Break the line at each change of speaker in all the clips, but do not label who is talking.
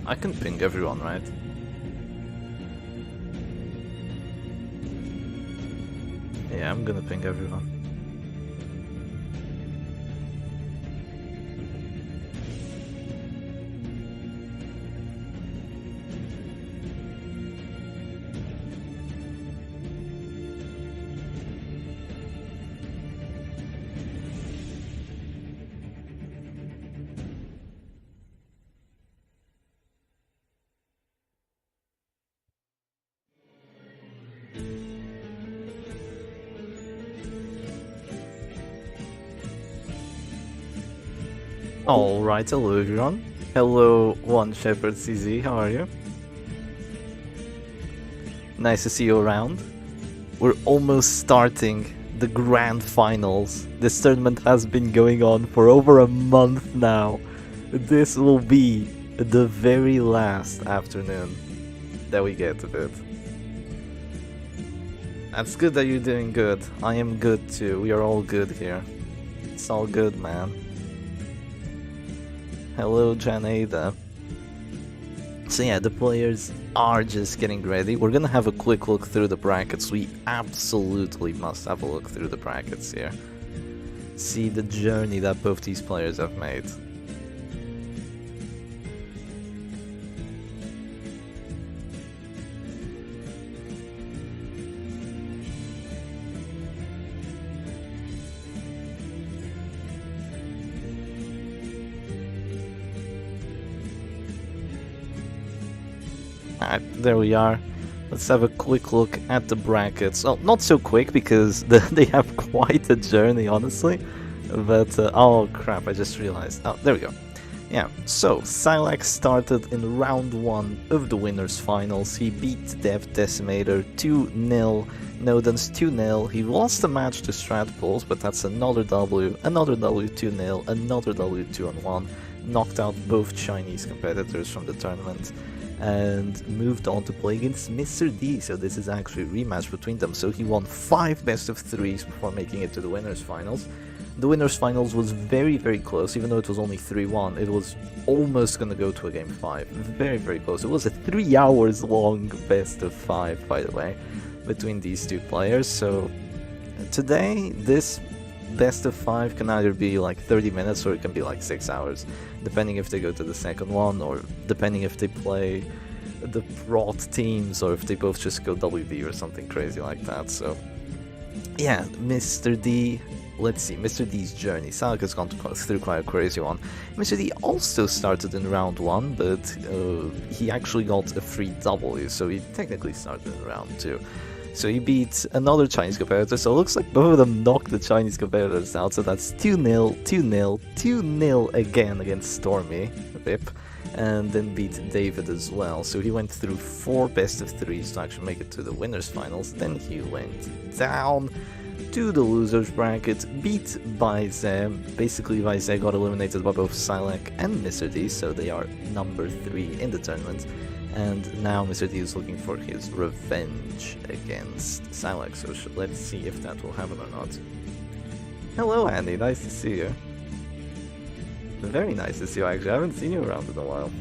I can ping everyone, right? Yeah, I'm gonna ping everyone. Alright, hello everyone. Hello, One Shepherd CZ, how are you? Nice to see you around. We're almost starting the grand finals. This tournament has been going on for over a month now. This will be the very last afternoon that we get of it. That's good that you're doing good. I am good too. We are all good here. It's all good, man. Hello, Janeda. So yeah, the players are just getting ready. We're gonna have a quick look through the brackets. We absolutely must have a look through the brackets here. See the journey that both these players have made. Alright, there we are. Let's have a quick look at the brackets. Well, not so quick because they have quite a journey, honestly. But, oh crap, I just realized. Oh, there we go. Yeah, so Silax started in round 1 of the winners finals. He beat Dev Decimator 2-0, Nodens 2-0. He lost the match to Stratpools, but that's another W 2-0, another W 2-1. Knocked out both Chinese competitors from the tournament. And moved on to play against Mr. D, so this is actually a rematch between them. So he won 5 best of 3s before making it to the winners finals. The winners finals was very, very close, even though it was only 3-1. It was almost gonna go to a game 5. Very, very close. It was a 3 hours long best of 5, by the way, between these two players. So today, this best of 5 can either be like 30 minutes or it can be like 6 hours, depending if they go to the second one or depending if they play the broad teams or if they both just go WD or something crazy like that. So yeah, Mr. D, let's see, Mr. D's journey. Salak has gone through quite a crazy one. Mr. D also started in round 1, but he actually got a free W, so he technically started in round 2. So he beat another Chinese competitor, so it looks like both of them knocked the Chinese competitors out, so that's 2-0, 2-0, 2-0 again against Stormy, Rip, and then beat David as well. So he went through 4 best of 3s to actually make it to the winners finals, then he went down to the losers bracket, beat Vizem. Basically Vizem got eliminated by both Silek and Mr. D, so they are number 3 in the tournament. And now Mr. D is looking for his revenge against Silex, so let's see if that will happen or not. Hello Andy, nice to see you. Very nice to see you actually, I haven't seen you around in a while.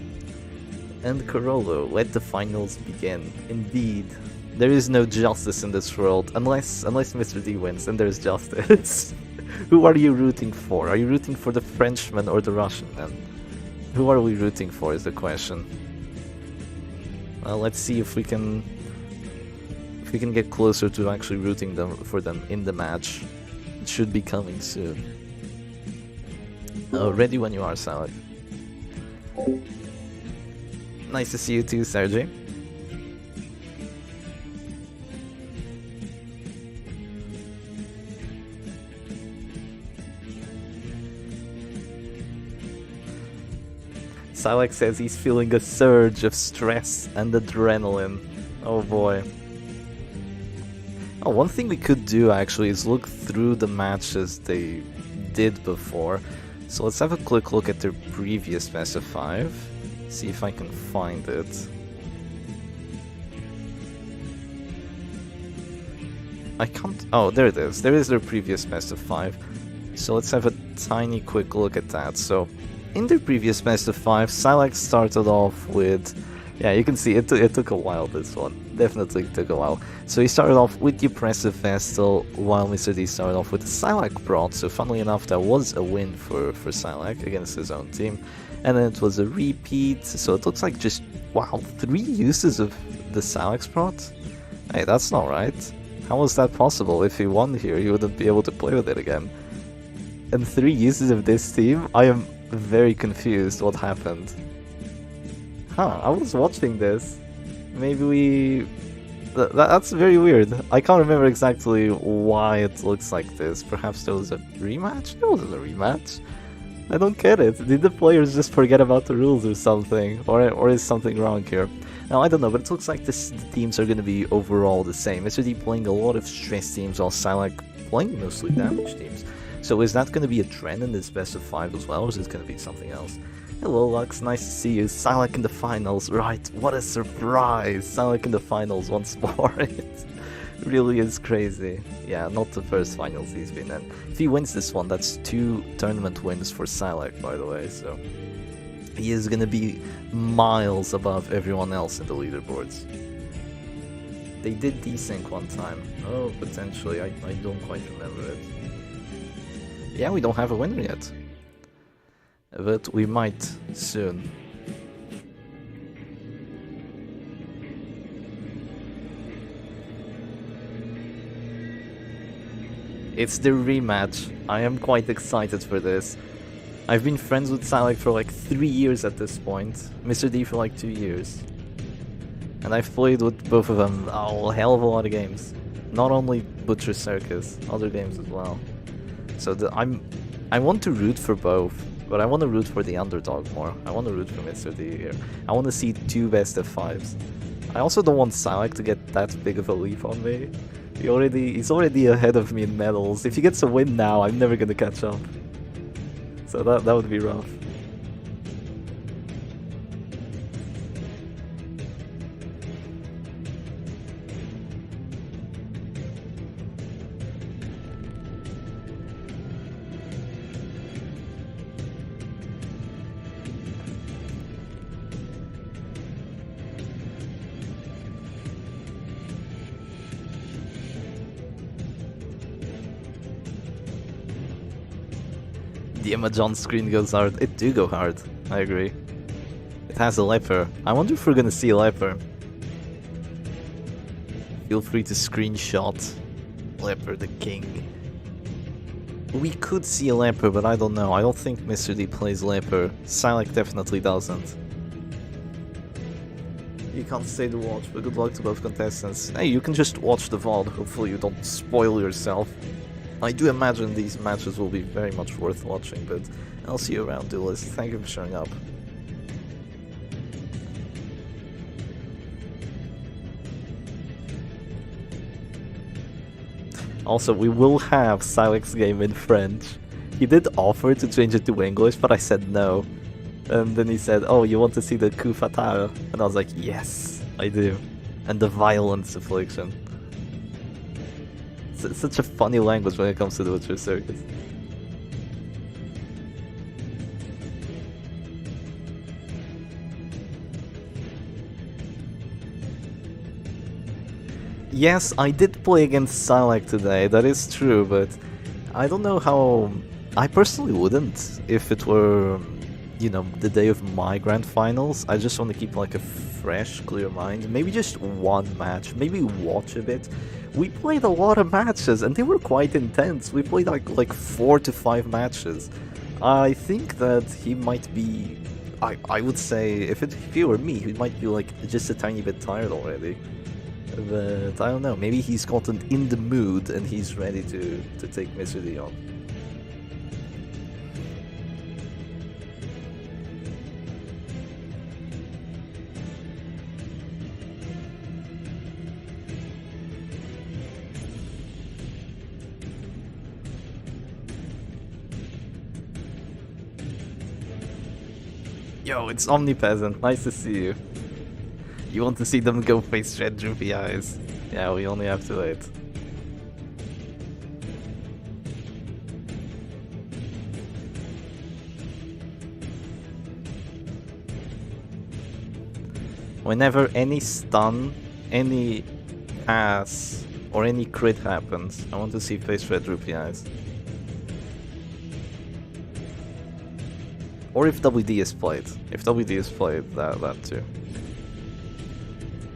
And Corollo, let the finals begin. Indeed, there is no justice in this world, unless Mr. D wins, and there's justice. Who are you rooting for? Are you rooting for the Frenchman or the Russian man? Who are we rooting for is the question. Well, let's see if we can get closer to actually rooting for them in the match. It should be coming soon. Ready when you are, Salak. Nice to see you too, Sergey. Silex says he's feeling a surge of stress and adrenaline. Oh boy. Oh, one thing we could do actually is look through the matches they did before. So let's have a quick look at their previous best of 5. See if I can find it. I can't... Oh, there it is. There is their previous best of 5. So let's have a tiny quick look at that. So in the previous best of 5, Silex started off with... Yeah, you can see it took a while, this one. Definitely took a while. So he started off with the Oppressive Vestal, while Mr. D started off with the Silac Prot, so funnily enough that was a win for Silac against his own team. And then it was a repeat, so it looks like just, wow, 3 uses of the Silac Prot? Hey, that's not right. How was that possible? If he won here, he wouldn't be able to play with it again. And 3 uses of this team? I am very confused what happened. Huh, I was watching this. Maybe we... That's very weird. I can't remember exactly why it looks like this. Perhaps there was a rematch? There wasn't a rematch. I don't get it. Did the players just forget about the rules or something? Or is something wrong here? Now, I don't know, but it looks like the teams are going to be overall the same. Mr. D playing a lot of stress teams, while Silac playing mostly damage teams. So is that going to be a trend in this best of 5 as well, or is it going to be something else? Hello Lux, nice to see you. Silac in the finals, right? What a surprise! Silac in the finals once more. It really is crazy. Yeah, not the first finals he's been in. If he wins this one, that's 2 tournament wins for Silac, by the way, so... He is gonna be miles above everyone else in the leaderboards. They did desync one time. Oh, potentially. I don't quite remember it. Yeah, we don't have a winner yet. But we might soon. It's the rematch. I am quite excited for this. I've been friends with Silac for like 3 years at this point. Mr. D for like 2 years. And I've played with both of them a hell of a lot of games. Not only Butcher Circus, other games as well. So I want to root for both. But I want to root for the underdog more. I want to root for Mr. D here. I want to see 2 best of 5s. I also don't want Silac to get that big of a leap on me. He's already ahead of me in medals. If he gets a win now, I'm never gonna catch up. So that would be rough. The Amazon screen goes hard. It do go hard. I agree. It has a leper. I wonder if we're gonna see a leper. Feel free to screenshot Leper the King. We could see a leper, but I don't know. I don't think Mr. D plays leper. Silac definitely doesn't. You can't stay to watch, but good luck to both contestants. Hey, you can just watch the VOD. Hopefully you don't spoil yourself. I do imagine these matches will be very much worth watching, but I'll see you around, Duelist. Thank you for showing up. Also, we will have Silac's game in French. He did offer to change it to English, but I said no. And then he said, oh, you want to see the coup fatal? And I was like, yes, I do. And the violence affliction. It's such a funny language when it comes to the Witcher Circus. Yes, I did play against Silac today, that is true, but I don't know how... I personally wouldn't if it were, you know, the day of my grand finals. I just want to keep like a fresh, clear mind. Maybe just one match, maybe watch a bit. We played a lot of matches and they were quite intense. We played like 4 to 5 matches. I think that he might be... I would say, if he were me, he might be like just a tiny bit tired already. But I don't know, maybe he's gotten in the mood and he's ready to take Mr. D on. Yo, it's Omnipeasant, nice to see you. You want to see them go face red droopy eyes? Yeah, we only have to wait. Whenever any stun, any pass, or any crit happens, I want to see face red rupee eyes. Or if WD is played. If WD is played, that too.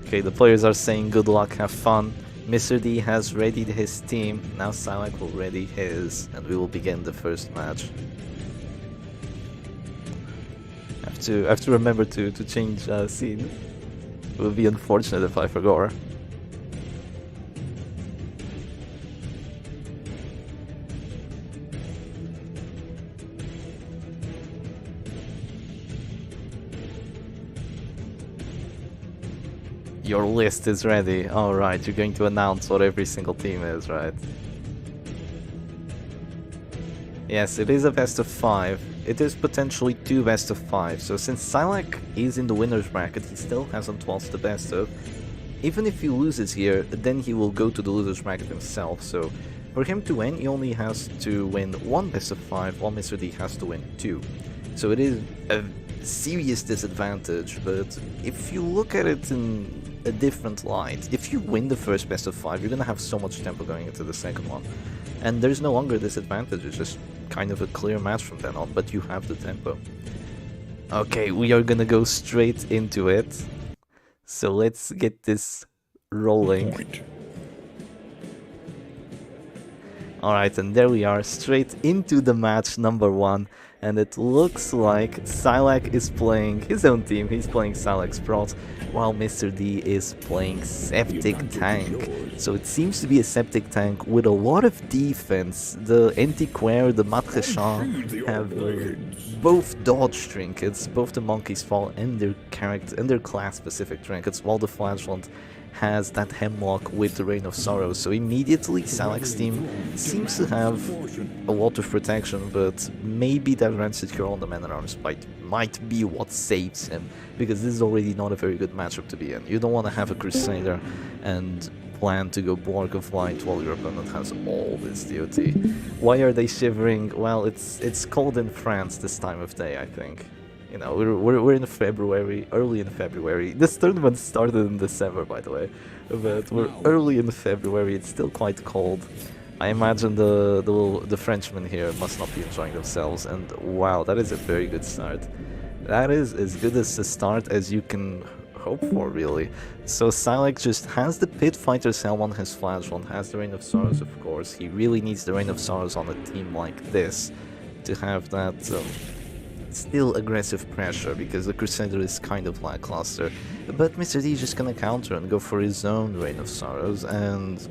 Okay, the players are saying good luck, have fun. Mr. D has readied his team. Now Silak will ready his, and we will begin the first match. I have to remember to change scene. It would be unfortunate if I forgot. Your list is ready. Alright, you're going to announce what every single team is, right? Yes, it is a best of 5. It is potentially 2 best of 5. So since Silak is in the winner's bracket, he still hasn't lost the best of. Even if he loses here, then he will go to the loser's bracket himself. So for him to win, he only has to win 1 best of 5, while Mr. D has to win 2. So it is a serious disadvantage, but if you look at it in a different light, if you win the first best of 5, you're gonna have so much tempo going into the second one. And there's no longer this advantage, it's just kind of a clear match from then on, but you have the tempo. Okay, we are gonna go straight into it. So let's get this rolling. Alright, and there we are, straight into the match number 1. And it looks like Silak is playing his own team, he's playing Silak's Prot, while Mr. D is playing Septic Tank. So it seems to be a Septic Tank with a lot of defense. The Antiquaire, the Matrechat have both dodge trinkets, both the Monkey's Fall and their character and their class specific trinkets, while the Flagellant has that Hemlock with the Rain of Sorrow. So immediately Silak's team seems to have a lot of protection, but maybe that Rancid Cure on the Man-at-Arms might be what saves him, because this is already not a very good matchup to be in. You don't want to have a Crusader and plan to go Borg of Light while your opponent has all this DOT. Why are they shivering? Well, it's cold in France this time of day, I think. You know, we're in February, early in February. This tournament started in December, by the way, but we're early in February. It's still quite cold. I imagine the Frenchmen here must not be enjoying themselves. And wow, that is a very good start. That is as good as a start as you can hope for, really. So Silak just has the Pit Fighter's Helm on his Flagellant, has the Rain of Sorrows, of course. He really needs the Rain of Sorrows on a team like this to have that still aggressive pressure, because the Crusader is kind of lackluster. But Mr. D is just gonna counter and go for his own Rain of Sorrows, and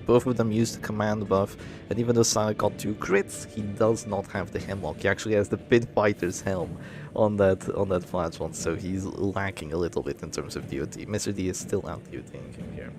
both of them use the command buff, and even though Silak got 2 crits, he does not have the Hemlock. He actually has the Pit Fighter's Helm on that Flagellant, so he's lacking a little bit in terms of DOT. Mr. D is still out DOTing him here.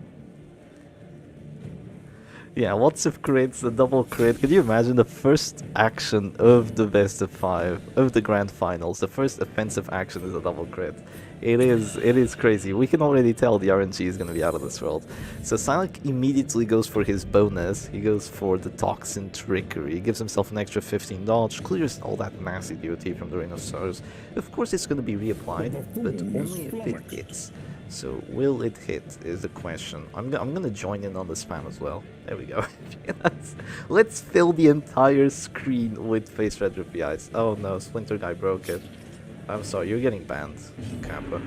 Yeah, lots of crits, a double crit. Can you imagine the first action of the best of 5, of the grand finals? The first offensive action is a double crit. It is crazy. We can already tell the RNG is going to be out of this world. So Silak immediately goes for his bonus. He goes for the Toxin Trickery. He gives himself an extra 15 dodge, clears all that nasty DOT from the Rain of Sorrows. Of course it's going to be reapplied, but only if it hits. So will it hit is the question. I'm gonna join in on the spam as well. There we go. Let's fill the entire screen with face red rupee eyes. Oh no, Splinter Guy broke it. I'm sorry, you're getting banned, Kappa.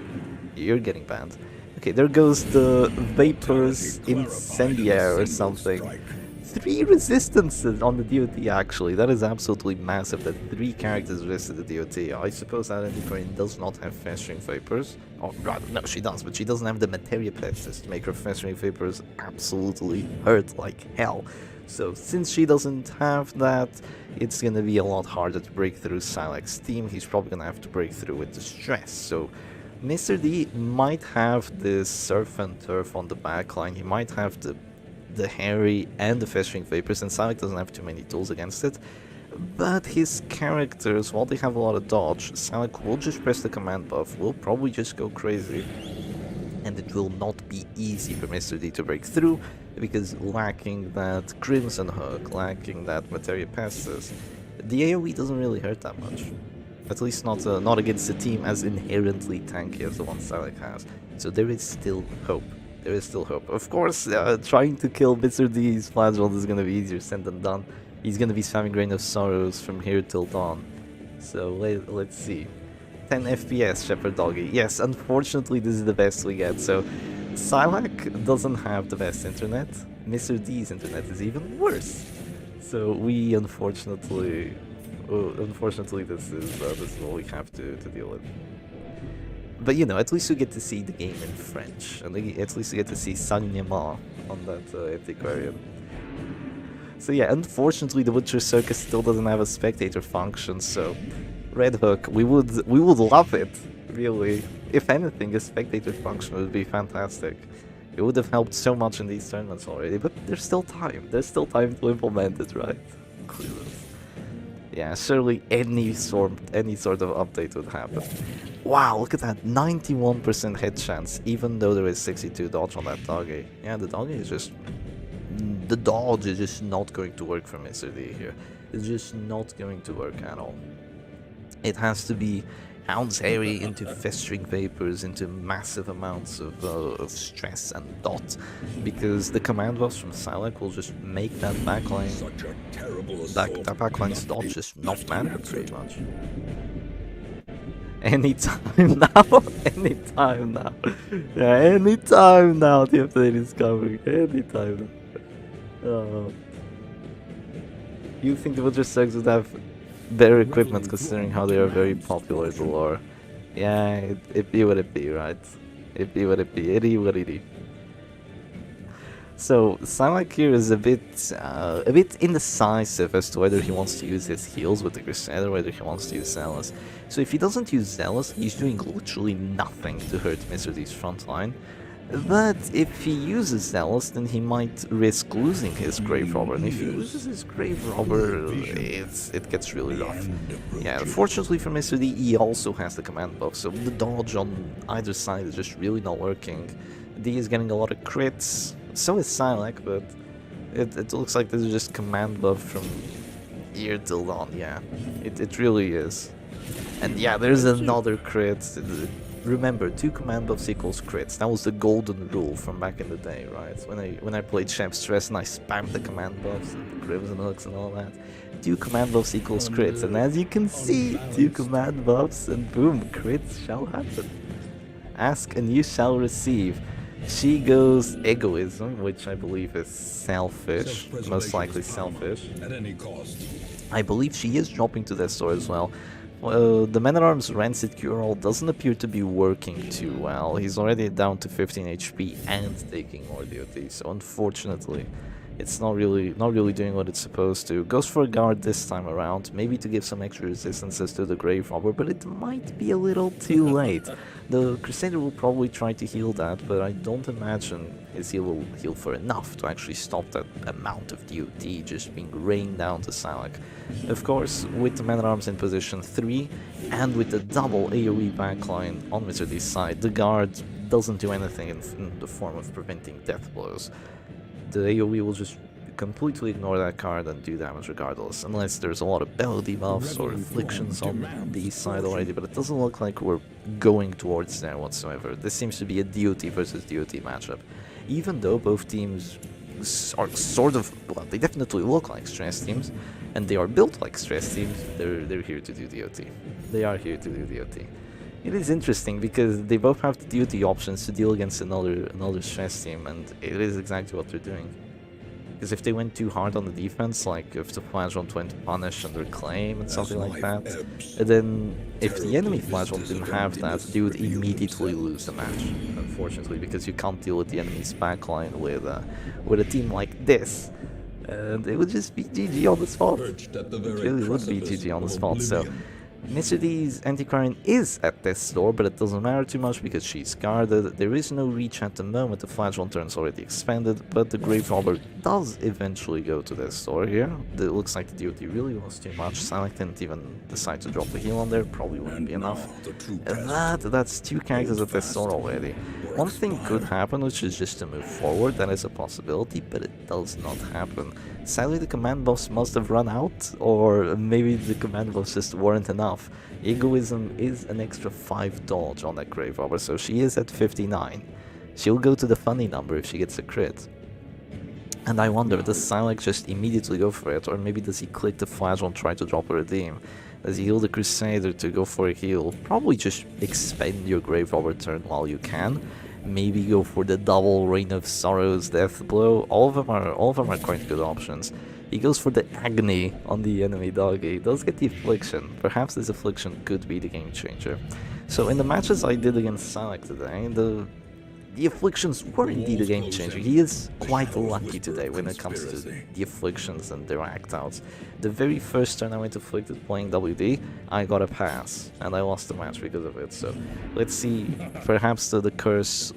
You're getting banned. Okay, there goes the Vapors Incendiaire or something. 3 resistances on the DOT, actually. That is absolutely massive that 3 characters resisted the DOT. I suppose that Antiquarian does not have Festering Vapors. Or rather, no, she does, but she doesn't have the Materia Pestis to make her Festering Vapors absolutely hurt like hell. So since she doesn't have that, it's gonna be a lot harder to break through Silak's team. He's probably gonna have to break through with Distress. So Mr. D might have this Surf and Turf on the backline. He might have the Harry and the Festering Vapors, and Silak doesn't have too many tools against it. But his characters, while they have a lot of dodge, Silak will just press the command buff, will probably just go crazy. And it will not be easy for Mr. D to break through, because lacking that Crimson Hook, lacking that Materia Pestis, the AoE doesn't really hurt that much. At least not against a team as inherently tanky as the one Silak has. So there is still hope. There is still hope. Of course, trying to kill Mr. D's Flagell is gonna be easier said than done. He's gonna be spamming Grain of Sorrows from here till dawn. So let's see. 10 FPS, Shepherd Doggy. Yes, unfortunately this is the best we get. So Silac doesn't have the best internet. Mr. D's internet is even worse. So we unfortunately this is what we have to deal with. But you know, at least you get to see the game in French, and at least you get to see Sagnement on that antiquarian. So yeah, unfortunately the Butcher Circus still doesn't have a spectator function, so Red Hook, we would love it, really. If anything, a spectator function would be fantastic. It would have helped so much in these tournaments already, but there's still time. There's still time to implement it, right? Yeah, surely any sort of update would happen. Wow, look at that, 91% hit chance, even though there is 62 dodge on that doggy. Yeah, the doggy is just... The dodge is just not going to work for Mr. D here. It's just not going to work at all. It has to be Hound's Harry into festering vapors, into massive amounts of stress and dot, because the command buffs from Silac will just make that backline, that backline's dot just not matter pretty much. Anytime now, anytime now. Yeah, anytime now the update is coming, anytime now. You think the Butcher Segs would have better equipment considering how they are very popular in the lore? Yeah, it be what it be, right? It be what it be, it be what it be. So Silac here is a bit indecisive as to whether he wants to use his heals with the Crusader or whether he wants to use Zealous. So if he doesn't use Zealous, he's doing literally nothing to hurt Mr. D's front line. But if he uses Zealous, then he might risk losing his Grave Robber, and if he loses his Grave Robber, it gets really rough. Yeah, fortunately for Mr. D, he also has the command buff, so the dodge on either side is just really not working. D is getting a lot of crits, so is Silac, but it looks like this is just command buff from here till dawn, yeah. It really is. And yeah, there's another crit. Remember, 2 command buffs equals crits. That was the golden rule from back in the day, right? When I played Champ Stress and I spammed the command buffs, and the Crimson Hooks and all that. 2 command buffs equals crits, and as you can see, 2 command buffs and boom, crits shall happen. Ask and you shall receive. She goes egoism, which I believe is selfish, most likely selfish.
At any cost.
I believe she is dropping to that store as well. The Man-at-Arms Rancid Cure-All doesn't appear to be working too well. He's already down to 15 HP and taking more DOT, so unfortunately it's not really doing what it's supposed to. Goes for a guard this time around, maybe to give some extra resistances to the Grave Robber, but it might be a little too late. The Crusader will probably try to heal that, but I don't imagine his heal will heal for enough to actually stop that amount of DOT just being rained down to Silac. Of course, with the Man-at-Arms in position 3, and with the double AoE backline on Mr. D's side, the guard doesn't do anything in the form of preventing death blows. The AoE will just completely ignore that card and do damage regardless, unless there's a lot of bellow debuffs or afflictions on the side already, but it doesn't look like we're going towards there whatsoever. This seems to be a DOT versus DOT matchup. Even though both teams are sort of, well, they definitely look like stress teams, and they are built like stress teams, they're here to do DOT. They are here to do DOT. It is interesting because they both have the DOT options to deal against another stress team, and it is exactly what they're doing. Because if they went too hard on the defense, like if the Flagell went to punish and reclaim and something like that, then if the enemy Flagell didn't have that, they would immediately lose the match, unfortunately, because you can't deal with the enemy's backline with a team like this. And it would just be GG on the spot. It really would be GG on the spot, so... Mr. D's Antiquarian is at this store, but it doesn't matter too much because she's guarded. There is no reach at the moment, the Flagell turn's already expanded, but the Grave Robber does eventually go to this store here. It looks like the DOT really was too much. Silac didn't even decide to drop the heal on there, probably wouldn't be enough. And that's 2 characters at this store already. One thing could happen, which is just to move forward, that is a possibility, but it does not happen. Sadly, the command buffs must have run out, or maybe the command buffs just weren't enough. Egoism is an extra 5 dodge on that Grave Robber, so she is at 59. She'll go to the funny number if she gets a crit. And I wonder, does Silex just immediately go for it, or maybe does he click the Flagel and try to drop a Redeem? Does he heal the Crusader to go for a heal? Probably just expend your Grave Robber turn while you can. Maybe go for the double Reign of Sorrows Death Blow. All of them are quite good options. He goes for the Agony on the enemy doggy. Does get the Affliction. Perhaps this Affliction could be the game changer. So in the matches I did against Silex today, the Afflictions were indeed a game changer. He is quite lucky today when it comes to the Afflictions and their act outs. The very first turn I went Afflicted playing WD, I got a pass, and I lost the match because of it. So let's see, perhaps the curse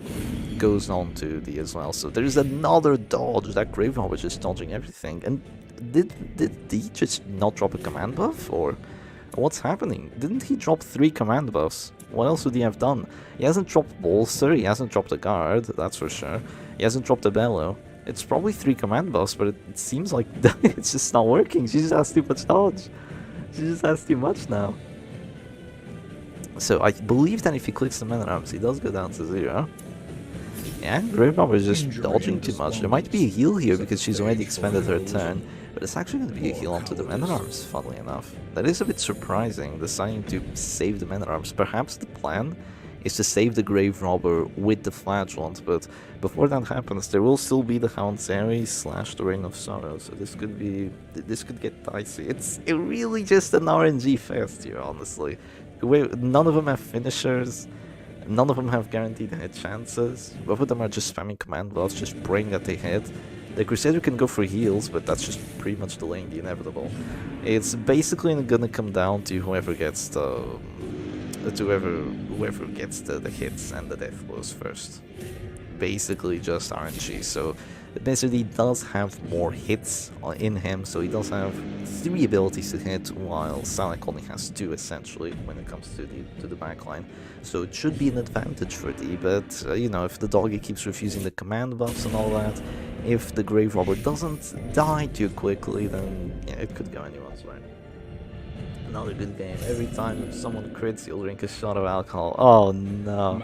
goes on to D as well. So there's another dodge. That Grave Robber was just dodging everything. And did D just not drop a command buff, or what's happening? Didn't he drop 3 command buffs? What else would he have done? He hasn't dropped Bolster, he hasn't dropped a Guard, that's for sure. He hasn't dropped a Bellow. It's probably 3 command buffs, but it seems like it's just not working. She just has too much dodge. She just has too much now. So I believe that if he clicks the Man at Arms, he does go down to 0. Yeah, Grave Robber is just dodging too much. There might be a heal here because she's already expended her turn. But it's actually going to be a heal onto the Men-at-Arms, funnily enough. That is a bit surprising, deciding to save the Men-at-Arms. Perhaps the plan is to save the Grave Robber with the Flagellant, but before that happens, there will still be the Houndsary / the Reign of Sorrow, so this could get dicey. It's really just an RNG fest here, honestly. None of them have finishers, none of them have guaranteed hit chances. Both of them are just spamming command buffs, just praying that they hit. The Crusader can go for heals, but that's just pretty much delaying the inevitable. It's basically gonna come down to whoever gets the hits and the death blows first. Basically just RNG. So basically he does have more hits in him, so he does have 3 abilities to hit, while Salak only has 2 essentially when it comes to the backline. So it should be an advantage for D, but you know, if the doggy keeps refusing the command buffs and all that, if the Grave Robber doesn't die too quickly, then yeah, it could go anyone's way. Another good game. Every time someone crits, you'll drink a shot of alcohol. Oh no.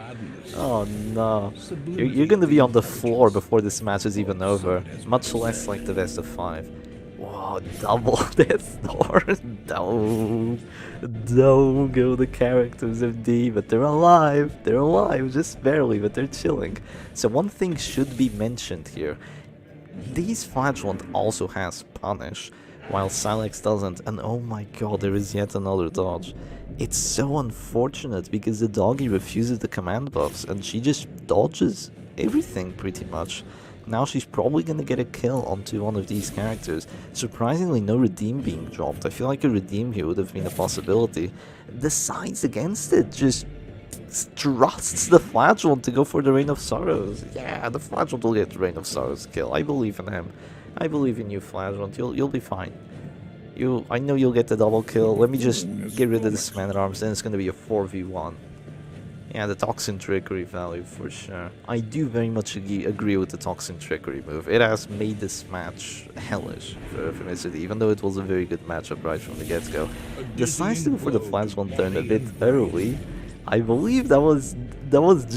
Oh no. You're gonna be on the floor before this match is even over. Much less like the best of 5. Whoa, double Death Door. Don't go the characters of D, but they're alive. They're alive, just barely, but they're chilling. So one thing should be mentioned here. D's Flagellant also has Punish, while Silex doesn't, and oh my god, there is yet another dodge. It's so unfortunate because the doggy refuses the command buffs and she just dodges everything pretty much. Now she's probably gonna get a kill onto one of these characters. Surprisingly, no Redeem being dropped. I feel like a Redeem here would have been a possibility. Decides against it, just trusts the Flagellant to go for the Reign of Sorrows. Yeah, the Flagellant will get the Reign of Sorrows kill. I believe in him. I believe in you, Flagellant. You'll be fine. I know you'll get the double kill. Let me just get rid of this Man-at-Arms, then it's gonna be a 4v1. Yeah, the Toxin Trickery value for sure. I do very much agree with the Toxin Trickery move. It has made this match hellish for Mr. D, even though it was a very good matchup right from the get-go. Decides to go for the Flagellant turn a bit early. I believe that was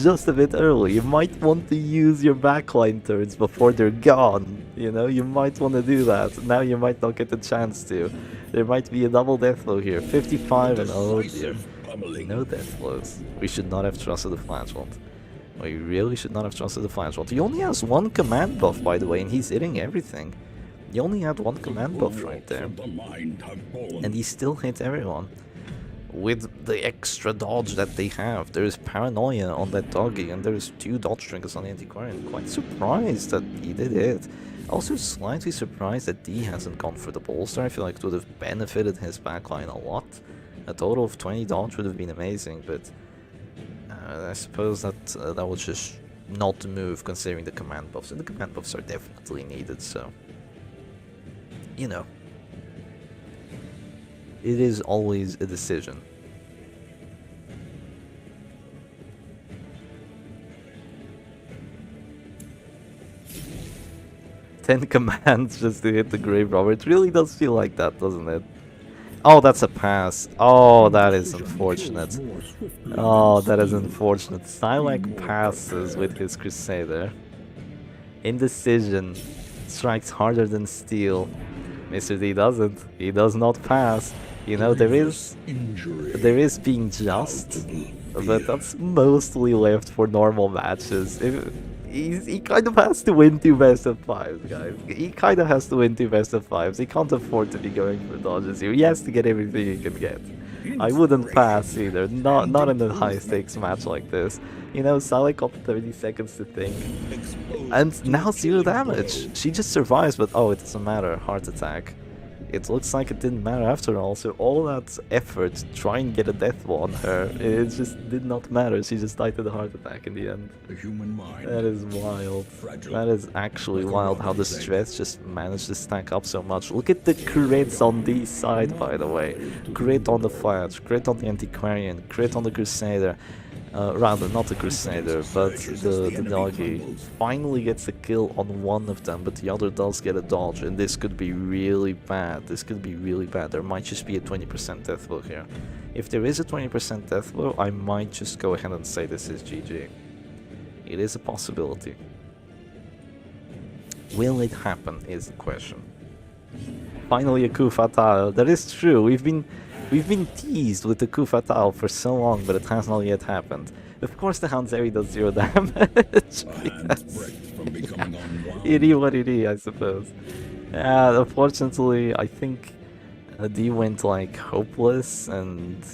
just a bit early. You might want to use your backline turns before they're gone. You know, you might want to do that. Now you might not get the chance to. There might be a double death blow here. 55 and oh dear. No death blows. We should not have trusted the Flagellant. We really should not have trusted the Flagellant. He only has 1 command buff, by the way, and he's hitting everything. He only had 1 command buff right there. And he still hit everyone. With the extra dodge that they have. There is Paranoia on that doggy, and there's 2 dodge triggers on the Antiquarian. Quite surprised that he did it. Also slightly surprised that D hasn't gone for the bolster. I feel like it would have benefited his backline a lot. A total of 20 dodge would have been amazing, but I suppose that that was just not the move considering the command buffs. And the command buffs are definitely needed, so you know. It is always a decision. 10 commands just to hit the grave robber. It really does feel like that, doesn't it? Oh, that's a pass. Oh, that is unfortunate. Oh, that is unfortunate. Silac passes with his Crusader. Indecision strikes harder than steel. Mr. D doesn't. He does not pass. You know, there is being just, but that's mostly left for normal matches. He kind of has to win 2 best of 5s, guys. He kind of has to win 2 best of 5s. He can't afford to be going for dodges here. He has to get everything he can get. I wouldn't pass either, not in a high stakes match like this. You know, Sally got 30 seconds to think. And now 0 damage. She just survives, but oh, it doesn't matter. Heart attack. It looks like it didn't matter after all, so all that effort to try and get a death blow on her, it just did not matter. She just died to the heart attack in the end. That is wild. That is actually wild how the stress just managed to stack up so much. Look at the crits on this side, by the way. Crit on the Flash, crit on the Antiquarian, crit on the Crusader. Rather, not the Crusader, but the doggy finally gets a kill on one of them, but the other does get a dodge, and this could be really bad. This could be really bad. There might just be a 20% death blow here. If there is a 20% death blow, I might just go ahead and say this is GG. It is a possibility. Will it happen is the question. Finally a coup fatal. That is true. We've been teased with the coup fatal for so long, but it has not yet happened. Of course the Houndzeri does 0 damage. It is what it is, I suppose. Unfortunately, I think D went like hopeless and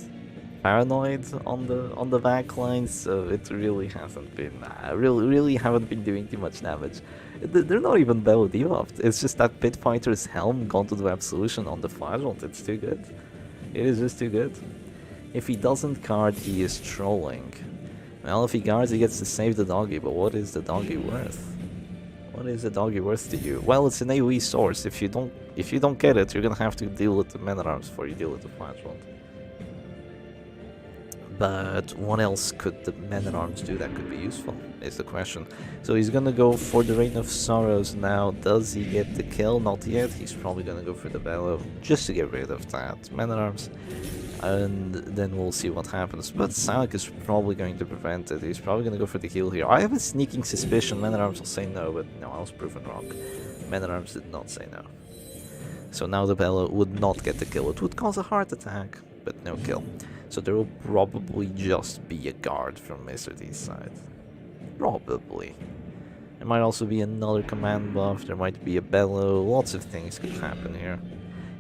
paranoid on the backline, so it really hasn't been really haven't been doing too much damage. They're not even Bello debuffed. It's just that Pit Fighter's helm gone to the Absolution on the Flagrant. It's too good. It is just too good. If he doesn't guard, he is trolling. Well, if he guards, he gets to save the doggy, but what is the doggy worth? What is the doggy worth to you? Well, it's an AoE source. If you don't get it, you're gonna have to deal with the Men-at-Arms before you deal with the Flagrant. But what else could the Men-at-Arms do that could be useful, is the question. So he's gonna go for the Reign of Sorrows now. Does he get the kill? Not yet. He's probably gonna go for the Bellow, just to get rid of that Men-at-Arms. And then we'll see what happens. But Salic is probably going to prevent it. He's probably gonna go for the heal here. I have a sneaking suspicion Men-at-Arms will say no, but no, I was proven wrong. Men-at-Arms did not say no. So now the Bellow would not get the kill. It would cause a heart attack, but no kill. So there will probably just be a guard from Mr. D's side. Probably. There might also be another command buff, there might be a Bellow, lots of things could happen here.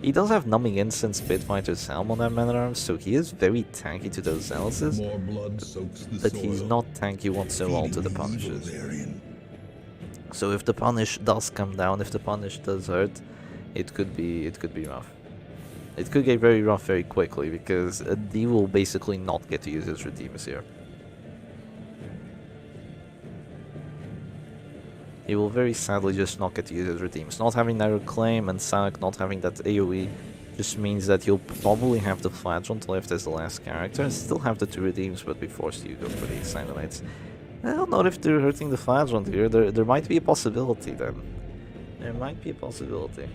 He does have Numbing Incense, Pit Fighter's Helm on that Man-at-Arms, so he is very tanky to those Zealous's, but he's not tanky whatsoever to the Punishes. So if the Punish does come down, if the Punish does hurt, it could be rough. It could get very rough very quickly, because D will basically not get to use his redeemers here. He will very sadly just not get to use his redeems. Not having Narrow Claim and Salic not having that AoE just means that you'll probably have the Flagrant left as the last character and still have the 2 redeems, but be forced to go for the Sanguinites. Well, not if they're hurting the Flagrant here. There might be a possibility then. There might be a possibility.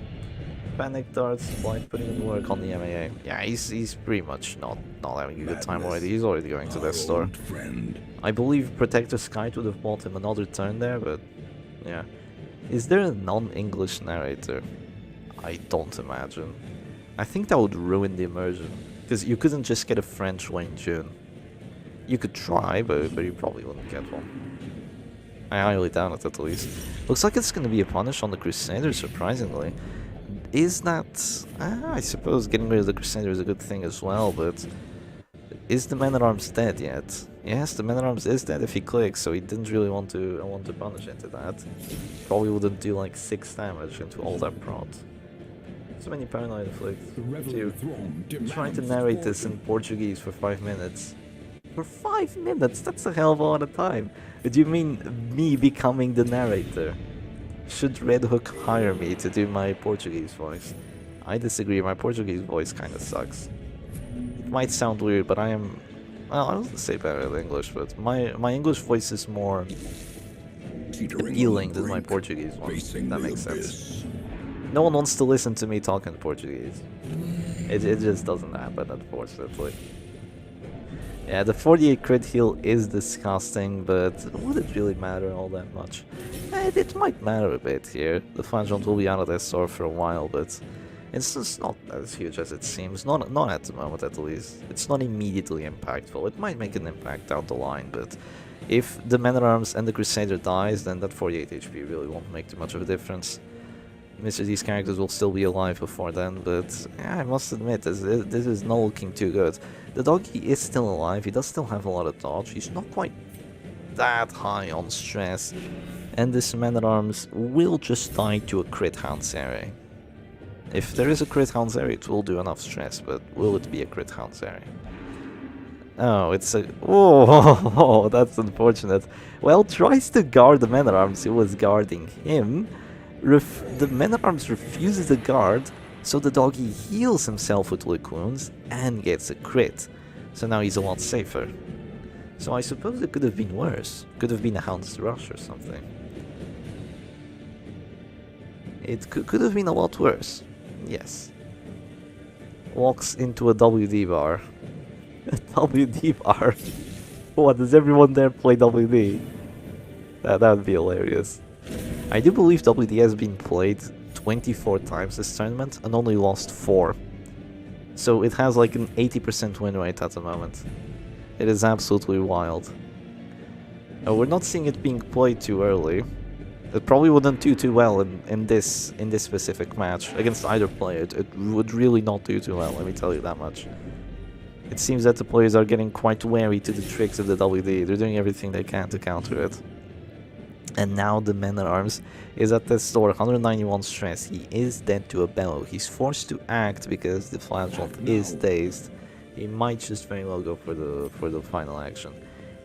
Panic Darts, Blind putting in work on the MAA. Yeah, he's pretty much not having a good time already. He's already going to that store. I believe Protector Sky would have bought him another turn there, but yeah. Is there a non-English narrator? I don't imagine. I think that would ruin the immersion, because you couldn't just get a French Wayne June. You could try, but you probably wouldn't get one. I highly doubt it, at least. Looks like it's going to be a punish on the Crusader, surprisingly. Is that... I suppose getting rid of the Crusader is a good thing as well, but... Is the Man-at-Arms dead yet? Yes, the Man-at-Arms is dead if he clicks, so he didn't really want to punish into that. Probably wouldn't do like 6 damage into all that prod. So many paranoid afflicts. Trying to narrate this in Portuguese for 5 minutes. For 5 minutes? That's a hell of a lot of time. Do you mean me becoming the narrator? Should Red Hook hire me to do my Portuguese voice? I disagree, my Portuguese voice kinda sucks. It might sound weird, but I am... Well, I was gonna say better than English, but my English voice is more appealing than my Portuguese one. That makes sense. No one wants to listen to me talking Portuguese. It just doesn't happen, unfortunately. Yeah, the 48 crit heal is disgusting, but would it really matter all that much? It might matter a bit here. The Flagellant will be out of this sword for a while, but it's just not as huge as it seems. Not at the moment, at least. It's not immediately impactful. It might make an impact down the line, but if the Man-at-Arms and the Crusader dies, then that 48 HP really won't make too much of a difference. These characters will still be alive before then, but yeah, I must admit, this is not looking too good. The doggy is still alive, he does still have a lot of dodge, he's not quite that high on stress, and this Man-at-Arms will just die to a crit Houndsary. If there is a crit Houndsary, it will do enough stress, but will it be a crit Houndsary? Oh, it's a... Oh, that's unfortunate. Well, tries to guard the Man-at-Arms who was guarding him. The Man-at-Arms refuses to guard, so the doggy heals himself with lick wounds and gets a crit. So now he's a lot safer. So I suppose it could have been worse. Could have been a Hound's Rush or something. It could have been a lot worse. Yes. Walks into a WD bar. A WD bar? What, does everyone there play WD? That would be hilarious. I do believe WD has been played 24 times this tournament and only lost 4. So it has like an 80% win rate at the moment. It is absolutely wild. We're not seeing it being played too early. It probably wouldn't do too well in this specific match against either player. It would really not do too well, let me tell you that much. It seems that the players are getting quite wary to the tricks of the WD. They're doing everything they can to counter it. And now the Man-at-Arms is at this store, 191 stress. He is dead to a bellow. He's forced to act because the Flagellant is dazed. He might just very well go for the final action.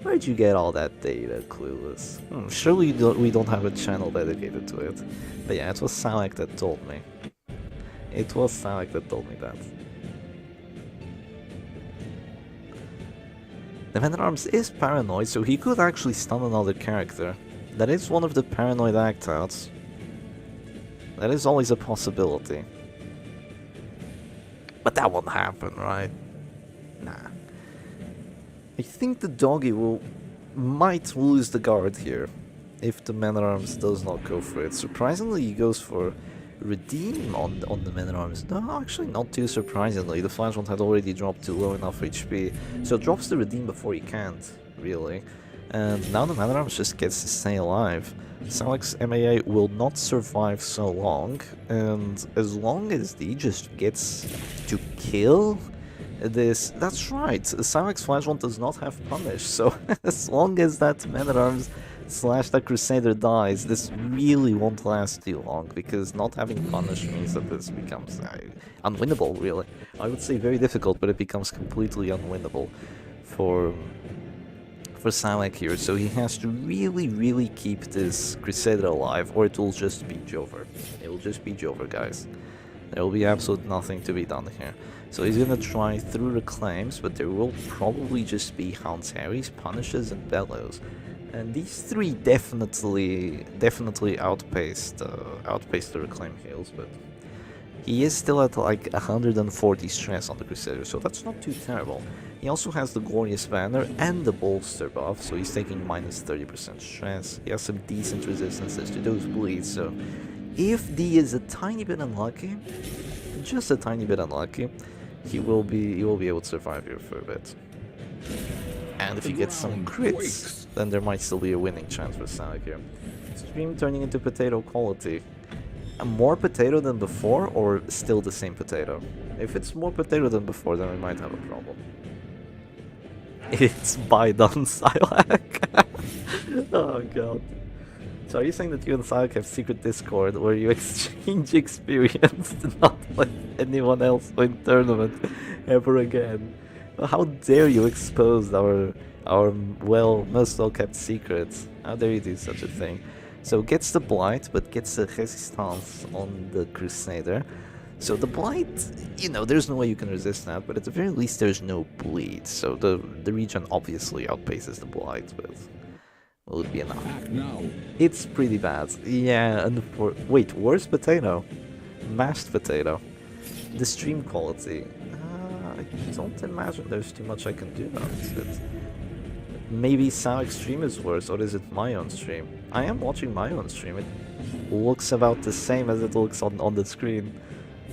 Where'd you get all that data, Clueless? Surely we don't have a channel dedicated to it. But yeah, it was Salak that told me. It was Salak that told me that. The Man-at-Arms is paranoid, so he could actually stun another character. That is one of the paranoid act-outs. That is always a possibility. But that won't happen, right? Nah. I think the doggy might lose the guard here if the Man-at-Arms does not go for it. Surprisingly, he goes for Redeem on the Man-at-Arms. No, actually not too surprisingly. The Flagellant had already dropped to low enough HP, so drops the Redeem before he can't, really. And now the Man-at-Arms just gets to stay alive. Salak's MAA will not survive so long, and as long as he just gets to kill this... That's right, Salak's Flagellant does not have Punish, so as long as that Man-at-Arms / that Crusader dies, this really won't last too long, because not having Punish means that this becomes unwinnable, really. I would say very difficult, but it becomes completely unwinnable for Salak here, so he has to really keep this Crusader alive, or it will just be Jover. It will just be Jover, guys. There will be absolutely nothing to be done here. So he's gonna try through Reclaims, but there will probably just be Houndsarys, Punishes, and Bellows. And these three definitely outpaced the Reclaim heals, but he is still at like 140 stress on the Crusader, so that's not too terrible. He also has the Glorious Banner and the Bolster buff, so he's taking minus 30% stress. He has some decent resistances to those bleeds, so if D is a tiny bit unlucky, just a tiny bit unlucky, he will be able to survive here for a bit. And if he gets some crits, then there might still be a winning chance for Salak here. Stream turning into potato quality. More potato than before, or still the same potato? If it's more potato than before, then we might have a problem. It's Baidan Salak. Oh god. So are you saying that you and Salak have secret Discord where you exchange experience to not let anyone else win tournament ever again? How dare you expose our most well kept secrets? How dare you do such a thing? So gets the Blight, but gets the Resistance on the Crusader. So the Blight, you know, there's no way you can resist that, but at the very least there's no bleed. So the regen obviously outpaces the Blight, but Will it be enough?
Act now.
It's pretty bad. Yeah, and wait, worst potato? Mashed potato. The stream quality. I don't imagine there's too much I can do about it. Maybe Salik's stream is worse, or is it my own stream? I am watching my own stream. It looks about the same as it looks on the screen.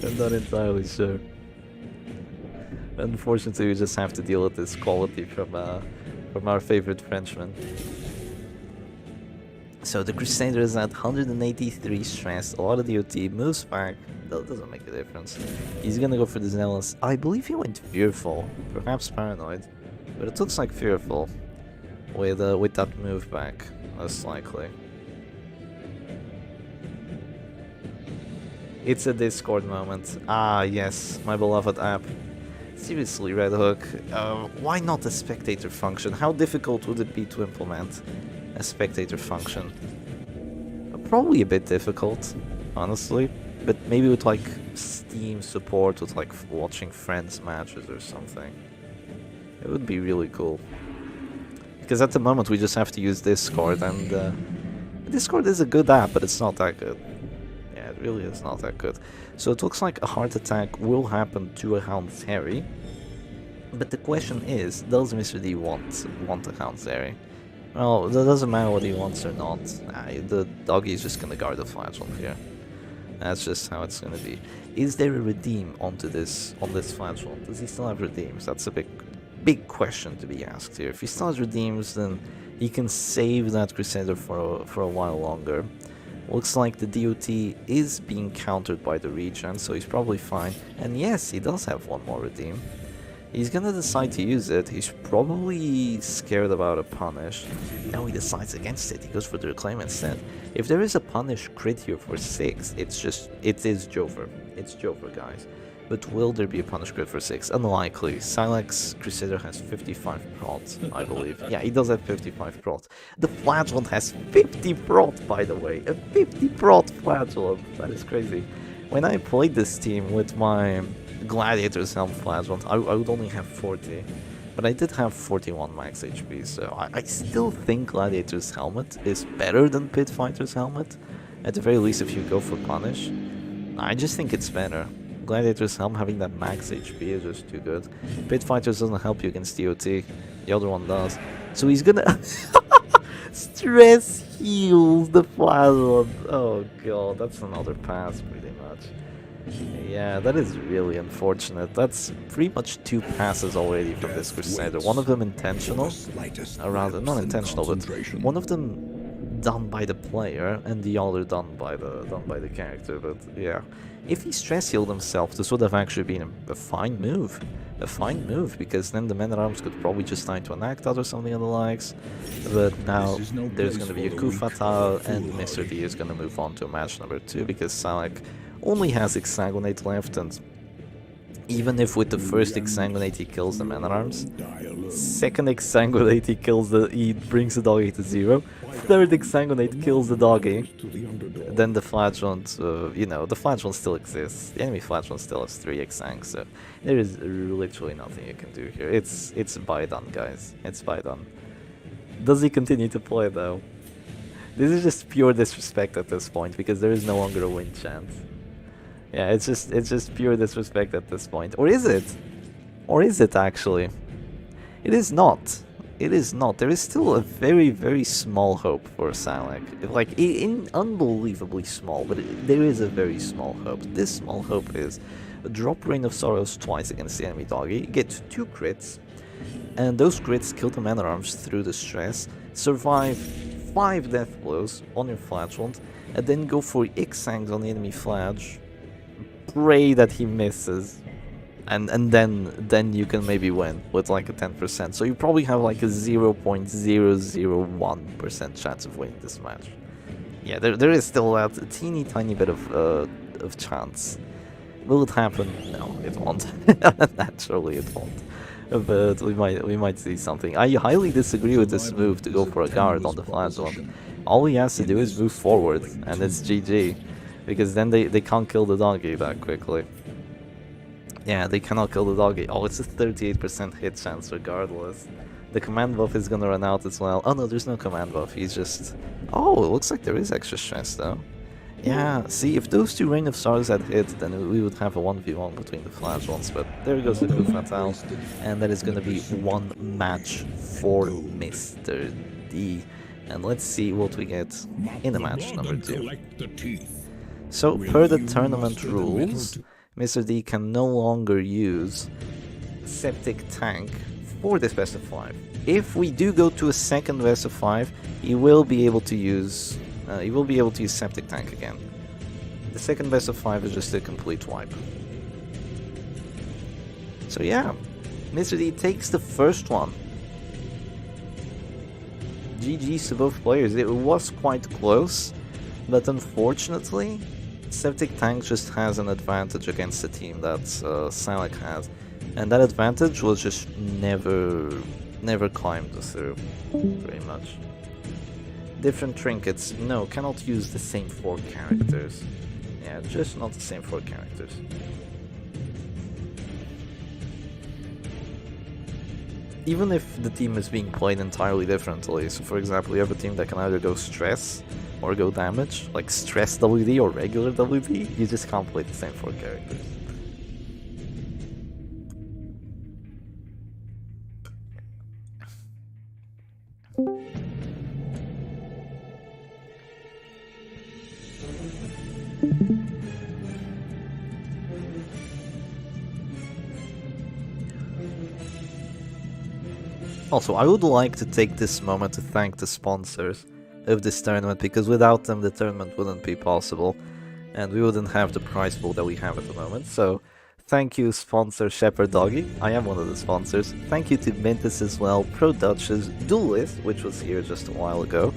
I'm not entirely sure. Unfortunately, we just have to deal with this quality from our favorite Frenchman. So the Crusader is at 183 stress, a lot of DOT, moves back, that doesn't make a difference. He's gonna go for the Zealous. I believe he went Fearful, perhaps Paranoid, but it looks like Fearful with that move back, most likely. It's a Discord moment. Ah, yes, my beloved app. Seriously, Red Hook, why not a spectator function? How difficult would it be to implement a spectator function? Probably a bit difficult, honestly, but maybe with like Steam support, with like watching friends matches or something. It would be really cool. Because at the moment we just have to use Discord, and Discord is a good app, but it's not that good. Yeah, it really is not that good. So it looks like a heart attack will happen to a Hound Harry. But the question is, does Mr. D want a Hound Harry? Well, that doesn't matter what he wants or not. The doggy is just gonna guard the flagellum here. That's just how it's gonna be. Is there a redeem on this flagellum? Does he still have redeems? That's a big question to be asked here. If he still has redeems, then he can save that Crusader for a while longer. Looks like the DOT is being countered by the regen, so he's probably fine. And yes, he does have one more redeem. He's gonna decide to use it. He's probably scared about a punish. Now he decides against it. He goes for the reclaim instead. If there is a punish crit here for 6, it is Jover. It's Jover, guys. But will there be a punish crit for 6? Unlikely. Silex Crusader has 55 prot, I believe. Yeah, he does have 55 prot. The Flagellum has 50 prot, by the way. A 50 prot Flagellum. That is crazy. When I played this team with my Gladiator's Helm Flagellum, I would only have 40. But I did have 41 max HP, so I still think Gladiator's Helmet is better than Pit Fighter's Helmet. At the very least, if you go for punish. I just think it's better. Gladiator's Helm having that max HP is just too good. Pit Fighters doesn't help you against DOT, the other one does. So he's gonna stress heals the Flagellum. Oh god, that's another pass pretty much. Yeah, that is really unfortunate. That's pretty much 2 passes already from this Crusader. One of them intentional, or rather not intentional, but one of them done by the player and the other done by the character. But yeah, if he stress healed himself, this would have actually been a fine move. A fine move, because then the men-at-arms could probably just die to an act out or something of the likes. But now there's going to be a coup fatal, and Mr. D is going to move on to match number 2, because Salak only has Exsanguinate left, and even if with the first Exsanguinate he kills the man-at-arms, second Exsanguinate he brings the doggy to 0, third Exsanguinate kills the doggy, then the Flagellant, the Flagellant still exists, the enemy Flagellant still has 3 Exsangs, so there is literally nothing you can do here. It's by done, guys, it's by done. Does he continue to play though? This is just pure disrespect at this point, because there is no longer a win chance. Yeah, it's just pure disrespect at this point. Or is it? Or is it actually? It is not. It is not. There is still a very, very small hope for Salak. Like, unbelievably small, but there is a very small hope. This small hope is drop Rain of Sorrows twice against the enemy doggy, get 2 crits, and those crits kill the man-at-arms through the stress, survive 5 death blows on your Flagellant, and then go for X-Sangs on the enemy Flag, pray that he misses, and then you can maybe win with like a 10%. So you probably have like a 0.001% chance of winning this match. Yeah, there is still that teeny tiny bit of chance. Will it happen? No, it won't. Naturally, it won't. But we might see something. I highly disagree with this move to go for a guard on the Flagellum. All he has to do is move forward, and it's GG. Because then they can't kill the doggy that quickly. Yeah, they cannot kill the doggy. Oh, it's a 38% hit chance regardless. The command buff is gonna run out as well. Oh no, there's no command buff, he's just... Oh, it looks like there is extra stress though. Yeah, see, if those two Reign of Stars had hit, then we would have a 1v1 between the Flash ones, but there goes the coup fatale, and that is gonna be one match for Mr. D. And let's see what we get in the match number 2. So, per the tournament rules, Mr. D can no longer use Septic Tank for this best of 5. If we do go to a second best of 5, he will be able to use Septic Tank again. The second best of 5 is just a complete wipe. So yeah, Mr. D takes the first one. GG's to both players. It was quite close, but unfortunately, Septic Tank just has an advantage against the team that Silac has, and that advantage was just never climbed through, pretty much. Different trinkets, no, cannot use the same 4 characters. Yeah, just not the same 4 characters. Even if the team is being played entirely differently, so for example you have a team that can either go stress or go damage, like stress WD or regular WD, you just can't play the same 4 characters. Also, I would like to take this moment to thank the sponsors of this tournament, because without them the tournament wouldn't be possible, and we wouldn't have the prize pool that we have at the moment. So, thank you sponsor Shepherd Doggy, I am one of the sponsors. Thank you to Mintus as well, Pro Duchess, Duelist, which was here just a while ago,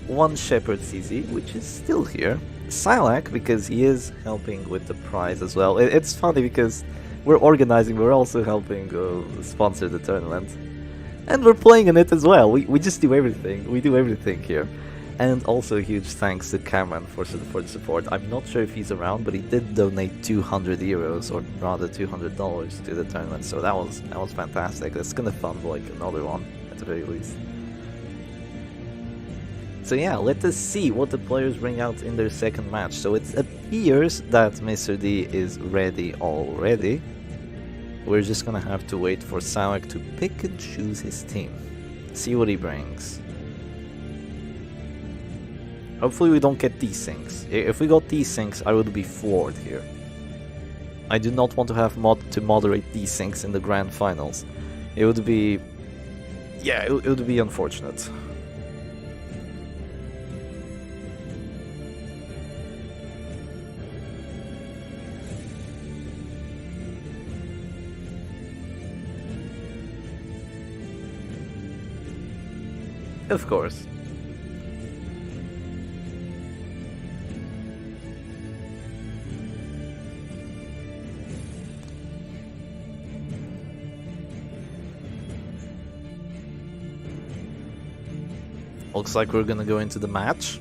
One Shepherd CZ, which is still here, Silac, because he is helping with the prize as well. It's funny because we're organizing, we're also helping sponsor the tournament. And we're playing in it as well. We just do everything. We do everything here. And also a huge thanks to Cameron for the support. I'm not sure if he's around, but he did donate 200 euros, or rather $200 to the tournament. So that was fantastic. That's gonna fund like another one at the very least. So yeah, let us see what the players bring out in their second match. So it appears that Mr. D is ready already. We're just gonna have to wait for Silac to pick and choose his team. See what he brings. Hopefully we don't get desyncs. If we got desyncs, I would be floored here. I do not want to have to moderate desyncs in the grand finals. It would be... yeah, it would be unfortunate. Of course. Looks like we're gonna go into the match.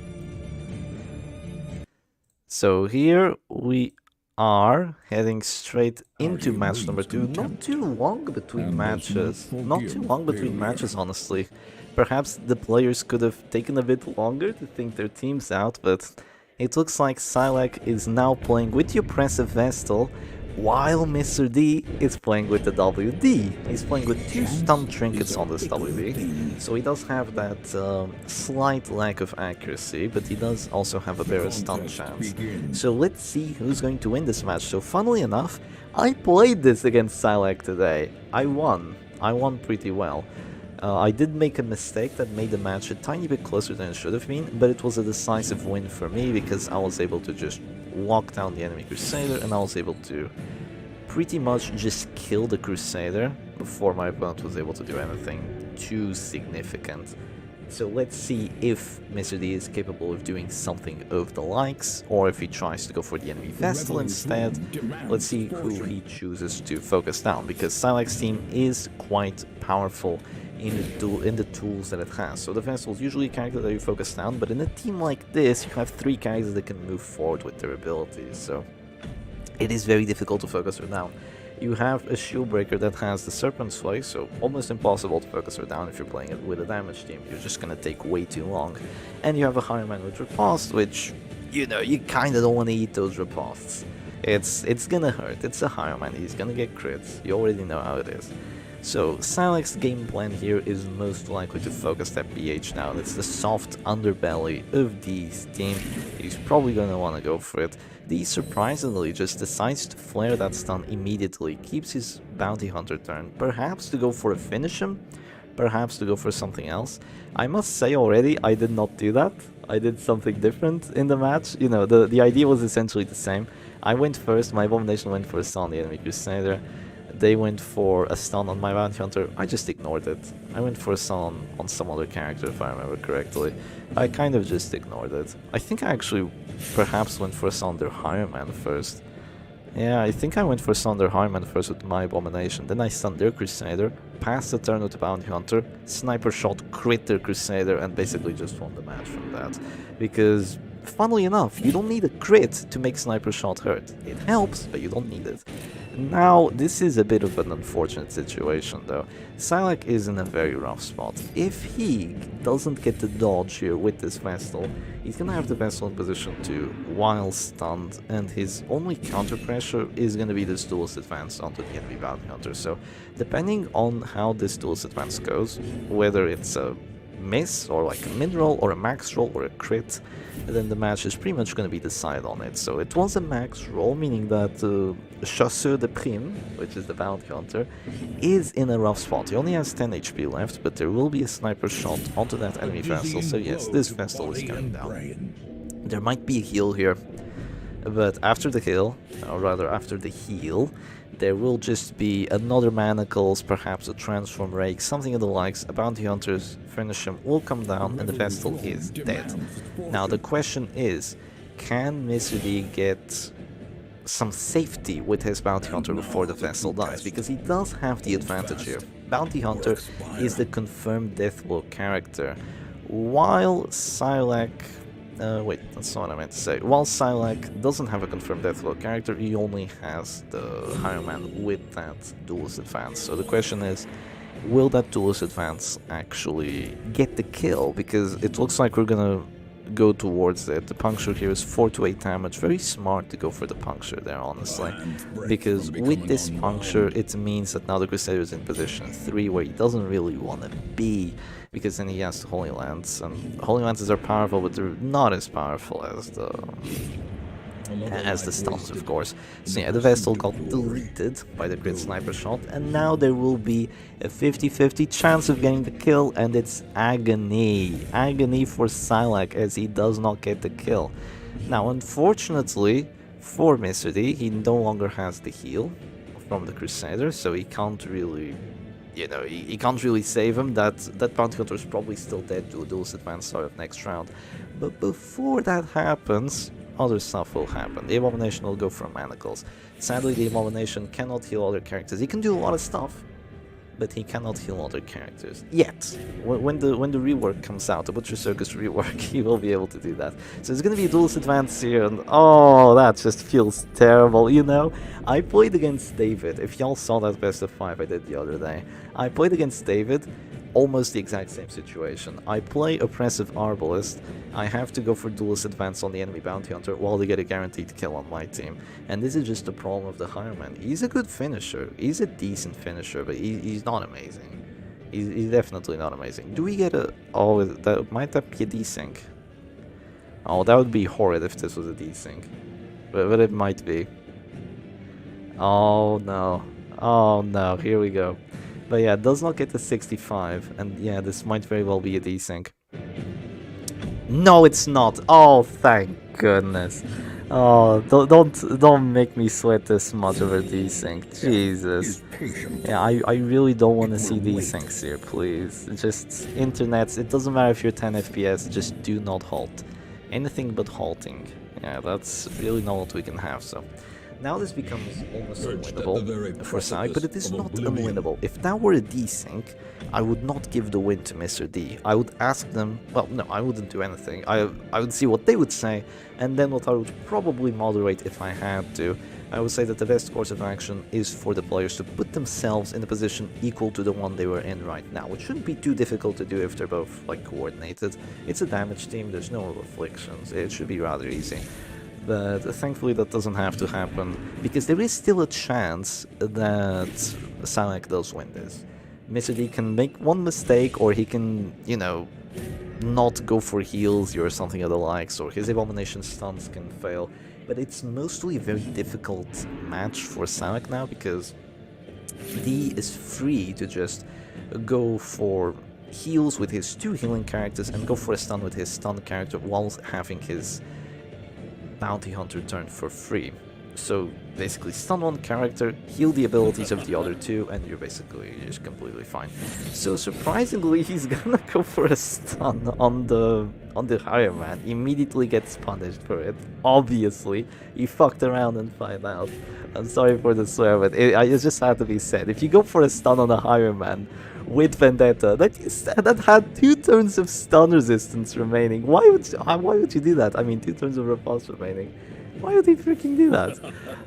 So here we are heading straight into match number 2. Not too long between matches. Not too long between matches, honestly. Perhaps the players could have taken a bit longer to think their teams out, but it looks like Silac is now playing with the Oppressive Vestal, while Mr. D is playing with the WD. He's playing with 2 stun trinkets on this WD, so he does have that slight lack of accuracy, but he does also have a better stun chance. So let's see who's going to win this match. So funnily enough, I played this against Silac today. I won pretty well. I did make a mistake that made the match a tiny bit closer than it should have been, but it was a decisive win for me because I was able to just lock down the enemy Crusader, and I was able to pretty much just kill the Crusader before my opponent was able to do anything too significant. So let's see if Mr. D is capable of doing something of the likes, or if he tries to go for the enemy Vestal instead. Let's see who he chooses to focus down, because Silac's team is quite powerful in the tools that it has. So the Vestal is usually a character that you focus down, but in a team like this, you have 3 characters that can move forward with their abilities, so it is very difficult to focus her down. You have a shield breaker that has the Serpent Sway, so almost impossible to focus her down if you're playing it with a damage team. You're just gonna take way too long. And you have a Higher Man with Riposte, which, you know, you kinda don't want to eat those Ripostes. It's gonna hurt. It's a Higher Man. He's gonna get crits. You already know how it is. So Silak's game plan here is most likely to focus that PH down. It's the soft underbelly of D's team. He's probably gonna want to go for it. D surprisingly just decides to flare that stun immediately, keeps his bounty hunter turn, perhaps to go for a finish him, perhaps to go for something else. I must say already, I did not do that. I did something different in the match. You know, the idea was essentially the same. I went first, my Abomination went for a stun on the enemy Crusader. They went for a stun on my Bounty Hunter. I just ignored it. I went for a stun on some other character, if I remember correctly. I kind of just ignored it. I think I actually perhaps went for a stun on their Higher Man first. Yeah, I think I went for a stun on their Higher Man first with my Abomination. Then I stunned their Crusader, passed the turn with the Bounty Hunter, sniper shot, crit their Crusader, and basically just won the match from that. Because, funnily enough, you don't need a crit to make sniper shot hurt. It helps, but you don't need it. Now, this is a bit of an unfortunate situation though. Silak is in a very rough spot. If he doesn't get the dodge here with this Vestal, he's gonna have the Vestal in position 2 while stunned, and his only counter pressure is gonna be this duelist advance onto the enemy Bounty Hunter. So, depending on how this duelist advance goes, whether it's a miss or like a mid-roll or a max roll or a crit, then the match is pretty much going to be decided on it. So it was a max roll, meaning that Chasseur de Prime, which is the Bounty Hunter, is in a rough spot. He only has 10 HP left, but there will be a sniper shot onto that enemy Vestal, so yes, this Vestal is coming down. There might be a heal here, but after the heal, or rather after the heal, there will just be another Manacles, perhaps a Transform Rake, something of the likes. A Bounty Hunter's finish him will come down and the Vestal is dead. Now the question is, can Mr. D get some safety with his Bounty Hunter before the Vestal dies? Because he does have the advantage here. Bounty Hunter is the confirmed Deathblow character, while Silak... wait, that's not what I meant to say. While Silak doesn't have a confirmed Deathblow character, he only has the Higher Man with that duelist advance. So the question is, will that duelist advance actually get the kill? Because it looks like we're gonna go towards it. The puncture here is 4 to 8 damage. Very smart to go for the puncture there, honestly. Because with this puncture, it means that now the Crusader is in position 3, where he doesn't really want to be, because then he has the Holy Lance, and Holy Lances are powerful, but they're not as powerful as the stuns, of course. So yeah, the Vestal got deleted by the crit sniper shot, and now there will be a 50-50 chance of getting the kill, and it's agony. Agony for Silak, as he does not get the kill. Now, unfortunately for Mr. D, he no longer has the heal from the Crusader, so he can't really... You know, he can't really save him. That Bounty Hunter is probably still dead to a duelist advance start of next round. But before that happens, other stuff will happen. The Abomination will go for Manacles. Sadly, the Abomination cannot heal other characters. He can do a lot of stuff, but he cannot heal other characters yet. When the rework comes out, the Butcher Circus rework, he will be able to do that. So it's gonna be a duelist advance here, and oh, that just feels terrible. You know, I played against David. If y'all saw that best of 5 I did the other day, I played against David. Almost the exact same situation. I play Oppressive Arbalist, I have to go for duelist advance on the enemy Bounty Hunter while they get a guaranteed kill on my team. And this is just the problem of the Higher Man. He's a good finisher, he's a decent finisher, but he's not amazing. He's definitely not amazing. Do we get a... oh, might that be a desync? Oh, that would be horrid if this was a desync. But it might be. Oh no. Oh no, here we go. But yeah, it does not get to 65, and yeah, this might very well be a desync. No, it's not. Oh, thank goodness. Oh, don't make me sweat this much over desync. Jesus. Yeah, I really don't want to see desyncs here, please. Just internets. It doesn't matter if you're 10 FPS. Just do not halt. Anything but halting. Yeah, that's really not what we can have. So. Now this becomes almost unwinnable for Silak, but it is not unwinnable. If that were a desync, I would not give the win to Mr. D. I would ask them, well, no, I wouldn't do anything. I would see what they would say, and then what I would probably moderate if I had to. I would say that the best course of action is for the players to put themselves in a position equal to the one they were in right now, which shouldn't be too difficult to do if they're both like coordinated. It's a damage team, there's no afflictions, it should be rather easy. But thankfully that doesn't have to happen, because there is still a chance that Salak does win this. Mr. D can make one mistake, or he can, you know, not go for heals or something of the likes, or his Abomination stuns can fail. But it's mostly a very difficult match for Salak now, because D is free to just go for heals with his 2 healing characters and go for a stun with his stun character while having his Bounty Hunter turn for free. So basically stun one character, heal the abilities of the other 2, and you're just completely fine. So surprisingly, he's gonna go for a stun on the higher man. Immediately gets punished for it. Obviously, he fucked around and found out. I'm sorry for the swear, but it just had to be said. If you go for a stun on a higher man with Vendetta, that had 2 turns of stun resistance remaining, why would you do that? I mean, 2 turns of repulse remaining. Why would he freaking do that?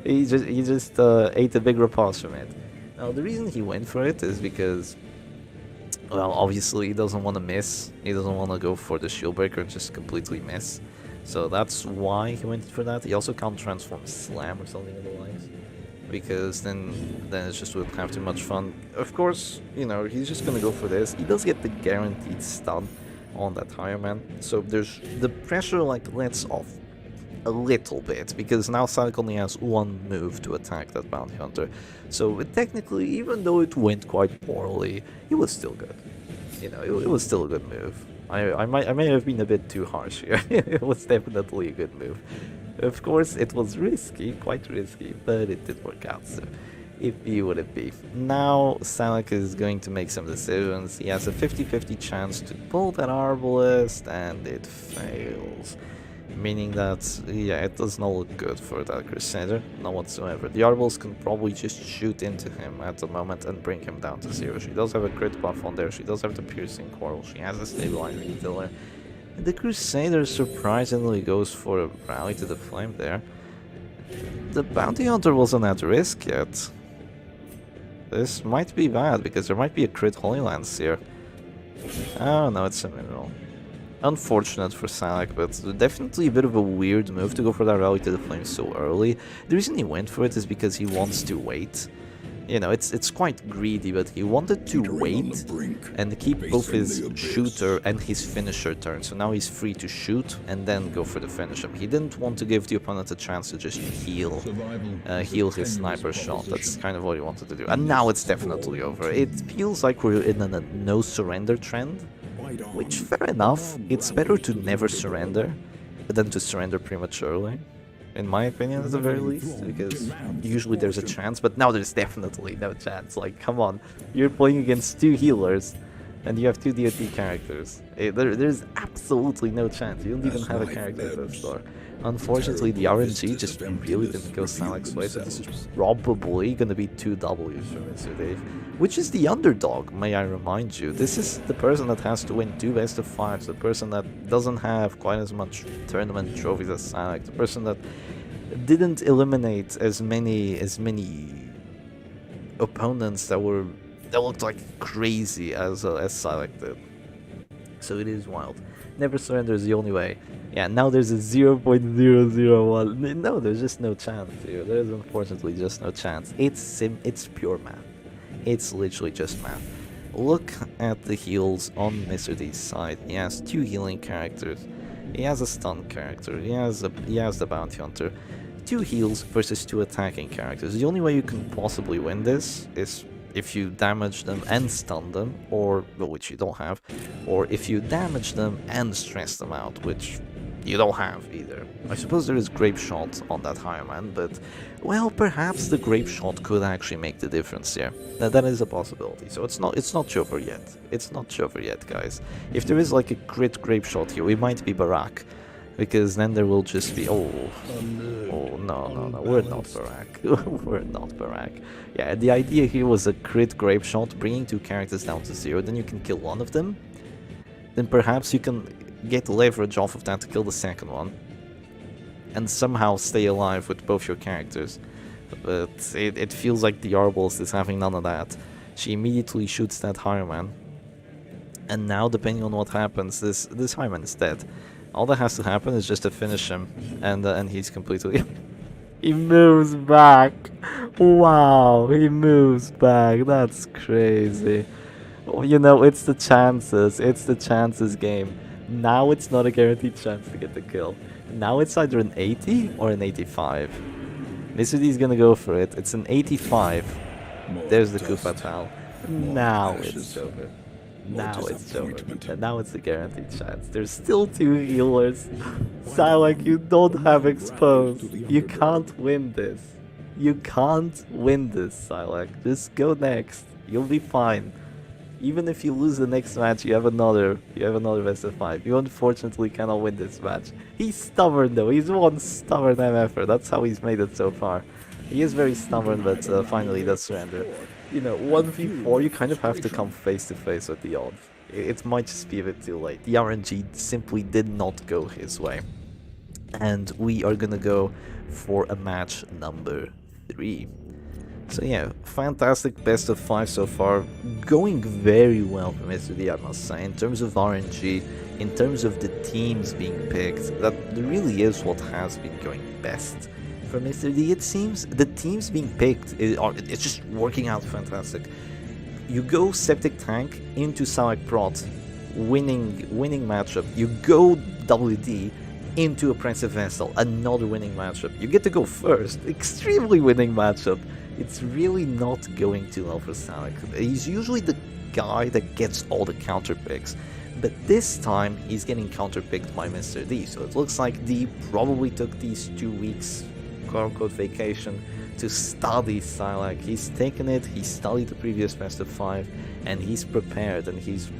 He just ate a big repulse from it. Now, the reason he went for it is because, well, obviously he doesn't want to miss. He doesn't want to go for the shield breaker and just completely miss. So that's why he went for that. He also can't transform Slam or something otherwise, because then it just wouldn't have too much fun. Of course, you know, he's just gonna go for this. He does get the guaranteed stun on that higher man, so there's the pressure like lets off a little bit, because now Salak only has 1 move to attack that Bounty Hunter. So technically, even though it went quite poorly, it was still good. You know, it was still a good move. I may have been a bit too harsh here. It was definitely a good move. Of course, it was risky, quite risky, but it did work out, so if you would it be. Now, Salak is going to make some decisions. He has a 50-50 chance to pull that Arbalest, and it fails. Meaning that, yeah, it does not look good for that Crusader, not whatsoever. The Arbalest can probably just shoot into him at the moment and bring him down to 0. She does have a crit buff on there, she does have the Piercing Coral, she has a Stabilizing Tiller. The Crusader surprisingly goes for a Rally to the Flame there. The Bounty Hunter wasn't at risk yet. This might be bad, because there might be a crit Holy Lance here. Oh no, it's a mineral. Unfortunate for Salak, but definitely a bit of a weird move to go for that Rally to the Flame so early. The reason he went for it is because he wants to wait. You know, it's quite greedy, but he wanted to wait and keep both his shooter and his finisher turn. So now he's free to shoot and then go for the finish him. He didn't want to give the opponent a chance to just heal his sniper shot. That's kind of what he wanted to do. And now it's definitely over. It feels like we're in a no surrender trend. Which, fair enough, it's better to never surrender than to surrender prematurely, in my opinion, at the very least, because usually there's a chance, but now there's definitely no chance. Like, come on, you're playing against 2 healers, and you have 2 DOT characters. There's absolutely no chance. You don't even have a character to store. Unfortunately, the RNG just really didn't go Salak's way, so this is probably going to be 2 Ws for Mr. Dave, which is the underdog, may I remind you. This is the person that has to win 2 best of 5s, the person that doesn't have quite as much tournament trophies as Salak, the person that didn't eliminate as many opponents that looked like crazy as Salak did. So it is wild. Never surrender is the only way. Yeah, now there's a 0.001. No, there's just no chance here. There's unfortunately just no chance. It's pure math. It's literally just math. Look at the heals on Mr. D's side. He has 2 healing characters. He has a stun character. He has the Bounty Hunter. 2 heals versus 2 attacking characters. The only way you can possibly win this is if you damage them and stun them, or, well, which you don't have, or if you damage them and stress them out, which you don't have either. I suppose there is Grape Shot on that higher man, but, well, perhaps the Grape Shot could actually make the difference here. That is a possibility, so it's not over yet. It's not over yet, guys. If there is like a crit Grape Shot here, we might be Barak. Because then there will just be, no, we're not Barak. We're not Barak. Yeah, the idea here was a crit Grape Shot, bringing 2 characters down to 0, then you can kill one of them. Then perhaps you can get leverage off of that to kill the second one. And somehow stay alive with both your characters. but it feels like the Arbalest is having none of that. She immediately shoots that Highman. And now, depending on what happens, this Highman is dead. All that has to happen is just to finish him, and he's completely... He moves back! Wow, he moves back, that's crazy. You know, it's the chances game. Now it's not a guaranteed chance to get the kill. Now it's either an 80 or an 85. Mr. D is gonna go for it. It's an 85. There's the coup fatal. Now it's over. Now it's over. And now it's a guaranteed chance. There's still 2 healers. Silak, you don't have exposed. You can't win this. You can't win this, Silak. Just go next. You'll be fine. Even if you lose the next match, you have another best of 5. You unfortunately cannot win this match. He's stubborn though. He's one stubborn MFer. That's how he's made it so far. He is very stubborn, but finally does surrender. You know, 1v4, you kind of have to come face to face with the odds. It might just be a bit too late. The RNG simply did not go his way. And we are gonna go for a match number 3. So yeah, fantastic best of 5 so far. Going very well for Mr. D, I must say, in terms of RNG, in terms of the teams being picked. That really is what has been going best. For Mr. D, it seems the teams being picked, it's just working out fantastic. You go Septic Tank into Salak Prot, winning matchup. You go WD into Oppressive Vessel, another winning matchup. You get to go first, extremely winning matchup. It's really not going too well for Salak. He's usually the guy that gets all the counter picks, but this time he's getting counter picked by Mr. D. So it looks like D probably took these 2 weeks quote-unquote vacation to study Silak. He's taken it, he studied the previous best of 5, and he's prepared, and he's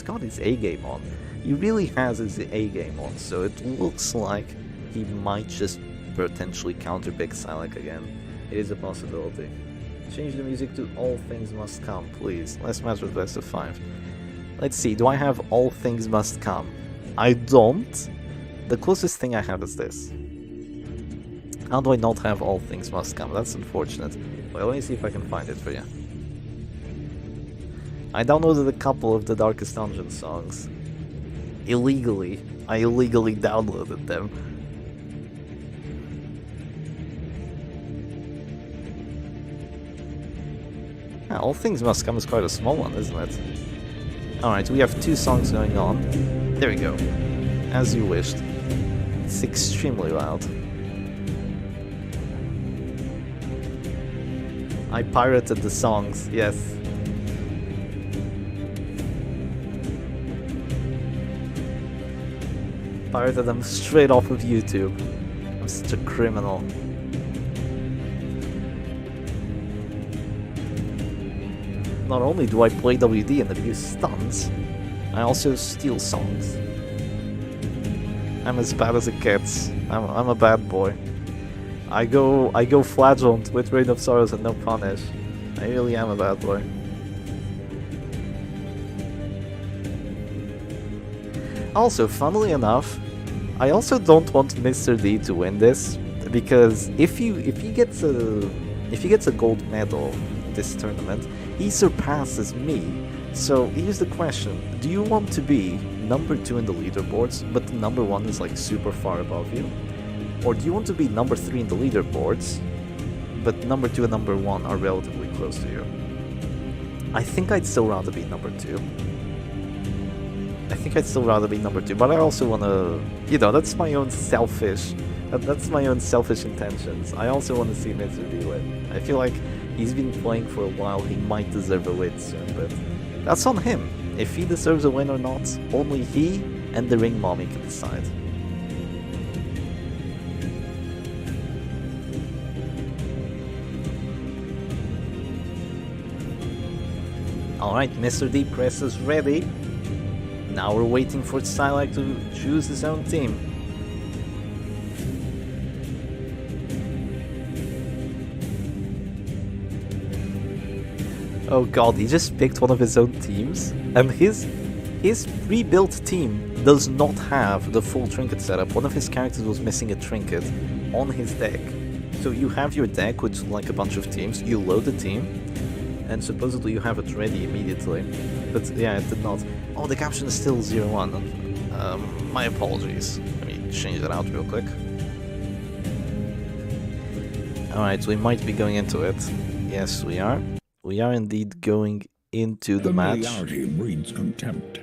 got his A game on. He really has his A game on, so it looks like he might just potentially counterpick Silak again. It is a possibility. Change the music to All Things Must Come, please. Let's match with best of 5. Let's see, do I have All Things Must Come? I don't. The closest thing I have is this. How do I not have All Things Must Come? That's unfortunate. Well, let me see if I can find it for you. I downloaded a couple of the Darkest Dungeon songs. Illegally. I illegally downloaded them. Yeah, All Things Must Come is quite a small one, isn't it? Alright, we have 2 songs going on. There we go. As you wished. It's extremely loud. I pirated the songs, yes. Pirated them straight off of YouTube. I'm such a criminal. Not only do I play WD and abuse stunts, I also steal songs. I'm as bad as it gets. I'm a bad boy. I go flagellant with Reign of Sorrows and no punish. I really am a bad boy. Also, funnily enough, I also don't want Mr. D to win this, because if he gets a gold medal this tournament, he surpasses me. So here's the question: do you want to be number 2 in the leaderboards, but the number 1 is like super far above you? Or do you want to be number 3 in the leaderboards, but number 2 and number 1 are relatively close to you? I think I'd still rather be number 2. I think I'd still rather be number 2, but I also want to, you know, that's my own selfish intentions. I also want to see Mr. D win. I feel like he's been playing for a while, he might deserve a win soon, but that's on him. If he deserves a win or not, only he and the Ring Mommy can decide. Alright, Mr. D presses ready. Now we're waiting for Silak to choose his own team. Oh god, he just picked one of his own teams, and his pre-built team does not have the full trinket setup. One of his characters was missing a trinket on his deck. So you have your deck with like a bunch of teams, you load the team, and supposedly you have it ready immediately. But yeah, it did not. Oh, the caption is still 0-1. My apologies. Let me change that out real quick. Alright, we might be going into it. Yes, we are. We are indeed going into the match.
Familiarity breeds contempt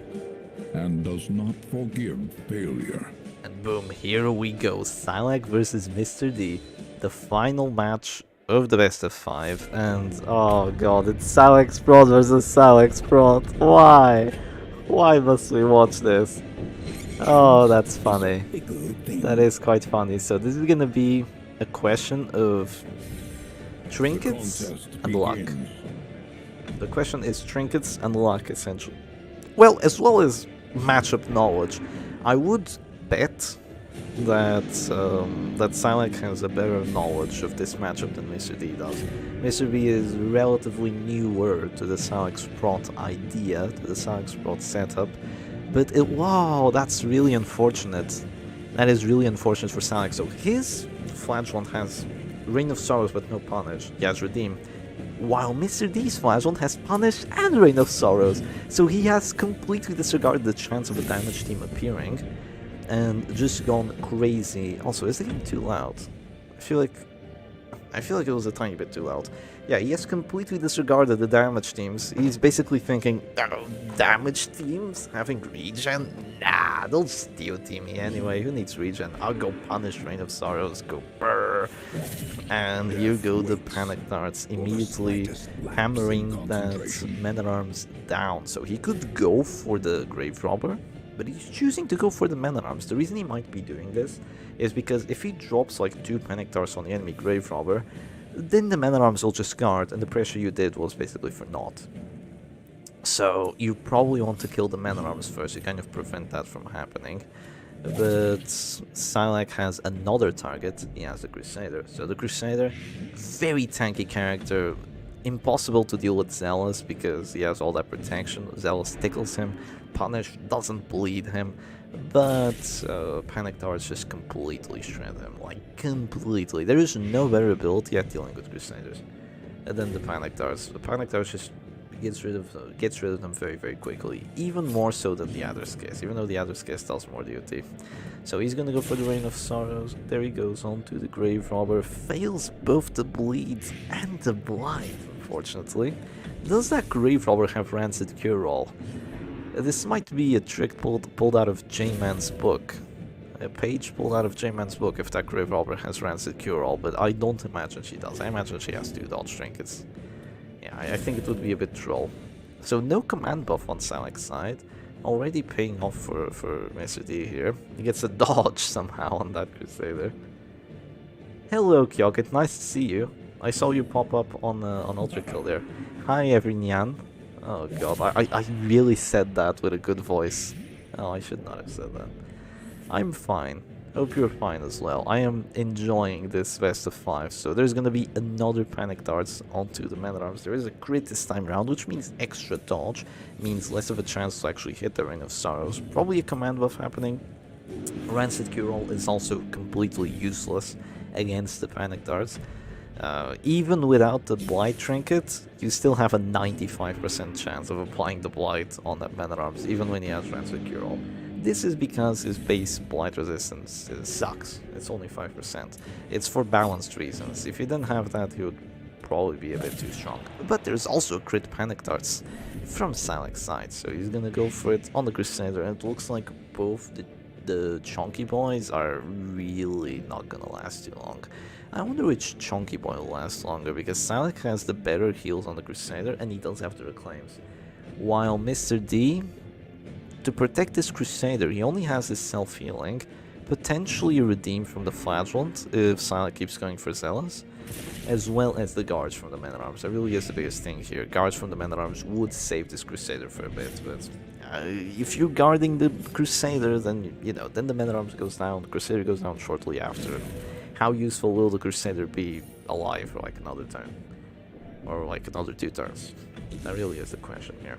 and does not forgive failure.
And boom, here we go. Silac versus Mr. D. The final match of the best of 5. And oh god, it's Silac Sprott versus Silac Sprott. Why? Why must we watch this? Oh, that's funny. That is quite funny. So this is gonna be a question of trinkets and luck. The question is trinkets and luck, essentially. Well, as well as matchup knowledge. I would bet that that Silac has a better knowledge of this matchup than Mr. D does. Mr. D is relatively newer to the Silac Sprott idea, to the Silac Sprott setup, but wow, that's really unfortunate. That is really unfortunate for Silac. So his Flagellant has Reign of Sorrows but no Punish. He has Redeem. While Mr. D's Flagellant has Punish and Reign of Sorrows. So he has completely disregarded the chance of a damage team appearing and just gone crazy. Also, is the game too loud? I feel like it was a tiny bit too loud. Yeah, he has completely disregarded the damage teams. He's basically thinking, oh, damage teams having regen? Nah, they'll steal team me anyway. Who needs regen? I'll go punish Reign of Sorrows, go brrr. And here go the panic darts, immediately hammering that Man-at-Arms down. So he could go for the Grave Robber, but he's choosing to go for the Man-at-Arms. The reason he might be doing this is because if he drops like 2 panic darts on the enemy Grave Robber, then the Man-at-Arms will just guard, and the pressure you did was basically for naught. So you probably want to kill the Man-at-Arms first, you kind of prevent that from happening. But Silac has another target, he has the Crusader. So the Crusader, very tanky character, impossible to deal with Zealous because he has all that protection. Zealous tickles him, Punish doesn't bleed him, but Panic Darts just completely shred him, like completely. There is no better ability at dealing with Crusaders than the Panic Darts. The Panic Darts just gets rid of them very, very quickly, even more so than the Adder's Kiss, even though the Adder's Kiss does more duty. So he's gonna go for the Reign of Sorrows. There he goes on to the Grave Robber, fails both the bleed and the blight, unfortunately. Does that Grave Robber have Rancid Cure-All? This might be a trick pulled out of J-Man's book. A page pulled out of J-Man's book if that Grave Robber has Rancid Cure-All, but I don't imagine she does. I imagine she has 2 dodge trinkets. Yeah, I think it would be a bit troll. So no command buff on Silac's side. Already paying off for Mr. D here. He gets a dodge somehow on that Crusader. Hello Kyogit, nice to see you. I saw you pop up on Ultra Kill there. Hi Everynyan. Oh god, I really said that with a good voice. Oh, I should not have said that. I'm fine. Hope you're fine as well. I am enjoying this best of 5. So there's gonna be another Panic Darts onto the Man-at-Arms. There is a crit this time round, which means extra dodge. Means less of a chance to actually hit the Reign of Sorrows. Probably a command buff happening. Rancid Cure-All is also completely useless against the Panic Darts. Even without the Blight Trinket, you still have a 95% chance of applying the Blight on that Man-at-Arms, even when he has Rancid Cure-All. This is because his base Blight resistance sucks. It's only 5%. It's for balanced reasons. If he didn't have that, he would probably be a bit too strong. But there's also crit Panic Darts from Silac's side, so he's gonna go for it on the Crusader, and it looks like both the Chunky Boys are really not gonna last too long. I wonder which Chunky Boy will last longer, because Silac has the better heals on the Crusader, and he does have the reclaims. While Mr. D, to protect this Crusader, he only has his self-healing, potentially a redeem from the Flagellant if Silac keeps going for Zealous, as well as the guards from the Man-at-Arms. That really is the biggest thing here. Guards from the Man-at-Arms would save this Crusader for a bit, but if you're guarding the Crusader, then, you know, then the Man-at-Arms goes down, the Crusader goes down shortly after. How useful will the Crusader be alive for like another turn? Or like another 2 turns? That really is the question here.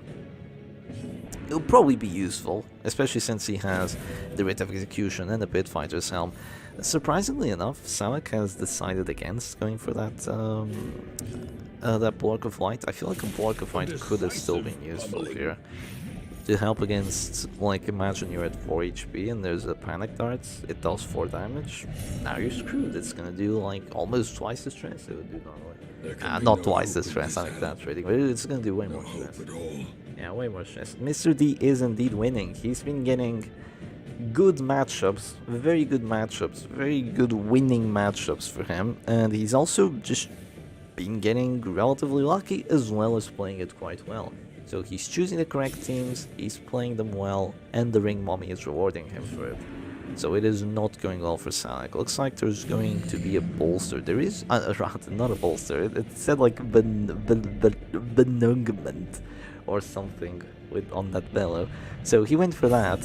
It'll probably be useful, especially since he has the Rite of Execution and the Pit Fighter's Helm. Surprisingly enough, Samak has decided against going for that Block of Light. I feel like a Block of Light could have still been useful here. To help against, like, imagine you're at 4 HP and there's a Panic Dart, it does 4 damage. Now you're screwed. It's gonna do, like, almost twice the stress it would do normally. Not twice the stress, I'm exaggerating, but it's gonna do way more stress. Yeah, way more stress. Mr. D is indeed winning. He's been getting good matchups, very good matchups, very good winning matchups for him, and he's also just been getting relatively lucky as well as playing it quite well. So he's choosing the correct teams, he's playing them well, and the Ring Mommy is rewarding him for it. So it is not going well for Sonic. Looks like there's going to be a bolster. There is, rather, not a bolster, it said like benungment or something on that bellow. So he went for that.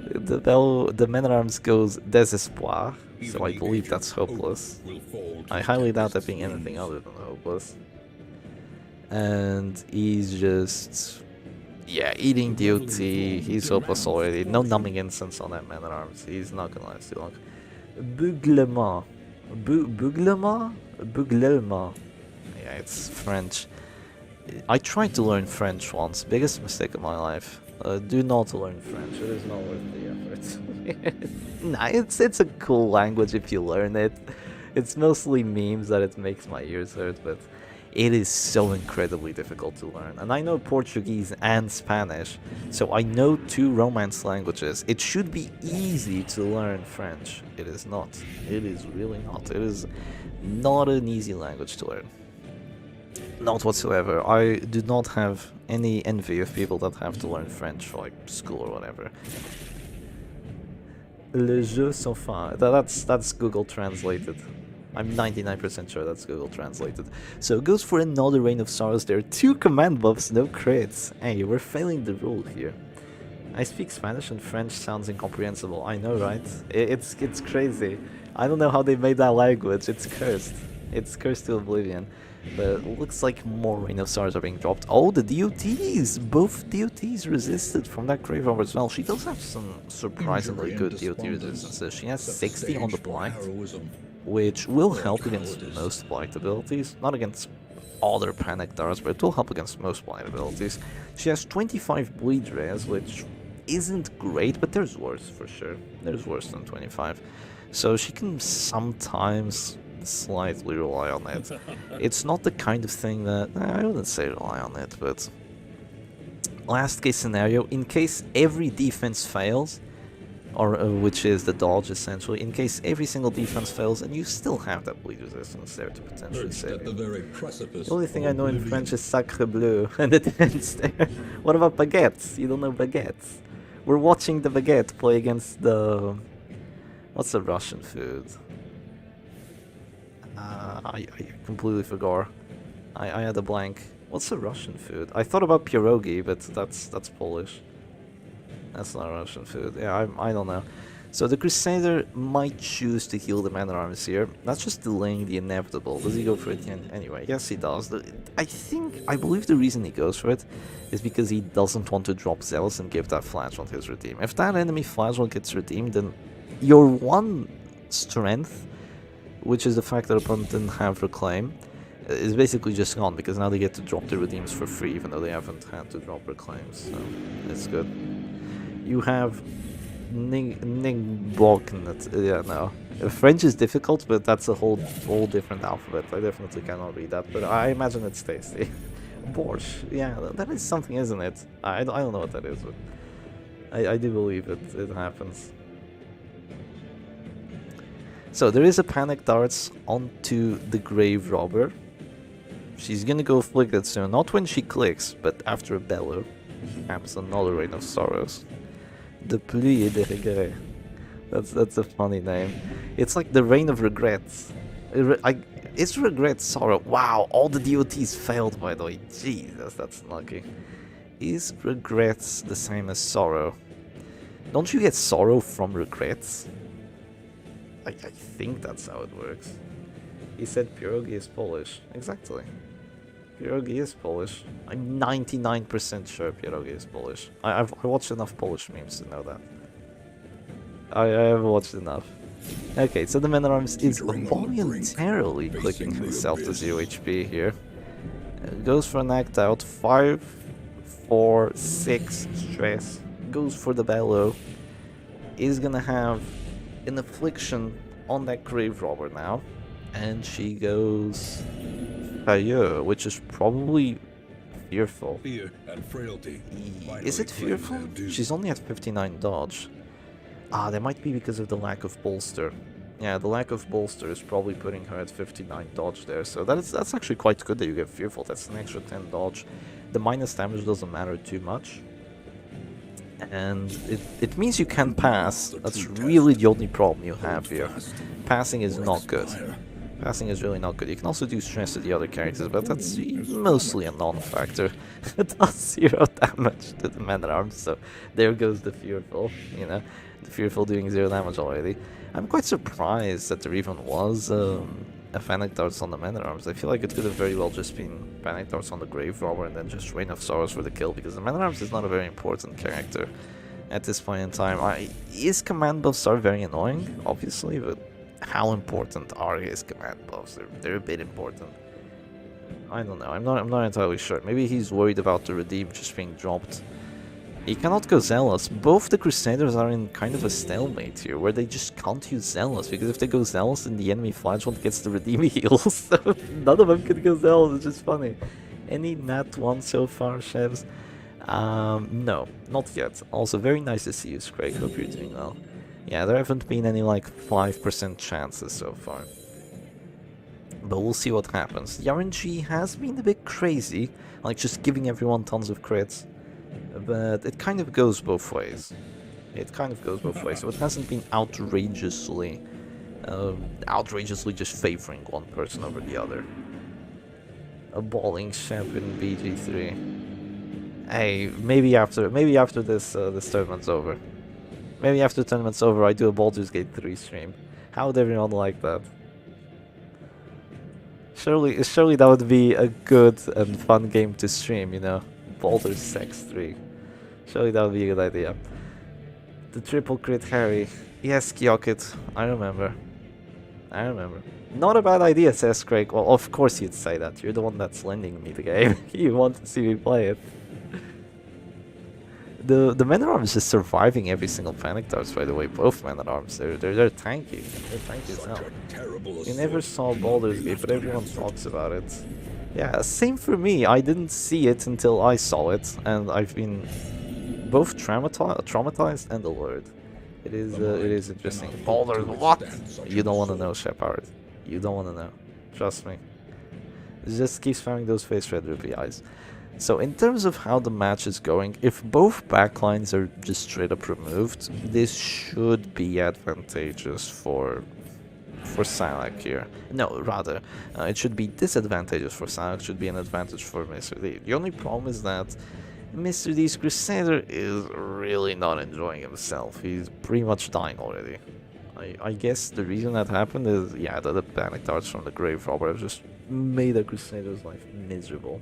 The Man-at-Arms goes Desespoir, so I believe that's hopeless. I highly doubt that being anything other than hopeless. And he's just, yeah, eating DOT, he's hopeless already. No numbing incense on that Man-at-Arms, he's not gonna last too long. Bouglement. Bouglement? Yeah, it's French. I tried to learn French once, biggest mistake of my life. Do not learn French, it is not worth the effort. Nah, it's a cool language if you learn it. It's mostly memes that it makes my ears hurt, but it is so incredibly difficult to learn. And I know Portuguese and Spanish, so I know 2 Romance languages. It should be easy to learn French. It is not. It is really not. It is not an easy language to learn. Not whatsoever. I do not have any envy of people that have to learn French for, like, school or whatever. Les jeux sont fins. That's Google translated. I'm 99% sure that's Google translated. So it goes for another Reign of Sorrows there. 2 command buffs, no crits. Hey, we're failing the rule here. I speak Spanish and French sounds incomprehensible. I know, right? It's crazy. I don't know how they made that language. It's cursed. It's cursed to oblivion. But it looks like more Reign of Sorrows are being dropped. Oh, the DOTs! Both DOTs resisted from that Grave Robber as well. She does have some surprisingly good DOT resistances. She has 60 on the Blight, which will help against most Blight abilities. Not against other Panic Darts, but it will help against most Blight abilities. She has 25 Bleed Res, which isn't great, but there's worse for sure. There's worse than 25. So she can sometimes slightly rely on it. It's not the kind of thing that, I wouldn't say rely on it, but last case scenario, in case every defense fails, or which is the dodge essentially, in case every single defense fails and you still have that bleed resistance there to potentially save you. The only thing I know in French is sacre bleu, and it ends there. What about baguettes? You don't know baguettes? We're watching the baguette play against the... What's the Russian food? I completely forgot. I had a blank. What's the Russian food? I thought about pierogi, but that's Polish. That's not Russian food. Yeah, I don't know. So the Crusader might choose to heal the Man-at-Arms here. That's just delaying the inevitable. Does he go for it anyway? Yes, he does. I believe the reason he goes for it is because he doesn't want to drop Zealous and give that Flashlight his redeem. If that enemy Flashlight gets redeemed, then your one strength, which is the fact that opponent didn't have Reclaim, is basically just gone, because now they get to drop the redeems for free, even though they haven't had to drop Reclaims, so it's good. You have Ningboknet, yeah, no. French is difficult, but that's a whole different alphabet. I definitely cannot read that, but I imagine it's tasty. Borscht, yeah, that is something, isn't it? I don't know what that is, but I do believe it happens. So there is a Panic Darts onto the Grave Robber. She's gonna go flick it soon, not when she clicks, but after a bellow. Perhaps another Reign of Sorrows. The Pluie de Regret. That's a funny name. It's like the Reign of Regrets. It's Regret Sorrow. Wow, all the DOTs failed, by the way. Jesus, that's lucky. Is Regrets the same as Sorrow? Don't you get Sorrow from Regrets? I think that's how it works. He said pierogi is Polish. Exactly. Pierogi is Polish. I'm 99% sure Pierogi is Polish. I watched enough Polish memes to know that. I have watched enough. Okay, so the Man-at-Arms is voluntarily clicking himself to 0 HP here. Goes for an act out, 5, 4, 6 stress. Goes for the bellow. Is gonna have an affliction on that grave robber now. And she goes Fire, which is probably fearful.
Fear and frailty.
Is it fearful? She's only at 59 dodge. Ah, that might be because of the lack of bolster. Yeah, the lack of bolster is probably putting her at 59 dodge there, so that's actually quite good that you get fearful. That's an extra 10 dodge. The minus damage doesn't matter too much. And it means you can pass. That's really the only problem you have here. Passing is not good. Passing is really not good. You can also do stress to the other characters, but that's mostly a non-factor. It does 0 damage to the Man-at-Arms, so there goes the Fearful, you know. The Fearful doing 0 damage already. I'm quite surprised that there even was a Panic Darts on the Man-at-Arms. I feel like it could have very well just been Panic Darts on the Grave Robber and then just Rain of Sorrows for the kill, because the Man-at-Arms is not a very important character at this point in time. His command buffs are very annoying, obviously, but how important are his command buffs? They're a bit important. I don't know. I'm not entirely sure. Maybe he's worried about the Redeem just being dropped. He cannot go Zealous. Both the Crusaders are in kind of a stalemate here, where they just can't use Zealous, because if they go Zealous, then the enemy Flagellant gets the Redeem heals, so none of them can go Zealous. It's just funny. Any Nat 1 so far, Chefs? No, not yet. Also, very nice to see you, Craig. Hope you're doing well. Yeah, there haven't been any like 5% chances so far. But we'll see what happens. The RNG has been a bit crazy, like just giving everyone tons of crits. But it kind of goes both ways. It kind of goes both ways, so it hasn't been outrageously just favoring one person over the other. A balling champion BG3. Hey, maybe after this this tournament's over. Maybe after the tournament's over, I do a Baldur's Gate 3 stream. How would everyone like that? Surely that would be a good and fun game to stream, you know? Baldur's Sex 3. Surely that would be a good idea. The triple crit Harry. Yes, Kyokit. I remember. Not a bad idea, says Craig. Well, of course you'd say that. You're the one that's lending me the game. You want to see me play it. The Man-at-Arms is surviving every single Panic Darts, by the way. Both Man-at-Arms, they're tanky. They're tanky as hell. You never saw Baldur's Gate, but everyone talks about it. Yeah, same for me. I didn't see it until I saw it, and I've been both traumatized and allured. It is interesting. Baldur's, what? You don't want to know, Shepard. You don't want to know. Trust me. Just keep spamming those face red rupee eyes. So in terms of how the match is going, if both backlines are just straight up removed, this should be advantageous for Silac here. No, rather, it should be disadvantageous for Silac, should be an advantage for Mr. D. The only problem is that Mr. D's Crusader is really not enjoying himself. He's pretty much dying already. I guess the reason that happened is, yeah, the Panic Darts from the Grave Robber have just made the Crusader's life miserable.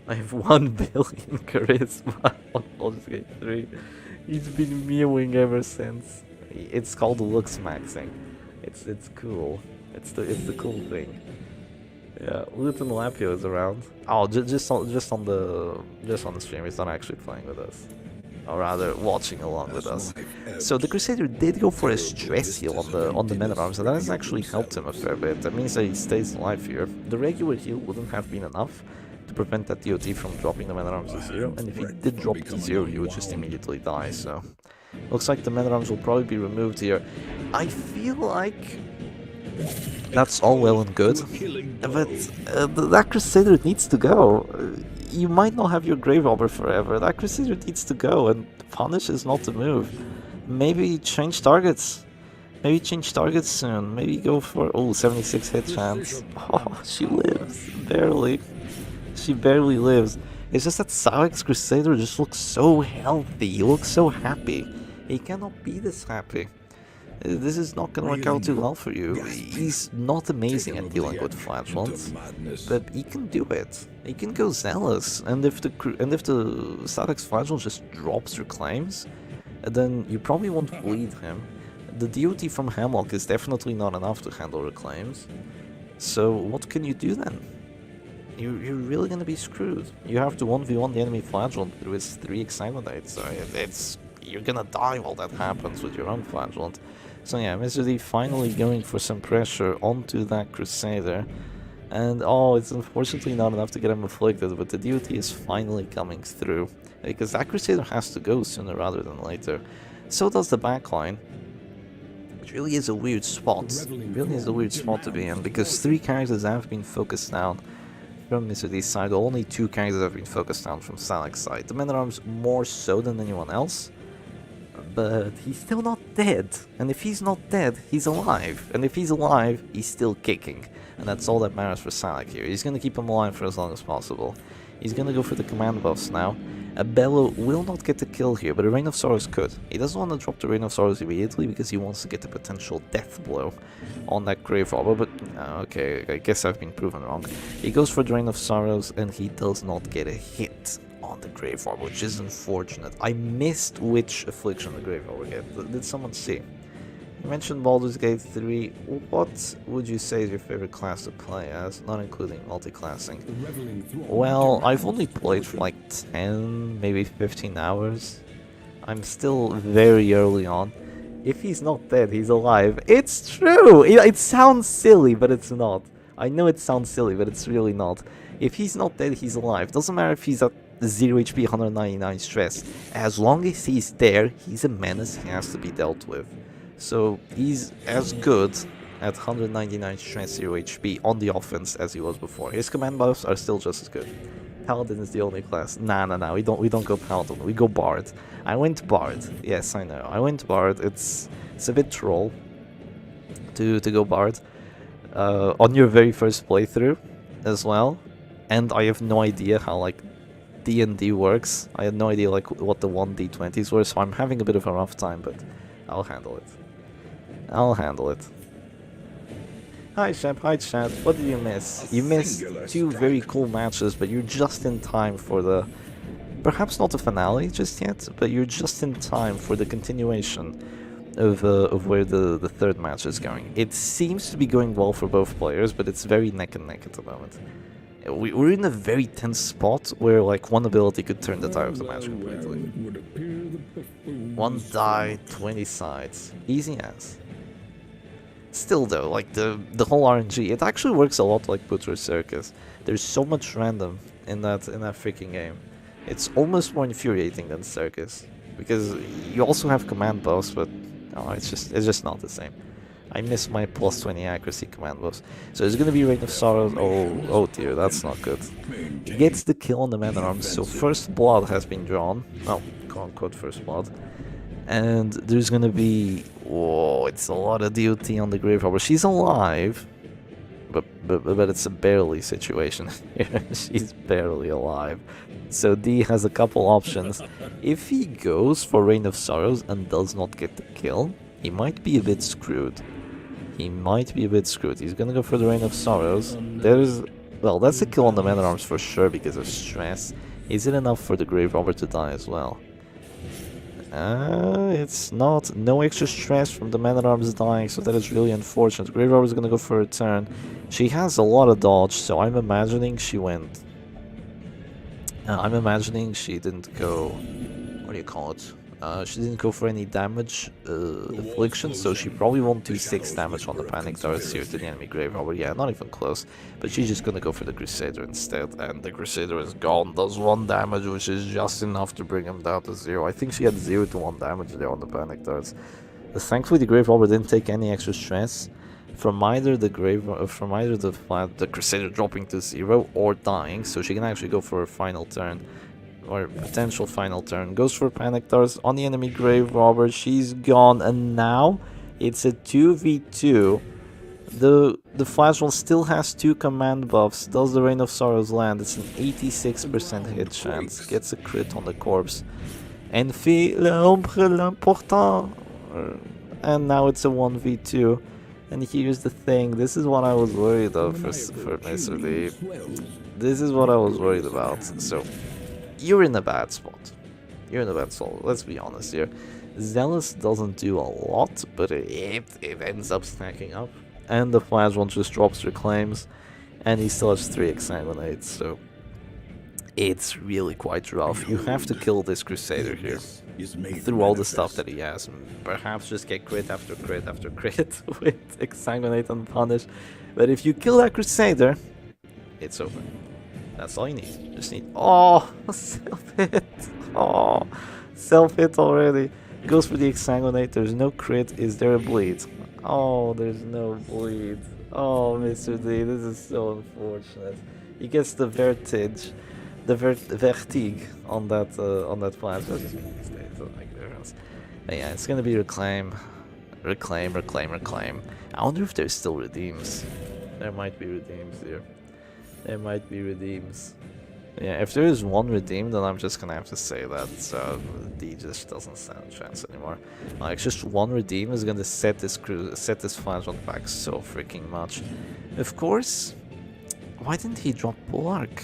I have 1 billion charisma on Baldur's Gate 3. He's been mewing ever since. It's called looks maxing. It's cool. It's the cool thing. Yeah, Luton Lapio is around. Oh, just on the stream. He's not actually playing with us, or rather watching along with us. So the Crusader did go for a stress heal on the Man-at-Arms, and that has actually helped him a fair bit. That means that he stays alive here. The regular heal wouldn't have been enough to prevent that DOT from dropping the Man-at-Arms to 0, and if he did drop to 0, he would just immediately die, so looks like the Man-at-Arms will probably be removed here. I feel like that's all well and good, but that Crusader needs to go. You might not have your Grave Robber forever. That Crusader needs to go, and Punish is not the move. Maybe change targets. Maybe change targets soon. Maybe go for 76 hit chance. Oh, she lives barely. She barely lives. It's just that Silac's Crusader just looks so healthy. He looks so happy. He cannot be this happy. This is not gonna work out too well for you. He's not amazing at dealing with flagellants, but he can do it. He can go zealous, and if the Static's flagell just drops reclaims, then you probably won't bleed him. The DOT from Hemlock is definitely not enough to handle reclaims. So what can you do then? You're really gonna be screwed. You have to 1v1 the enemy flagellant through his 3 Exsanguinate, so you're gonna die while that happens with your own flagellant. So yeah, Mr. D finally going for some pressure onto that Crusader. And oh, it's unfortunately not enough to get him afflicted, but the DOT is finally coming through. Because that Crusader has to go sooner rather than later. So does the backline. It really is a weird spot. It really is a weird spot to be in, because 3 characters have been focused down from Mr. D's side. Only 2 characters have been focused down from Salik's side. The Men-at-Arms more so than anyone else. But he's still not dead. And if he's not dead, he's alive. And if he's alive, he's still kicking. And that's all that matters for Salik here. He's going to keep him alive for as long as possible. He's going to go for the command buffs now. Bello will not get the kill here, but a Reign of Sorrows could. He doesn't want to drop the Reign of Sorrows immediately because he wants to get the potential death blow on that Grave Robber, but okay, I guess I've been proven wrong. He goes for the Reign of Sorrows and he does not get a hit on the Grave Robber, which is unfortunate. I missed which affliction the Grave Robber get. Did someone see? You mentioned Baldur's Gate 3. What would you say is your favorite class to play as, not including multi-classing? Well, I've only played for like 10, maybe 15 hours. I'm still very early on. If he's not dead, he's alive. It's true! It sounds silly, but it's not. I know it sounds silly, but it's really not. If he's not dead, he's alive. Doesn't matter if he's at 0 HP, 199 stress. As long as he's there, he's a menace, he has to be dealt with. So he's as good at 199 strength 0 HP on the offense as he was before. His command buffs are still just as good. Paladin is the only class. Nah, we don't go Paladin, we go Bard. I went Bard. Yes, I know. I went Bard. It's a bit troll to go Bard on your very first playthrough as well. And I have no idea how like D&D works. I had no idea like what the 1d20s were, so I'm having a bit of a rough time, but I'll handle it. I'll handle it. Hi Shep, hi chat. What did you miss? You missed 2 very cool matches, but you're just in time for the... Perhaps not the finale just yet, but you're just in time for the continuation of where the 3rd match is going. It seems to be going well for both players, but it's very neck and neck at the moment. We're in a very tense spot where like one ability could turn the tide of the match completely. 1 die, 20 sides. Easy as. Still though, like the whole RNG, it actually works a lot like Putra Circus. There's so much random in that freaking game. It's almost more infuriating than Circus. Because you also have command buffs, but oh, it's just not the same. I miss my plus 20 accuracy command buffs. So it's gonna be Reign of Sorrows. Oh dear, that's not good. He gets the kill on the Man-at-Arms, so first blood has been drawn. Oh, quote-unquote first blood. And there's gonna be... Whoa, it's a lot of DOT on the Grave Robber. She's alive, but it's a barely situation. She's barely alive. So D has a couple options. If he goes for Reign of Sorrows and does not get the kill, he might be a bit screwed. He's gonna go for the Reign of Sorrows. Well, that's a kill on the Man-at-Arms for sure because of stress. Is it enough for the Grave Robber to die as well? It's not. No extra stress from the Man-at-Arms dying, so that is really unfortunate. Grave Robber is gonna go for a turn. She has a lot of dodge, so I'm imagining she went... I'm imagining she didn't go... What do you call it? She didn't go for any damage affliction, so she probably won't do 6 damage on the panic darts here to the enemy Grave Robber. Yeah, not even close. But she's just gonna go for the Crusader instead, and the Crusader is gone. Does 1 damage, which is just enough to bring him down to 0. I think she had 0 to 1 damage there on the panic darts. Thankfully, the Grave Robber didn't take any extra stress from either the Crusader dropping to 0 or dying, so she can actually go for a final turn. Or potential final turn. Goes for panic darts on the enemy Grave Robber. She's gone, and now it's a 2v2. The Flash one still has 2 command buffs. Does the Reign of Sorrows land? It's an 86% hit chance. Gets a crit on the corpse. And fait l'ombre l'important. and now it's a 1v2. And here's the thing, this is what I was worried of for Mr. D. This is what I was worried about. So, you're in a bad spot. You're in a bad spot, let's be honest here. Zealous doesn't do a lot, but it ends up stacking up. And the Flash one just drops reclaims, and he still has 3 exsanguinates, so it's really quite rough. You have to kill this Crusader here, through all the stuff that he has. Perhaps just get crit after crit after crit with exsanguinate and punish. But if you kill that Crusader, it's over. That's all you need. You just need... Oh! Self-hit! Oh! Self-hit already. Goes for the exsanguinate. There's no crit. Is there a bleed? Oh, there's no bleed. Oh, Mr. D, this is so unfortunate. He gets the vertige. The vertige on that flash. That's just like difference. But yeah, it's gonna be reclaim. Reclaim. I wonder if there's still redeems. There might be redeems here. There might be redeems. Yeah, if there is one redeem, then I'm just gonna have to say that D just doesn't stand a chance anymore. Like, just one redeem is gonna set this flash on back so freaking much. Of course, why didn't he drop Bulwark?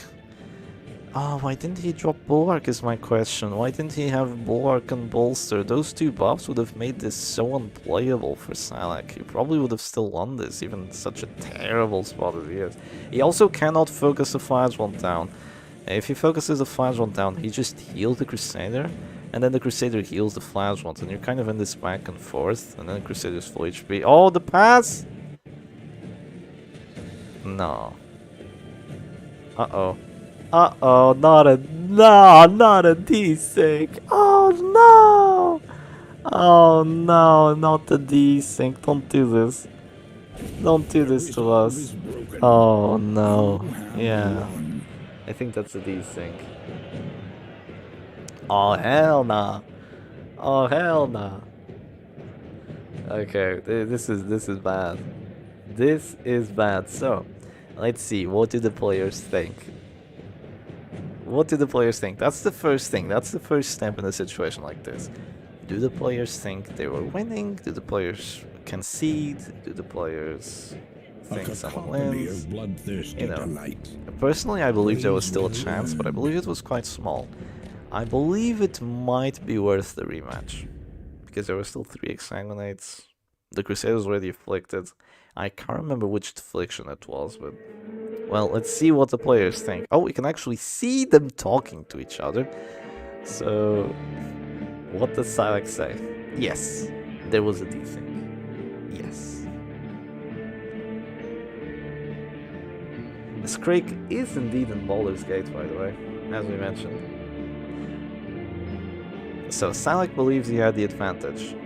Oh, why didn't he drop Bulwark is my question. Why didn't he have Bulwark and Bolster? Those 2 buffs would have made this so unplayable for Salak. He probably would have still won this, even in such a terrible spot as he is. He also cannot focus the Flash one down. If he focuses the Flash one down, he just heals the Crusader, and then the Crusader heals the Flash one, and you're kind of in this back and forth, and then the Crusader's full HP. Oh, the pass! No. Uh-oh. Uh-oh, not a D-Sync. Oh, no! Oh, no, not the D-Sync. Don't do this. Don't do this to us. Oh, no. Yeah. I think that's a D-Sync. Oh, hell nah. Oh, hell nah. Okay, this is bad. This is bad. So, let's see. What do the players think? What do the players think? That's the first thing. That's the first step in a situation like this. Do the players think they were winning? Do the players concede? Do the players think someone wins? You know, personally, I believe there was still a chance, but I believe it was quite small. I believe it might be worth the rematch, because there were still 3 exsanguinates. The Crusader was already afflicted. I can't remember which affliction it was, but... Well, let's see what the players think. Oh, we can actually see them talking to each other. So, what does Silex say? Yes, there was a D-Sync. Yes. Scrake is indeed in Baldur's Gate, by the way, as we mentioned. So, Silex believes he had the advantage.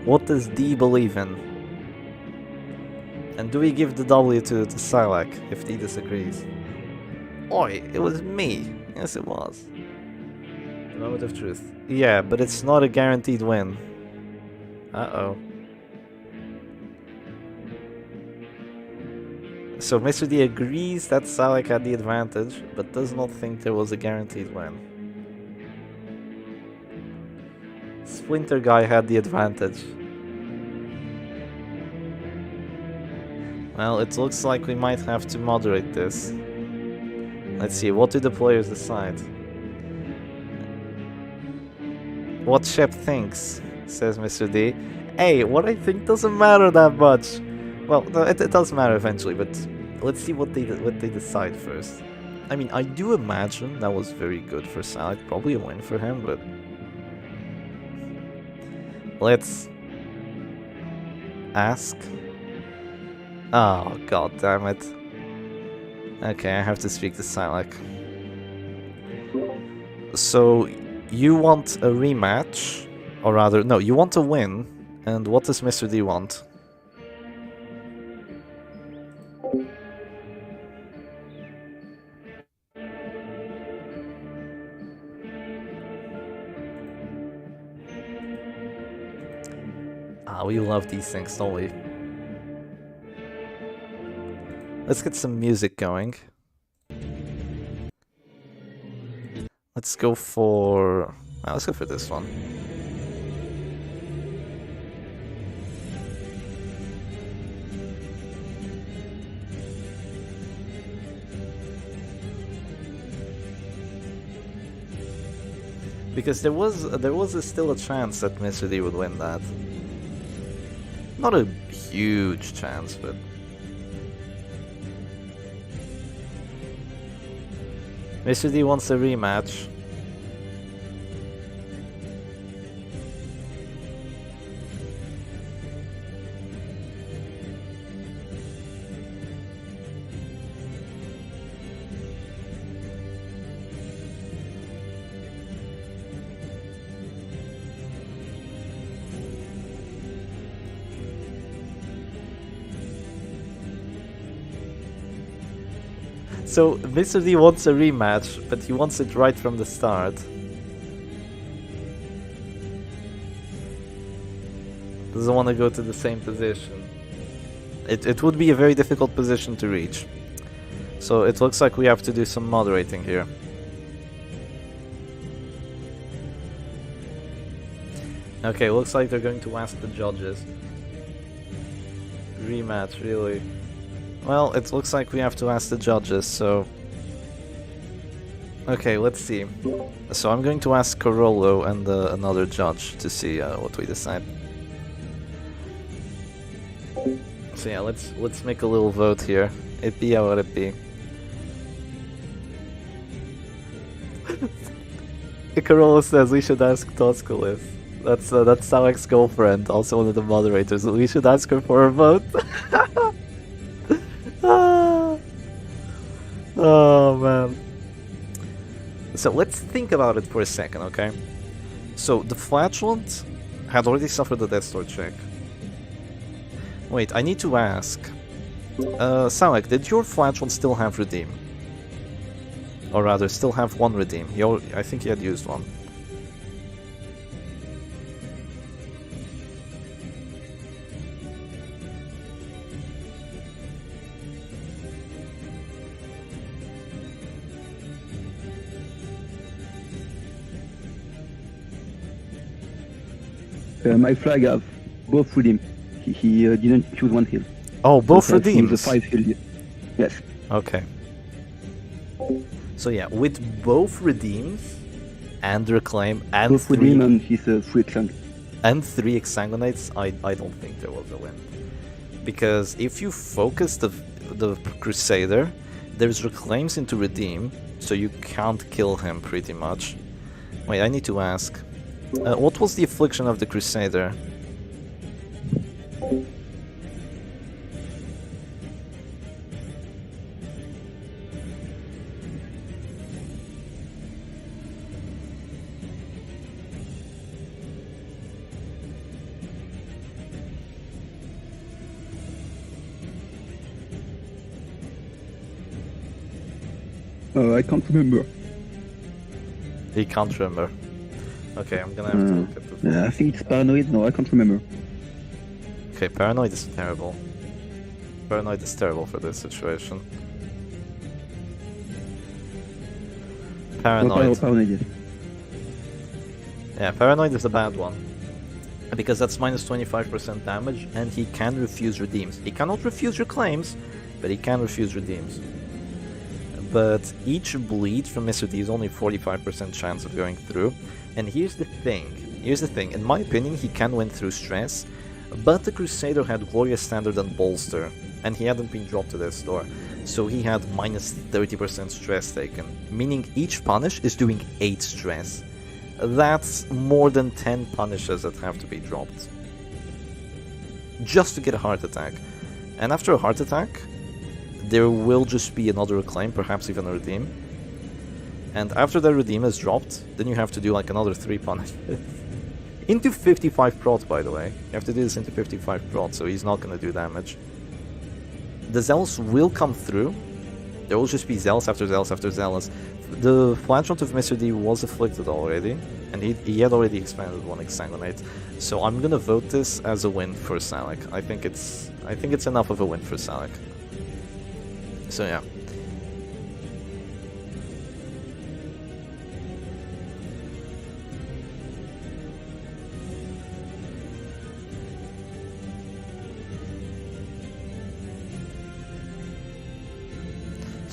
What does D believe in? And do we give the W to Silac if D disagrees? Oi, it was me. Yes, it was. The moment of truth. Yeah, but it's not a guaranteed win. Uh-oh. So Mr. D agrees that Silac had the advantage, but does not think there was a guaranteed win. Splinter Guy had the advantage. Well, it looks like we might have to moderate this. Let's see, what do the players decide? What Shep thinks, says Mr. D. Hey, what I think doesn't matter that much. Well, no, it does matter eventually, but let's see what they decide first. I mean, I do imagine that was very good for Salad, probably a win for him, but... Let's... ask. Oh, god damn it. Okay, I have to speak to Silac. So, you want a rematch? Or rather, no, you want a win. And what does Mr. D want? Ah, we love these things, don't we? Let's get some music going. let's go for... let's go for this one. Because there was still a chance that Mr. D would win that. Not a huge chance, but... Mr. D wants a rematch. So, Mr. D wants a rematch, but he wants it right from the start. Doesn't want to go to the same position. It would be a very difficult position to reach. So it looks like we have to do some moderating here. Okay, looks like they're going to ask the judges. Rematch, really? Well, it looks like we have to ask the judges, so... Okay, let's see. So I'm going to ask Corollo and another judge to see what we decide. So yeah, let's make a little vote here. It be how it be. Corollo says we should ask Toscalis. That's Salek's girlfriend, also one of the moderators. We should ask her for a vote. Oh man. So let's think about it for a second, okay? So the flatulent had already suffered the Death Star check. Wait, I need to ask. Salek, did your flatulent still have redeem? Or rather, still have one redeem? I think he had used one.
My flag have both redeem. He didn't choose one heal.
Oh, both
so
redeems?
The 5 heal. Yes.
Okay. So yeah, with both redeems and reclaim and
both redeem and his 3 exsanguinates.
And 3 exsanguinates, I don't think there was a win. Because if you focus the Crusader, there's reclaims into redeem, so you can't kill him pretty much. Wait, I need to ask. What was the affliction of the Crusader?
I can't remember.
He can't remember. Okay, I'm gonna have to look at the...
I think it's paranoid. No, I can't remember.
Okay, paranoid is terrible. Paranoid is terrible for this situation. Paranoid.
Paranoid, yes.
Yeah, paranoid is a bad one. Because that's minus 25% damage, and he can refuse redeems. He cannot refuse reclaims, but he can refuse redeems. But each bleed from Mr. D is only 45% chance of going through. And here's the thing, in my opinion he can win through stress, but the Crusader had Glorious Standard and Bolster, and he hadn't been dropped to this door, so he had minus 30% stress taken, meaning each punish is doing 8 stress. That's more than 10 punishes that have to be dropped. Just to get a heart attack. And after a heart attack, there will just be another reclaim, perhaps even a redeem. And after the redeem is dropped, then you have to do like another 3 punishes. Into 55 prot, by the way. You have to do this into 55 prot, so he's not gonna do damage. The Zealous will come through. There will just be Zealous after Zealous after Zealous. The flatulent of Mr. D was afflicted already, and he had already expanded 1 exsanguinate. So I'm gonna vote this as a win for Salek. I think it's enough of a win for Salek. So yeah.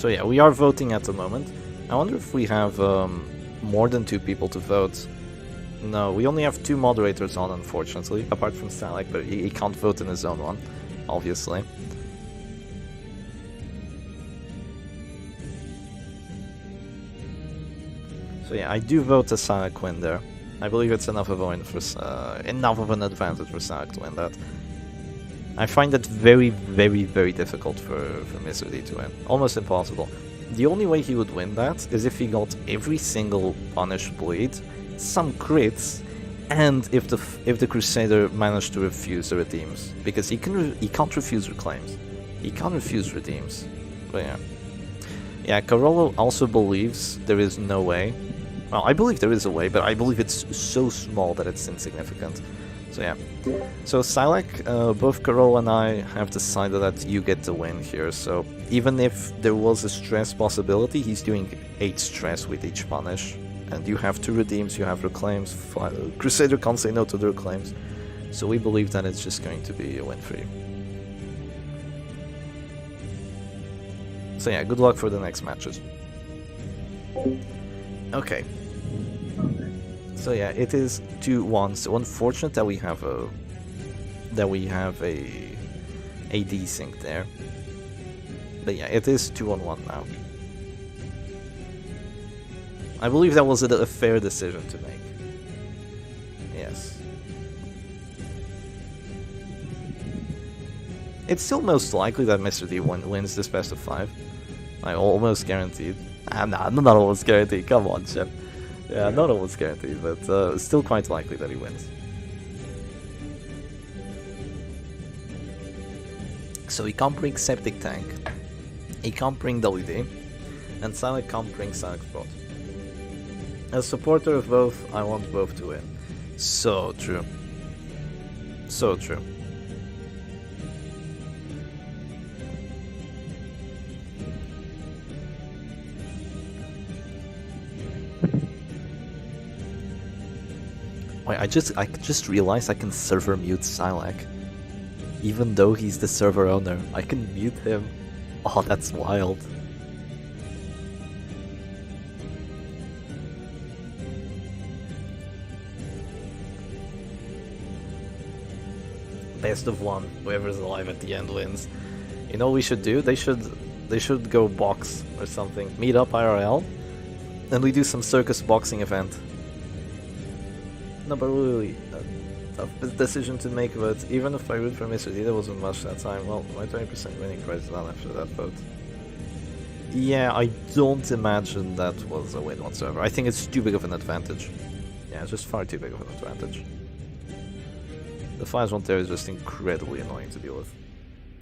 So yeah, we are voting at the moment. I wonder if we have more than 2 people to vote. No, we only have 2 moderators on, unfortunately, apart from Salak, but he can't vote in his own one, obviously. So yeah, I do vote to Salak win there. I believe it's enough of a win for enough of an advantage for Salak to win that. I find it very, very, very difficult for Mr. D to win. Almost impossible. The only way he would win that is if he got every single punished bleed, some crits, and if the Crusader managed to refuse the redeems, because he can't refuse reclaims, he can't refuse redeems. But yeah, Carolo also believes there is no way. Well, I believe there is a way, but I believe it's so small that it's insignificant. So yeah. So Salak, both Carol and I have decided that you get the win here, so even if there was a stress possibility, he's doing 8 stress with each punish. And you have 2 redeems, you have reclaims, Crusader can't say no to the reclaims. So we believe that it's just going to be a win for you. So yeah, good luck for the next matches. Okay. So yeah, it is 2-1. So unfortunate that we have a desync there. But yeah, it is 2-1 now. I believe that was a fair decision to make. Yes. It's still most likely that Mr. D wins this best of 5. Like, almost guaranteed. Not almost guaranteed, come on, Chip. Yeah, not almost guaranteed, but still quite likely that he wins. So he can't bring Septic Tank, he can't bring WD, and Silent can't bring Silent Spot. As a supporter of both, I want both to win. So true. So true. Wait, I just realized I can server mute Silak. Even though he's the server owner, I can mute him. Oh, that's wild. Best of 1, whoever's alive at the end wins. You know what we should do? They should go box or something. Meet up IRL, and we do some circus boxing event. No, but really, tough decision to make, but even if I root for Mr. D, there wasn't much that time. Well, my 20% winning price is done after that vote. Yeah, I don't imagine that was a win whatsoever. I think it's too big of an advantage. Yeah, it's just far too big of an advantage. The 5-1 there is just incredibly annoying to deal with.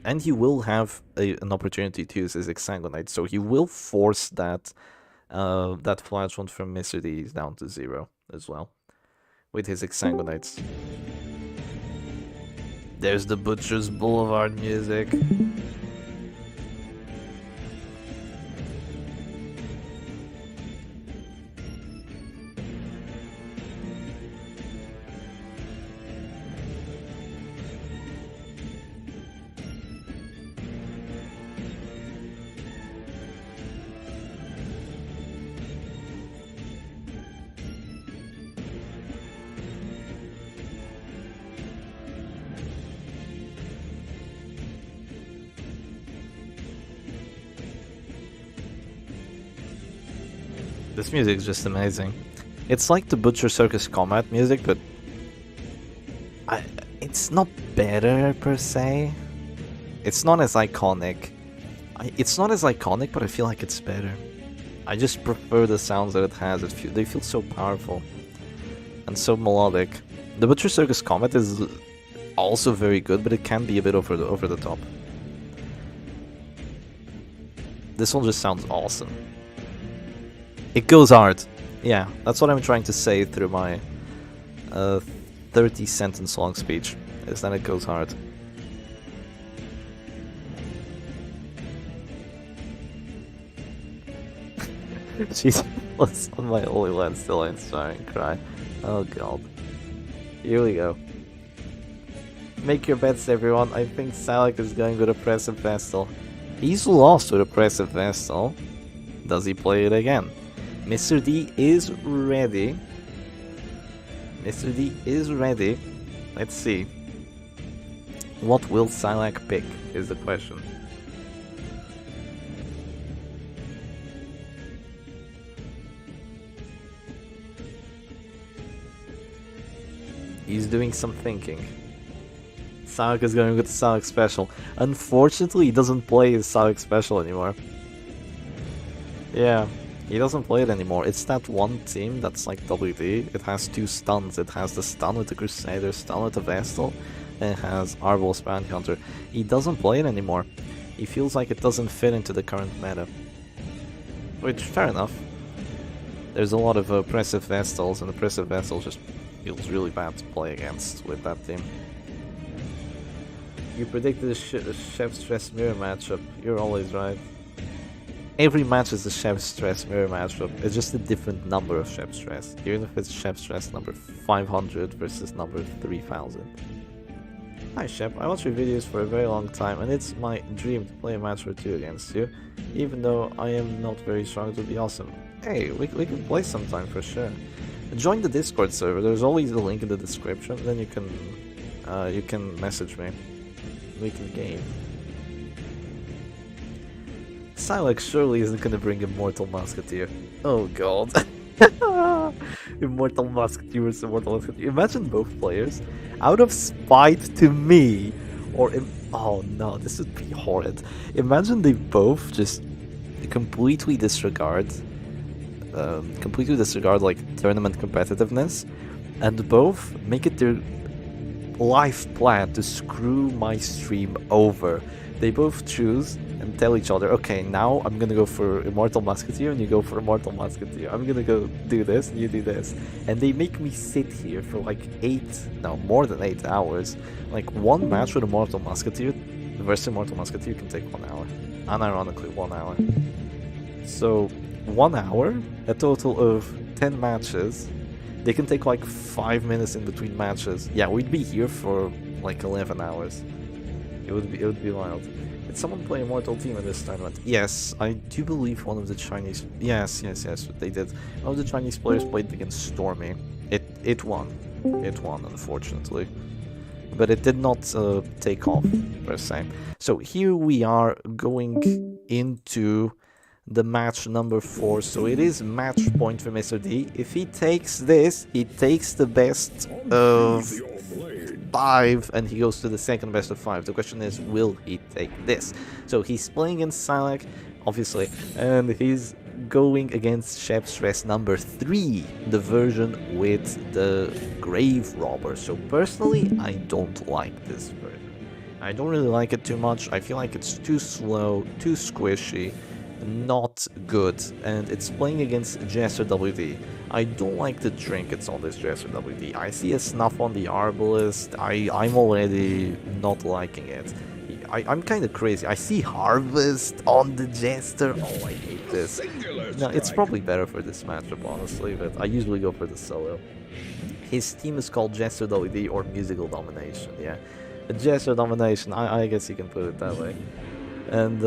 And he will have an opportunity to use his Exsanguinate, so he will force that that flash one from Mr. D down to 0 as well. With his Exsanguinates. There's the Butcher's Boulevard music. This music is just amazing. It's like the Butcher Circus combat music, but it's not better per se. It's not as iconic. It's not as iconic, but I feel like it's better. I just prefer the sounds that it has. They feel so powerful and so melodic. The Butcher Circus combat is also very good, but it can be a bit over the top. This one just sounds awesome. It goes hard. Yeah, that's what I'm trying to say through my 30-sentence long speech, is that it goes hard. She's on my Holy Land still ain't starting to cry. Oh god. Here we go. Make your bets, everyone. I think Salak is going with a Oppressive Vestal. He's lost with Oppressive Vestal. Does he play it again? Mr. D is ready. Mr. D is ready. Let's see. What will Silac pick is the question. He's doing some thinking. Silac is going with the Silac special. Unfortunately, he doesn't play his Silac special anymore. Yeah, he doesn't play it anymore. It's that one team that's like WD. It has two stuns. It has the stun with the Crusader, stun with the Vestal, and it has Arbalest Bounty Hunter. He doesn't play it anymore. He feels like it doesn't fit into the current meta. Which, fair enough. There's a lot of Oppressive Vestals, and Oppressive Vestal just feels really bad to play against with that team. You predicted a Chef Stress mirror matchup. You're always right. Every match is a Chef Stress mirror matchup. It's just a different number of Chef Stress. Even if it's Chef Stress number 500 versus number 3000. Hi Shep, I watch your videos for a very long time and it's my dream to play a match or two against you. Even though I am not very strong, it would be awesome. Hey, we can play sometime for sure. Join the Discord server, there's always a link in the description, then you can message me. We can game. Silac surely isn't gonna bring Immortal Musketeer. Oh god. Immortal Musketeer versus Immortal Musketeer. Imagine both players, out of spite to me, or oh no, this would be horrid. Imagine they both just completely disregard like tournament competitiveness, and both make it their life plan to screw my stream over. They both choose and tell each other, okay, now I'm gonna go for Immortal Musketeer and you go for Immortal Musketeer. I'm gonna go do this and you do this. And they make me sit here for like more than 8 hours. Like one match with Immortal Musketeer versus Immortal Musketeer can take 1 hour. Unironically, 1 hour. So 1 hour, a total of 10 matches. They can take like 5 minutes in between matches. Yeah, we'd be here for like 11 hours. It would be wild. Did someone play Immortal Team in this tournament? Yes, I do believe one of the Chinese... Yes, they did. One of the Chinese players played against Stormy. It won. It won, unfortunately. But it did not take off, per se. So here we are going into the match number 4. So it is match point for Mr. D. If he takes this, he takes the best of 5 and he goes to the second best of 5. The question is, will he take this? So he's playing in Silac, obviously, and he's going against Chef Stress number 3, the version with the Grave Robber. So personally, I don't like this version. I don't really like it too much. I feel like it's too slow, too squishy, not good, and it's playing against Jester WD. I don't like the trinkets on this Jester WD. I see a snuff on the Arbalest. I'm already not liking it. I'm kind of crazy. I see Harvest on the Jester. Oh, I hate this. No, it's probably better for this matchup, honestly, but I usually go for the solo. His team is called Jester WD or Musical Domination, yeah. Jester Domination, I guess you can put it that way. And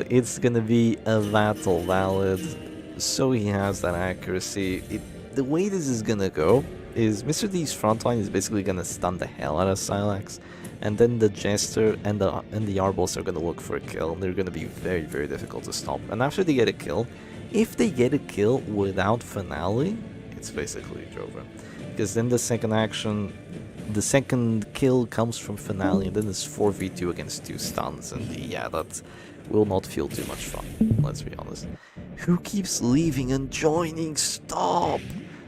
it's gonna be a Vattel Valid, so he has that accuracy. The way this is gonna go is Mr. D's frontline is basically gonna stun the hell out of Silax, and then the Jester and the Arbalest are gonna look for a kill, and they're gonna be very, very difficult to stop. And after they get a kill, if they get a kill without Finale, it's basically over. Because then the second action, the second kill comes from Finale, and then it's 4v2 against 2 stuns, and yeah, that will not feel too much fun, let's be honest. Who keeps leaving and joining? Stop!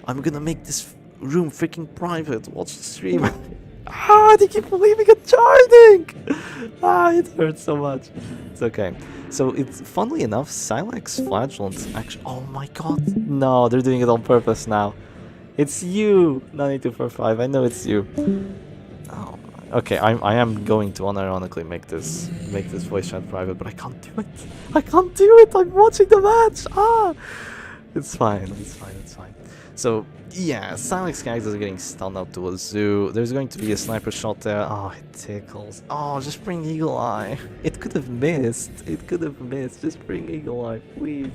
I'm gonna make this room freaking private. Watch the stream. They keep leaving and joining! It hurts so much. It's okay. So it's, funnily enough, Silax Flagellant's actually... Oh my god! No, they're doing it on purpose now. It's you, 9245. I know it's you. Oh, okay. I am going to unironically make this voice chat private, but I can't do it. I can't do it. I'm watching the match. It's fine. It's fine. So, yeah, Silex characters are getting stunned out to a zoo. There's going to be a sniper shot there. Oh, it tickles. Oh, just bring Eagle Eye. It could have missed. It could have missed. Just bring Eagle Eye, please.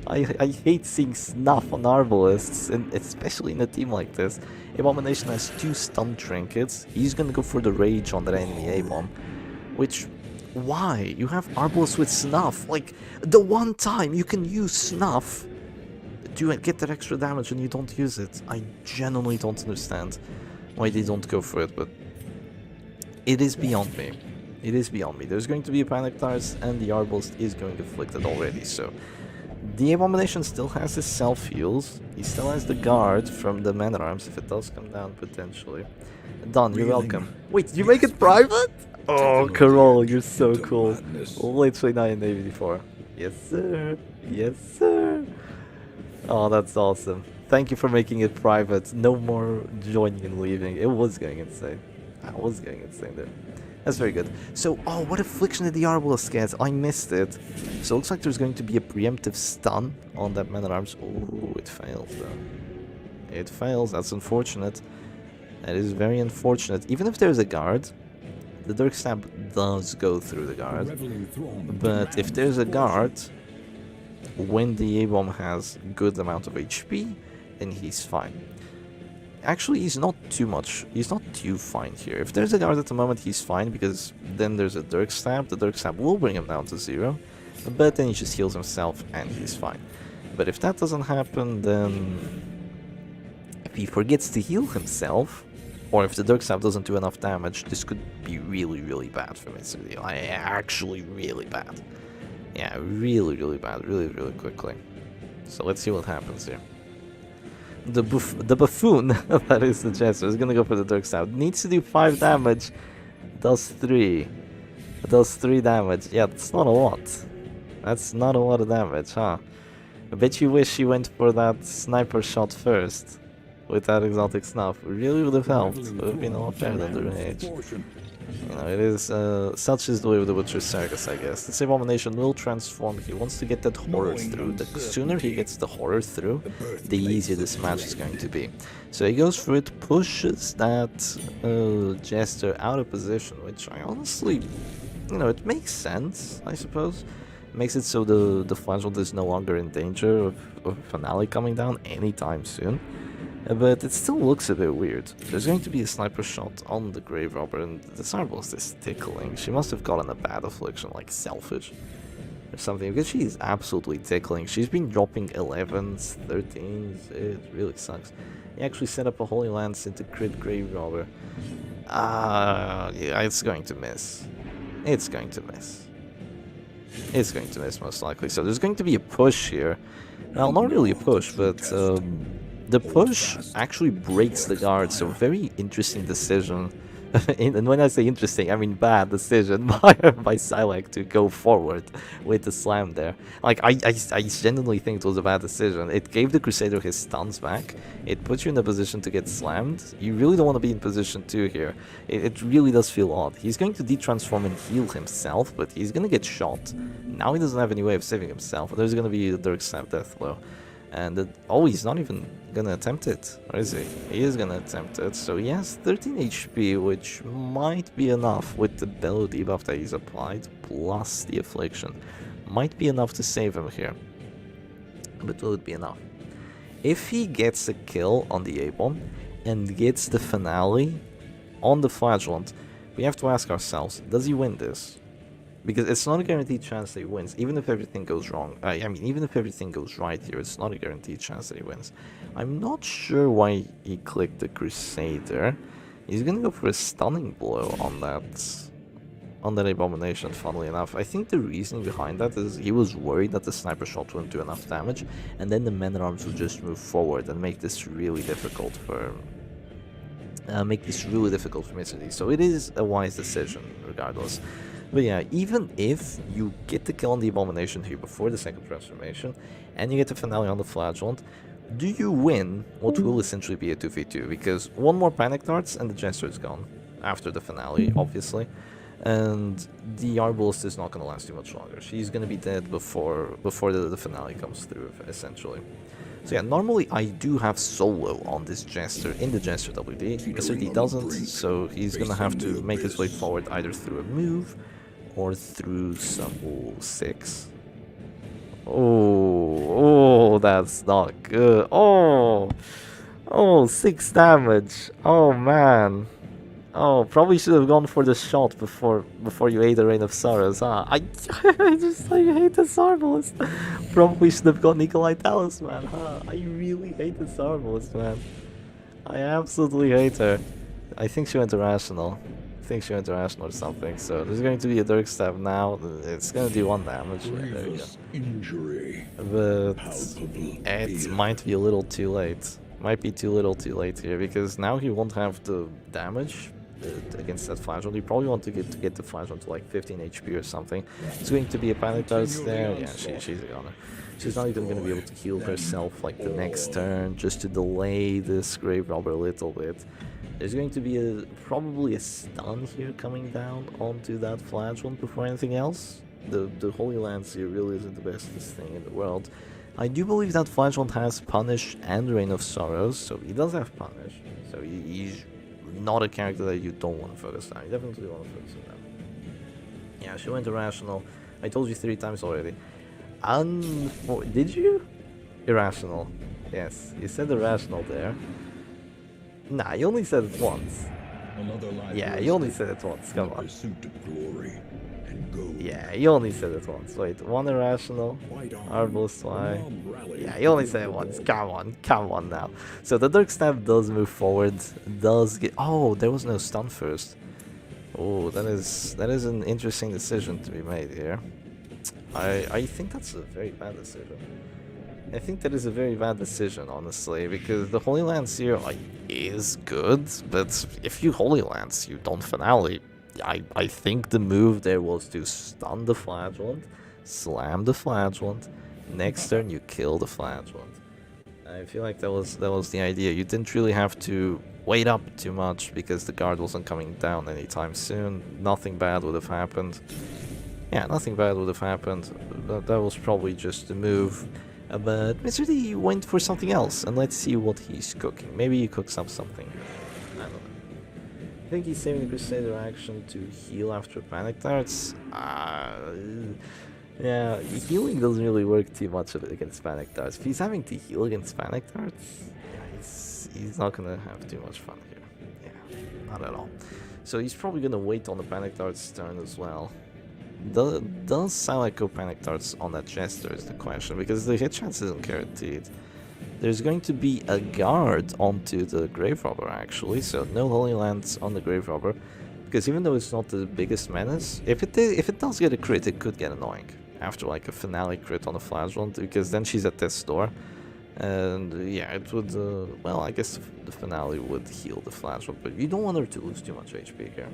I hate seeing snuff on Arbalists, and especially in a team like this. Abomination has 2 stun trinkets. He's gonna go for the rage on that enemy A-bomb. Which, why? You have Arbalists with snuff. Like, the one time you can use snuff to get that extra damage and you don't use it. I genuinely don't understand why they don't go for it, but it is beyond me. It is beyond me. There's going to be a Panic Tars and the Arbalist is going afflicted already, so the Abomination still has his self-heals. He still has the guard from the Man-at-Arms if it does come down potentially. Don, you're welcome. Wait, did you make it private? Oh, Carol, you're so cool. Literally 984. Yes, sir. Yes, sir. Oh, that's awesome. Thank you for making it private. No more joining and leaving. It was going insane. I was going insane there. That's very good. So, oh, what affliction did the Arbalist get? I missed it. So it looks like there's going to be a preemptive stun on that Man-at-Arms. Oh, it fails though. It fails. That's unfortunate. That is very unfortunate. Even if there's a guard, the Dirk Stab does go through the guard. But if there's a guard, when the A-bomb has good amount of HP, then he's fine. Actually, he's not too fine here. If there's a guard at the moment, he's fine, because then there's a Dirk Stab. The Dirk Stab will bring him down to 0, but then he just heals himself and he's fine. But if that doesn't happen, then if he forgets to heal himself, or if the Dirk Stab doesn't do enough damage, this could be really, really bad for Mr. Deal. Actually really bad. Yeah, really, really bad, really, really quickly. So let's see what happens here. The buffoon, that is the Jester, is gonna go for the Dirk Stab. Needs to do 5 damage, does 3. It does 3 damage. Yeah, that's not a lot. That's not a lot of damage, huh? I bet you wish you went for that sniper shot first. With that exotic snuff. Really would have helped. Would have been a lot better than the rage. You know, it is, such is the way with the Butcher's Circus, I guess. This Abomination will transform. He wants to get that horror through. The sooner he gets the horror through, the easier this match is going to be. So he goes for it, pushes that Jester out of position, which I honestly, you know, it makes sense, I suppose. It makes it so the Flagellant is no longer in danger of Finale coming down anytime soon. But it still looks a bit weird. There's going to be a sniper shot on the Grave Robber, and the Arbalist is tickling. She must have gotten a bad affliction, like Selfish or something, because she is absolutely tickling. She's been dropping 11s, 13s, it really sucks. He actually set up a Holy Lance into crit Grave Robber. Yeah, it's going to miss. It's going to miss. It's going to miss, most likely. So there's going to be a push here. Well, not really a push, but the push actually breaks the guard, so very interesting decision. And when I say interesting, I mean bad decision by Silek to go forward with the slam there. Like, I genuinely think it was a bad decision. It gave the Crusader his stuns back. It put you in a position to get slammed. You really don't want to be in position 2 here. It really does feel odd. He's going to detransform and heal himself, but he's going to get shot. Now he doesn't have any way of saving himself. There's going to be the Dirk Stab death blow. And oh, he's not even gonna attempt it, or is he? He is gonna attempt it, so he has 13 HP, which might be enough with the Bellow debuff that he's applied, plus the Affliction. Might be enough to save him here. But will it be enough? If he gets a kill on the A-bomb, and gets the Finale on the Flagellant, we have to ask ourselves, does he win this? Because it's not a guaranteed chance that he wins, even if everything goes wrong. I mean, even if everything goes right here, it's not a guaranteed chance that he wins. I'm not sure why he clicked the Crusader. He's gonna go for a stunning blow on that Abomination, funnily enough. I think the reason behind that is he was worried that the sniper shot wouldn't do enough damage, and then the Men-at-Arms would just move forward and make this really difficult for Mr. D. So it is a wise decision, regardless. But yeah, even if you get the kill on the Abomination here before the second transformation, and you get the Finale on the Flagellant, do you win what will essentially be a 2v2? Because one more Panic Darts and the Jester is gone, after the Finale, obviously. And the Arbalist is not going to last too much longer. She's going to be dead before the Finale comes through, essentially. So yeah, normally I do have solo on this Jester, in the Jester WD. Mr. D doesn't, so he's gonna have to make his way forward either through a move or through some... Ooh, 6. Oh, that's not good. Oh, 6 damage. Oh, man. Oh, probably should have gone for the shot before you ate the Rain of Sorrows, huh? I just thought you hate the Sarbalist. Probably should have gone Nikolai Talisman, huh? I really hate the Sarbalist, man. I absolutely hate her. I think she went irrational. I think she went irrational or something. So there's going to be a Dirk Stab now. It's going to do 1 damage. Yeah, there you go.
Injury.
But it might be a little too late. Might be too little too late here, because now he won't have the damage against that flagell. You probably want to get the flagell to like 15 HP or something. It's going to be a panic dust there. Yeah, she's a goner. She's not even going to be able to heal herself like the next turn, just to delay this grave robber a little bit. There's going to be probably a stun here coming down onto that flagell before anything else. The Holy Lance here really isn't the bestest thing in the world. I do believe that flagell has Punish and Rain of Sorrows, so he does have Punish. So he's not a character that you don't want to focus on. You definitely want to focus on that. Yeah, she went irrational. I told you 3 times already. Did you? Irrational. Yes, you said irrational there. Nah, you only said it once. Yeah, you only said it once. Come on. Yeah, you only said it once. Wait, 1 irrational, Arbalist Y. Yeah, you only said it once. Come on now. So the Dirk Stab does move forward, does get... Oh, there was no stun first. Oh, that is an interesting decision to be made here. I think that's a very bad decision. I think that is a very bad decision, honestly, because the Holy Lance here is good, but if you Holy Lance, you don't Finale. I think the move there was to stun the Flagellant, slam the Flagellant, next turn you kill the Flagellant. I feel like that was the idea. You didn't really have to wait up too much because the guard wasn't coming down anytime soon. Nothing bad would have happened. Yeah, nothing bad would have happened. That was probably just the move. But Mr. D went for something else, and let's see what he's cooking. Maybe he cooks up something. I don't know. I think he's saving the Crusader action to heal after Panic Darts. Yeah, healing doesn't really work too much against Panic Darts. If he's having to heal against Panic Darts, yeah, he's not gonna have too much fun here. Yeah, not at all. So he's probably gonna wait on the Panic Darts turn as well. Does sound like go Panic Darts on that Jester is the question, because the hit chance isn't guaranteed. There's going to be a guard onto the Grave Robber actually, so no Holy Lance on the Grave Robber, because even though it's not the biggest menace, if it does get a crit, it could get annoying after like a Finale crit on a Flagellant, because then she's at death's door, and yeah, it would, well, I guess the Finale would heal the Flagellant, but you don't want her to lose too much HP here.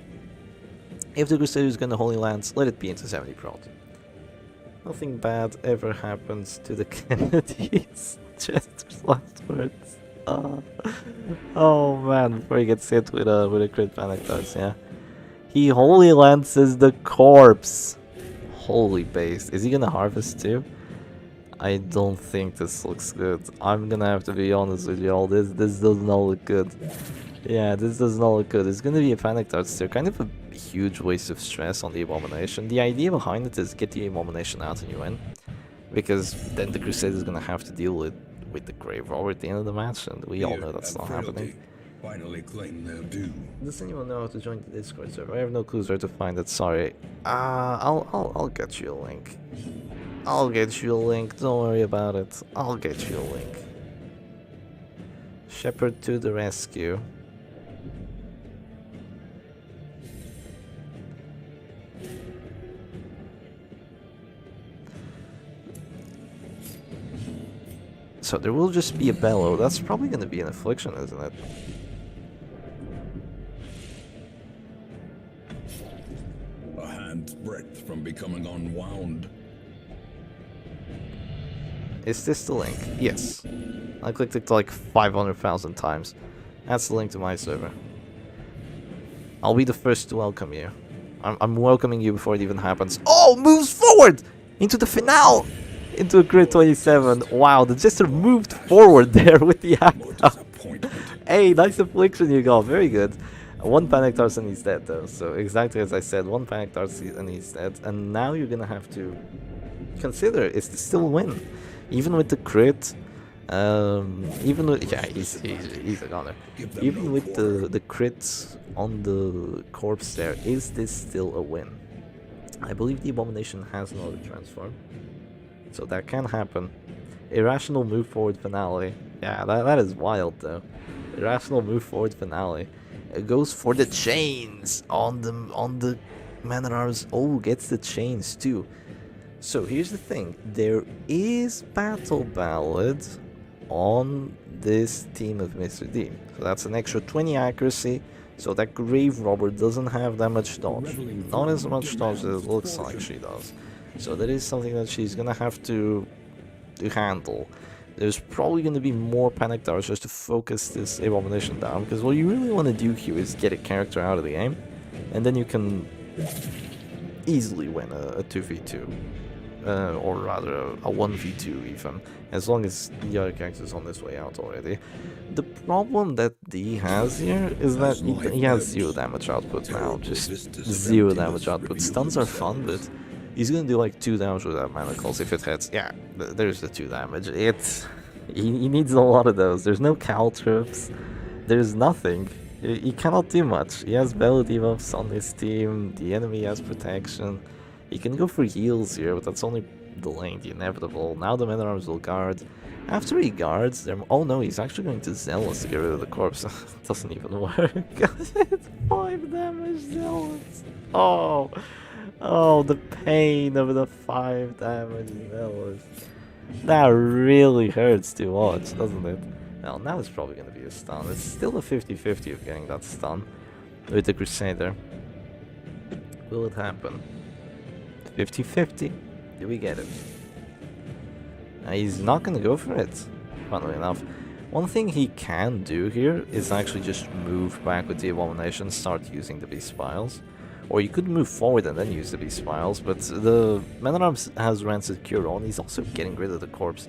If the Crusader is gonna Holy Lance, let it be into 70 prot. Nothing bad ever happens to the Kennedys. Chester's last words. Oh man, before he gets hit with a crit Panic Darts, yeah. He Holy Lances the corpse. Holy based. Is he gonna harvest too? I don't think this looks good. I'm gonna have to be honest with y'all. This does not look good. Yeah, this does not look good. It's gonna be a Panic Darts there. Kind of a huge waste of stress on the Abomination. The idea behind it is get the Abomination out and you win. Because then the Crusader is gonna have to deal with the Grave Robber at the end of the match, and we all know that's not happening.
Finally claim their due.
Does anyone know how to join the Discord server? I have no clues where to find it, sorry. I'll get you a link. I'll get you a link, don't worry about it. I'll get you a link. Shepherd to the rescue. So there will just be a bellow. That's probably going to be an affliction, isn't it?
A hand's breadth from becoming unwound.
Is this the link? Yes. I clicked it like 500,000 times. That's the link to my server. I'll be the first to welcome you. I'm welcoming you before it even happens. Oh, moves forward! Into the finale! into a crit 27. Wow, the Jester moved forward there with the act out. Hey, nice affliction you got, very good. One Panic Darts and he's dead though, so exactly as I said, one Panic Darts and he's dead. And now you're gonna have to consider, is this still a win? Even with the crit, even with, yeah, he's a goner. Even with the crits on the corpse there, is this still a win? I believe the Abomination has another transform, so that can happen. Irrational move forward finale. Yeah, that is wild though. Irrational move forward finale. It goes for the chains on the Man at Arms. Oh, gets the chains too. So here's the thing. There is Battle Ballad on this team of Mr. D. So that's an extra 20 accuracy. So that Grave Robber doesn't have that much dodge. Not as much dodge as it looks like she does. So that is something that she's gonna have to handle. There's probably going to be more Panic Darts just to focus this Abomination down, because what you really want to do here is get a character out of the game, and then you can easily win a 2v2, or rather a 1v2 even, as long as the other character's on this way out already. The problem that D has here is that he has 0 damage output now, just 0 damage output. Stuns are fun, but he's gonna do like 2 damage with that manacles if it hits. Yeah, there's the 2 damage. He needs a lot of those. There's no caltrips. There's nothing. He cannot do much. He has Bella debuffs on his team. The enemy has protection. He can go for heals here, but that's only delaying the inevitable. Now the Men-at-Arms will guard. After he guards them, oh no, he's actually going to Zealous to get rid of the corpse. It doesn't even work. It's 5 damage Zealous. Oh, the pain of the 5 damage Zealous. That really hurts to watch, doesn't it? Well, now it's probably going to be a stun. It's still a 50-50 of getting that stun with the Crusader. Will it happen? 50-50. Do we get it? He's not going to go for it, funnily enough. One thing he can do here is actually just move back with the Abomination, start using the Beast Spiles. Or you could move forward and then use the Beast Spiles, but the Man-at-Arms has Rancid Cure on. He's also getting rid of the corpse.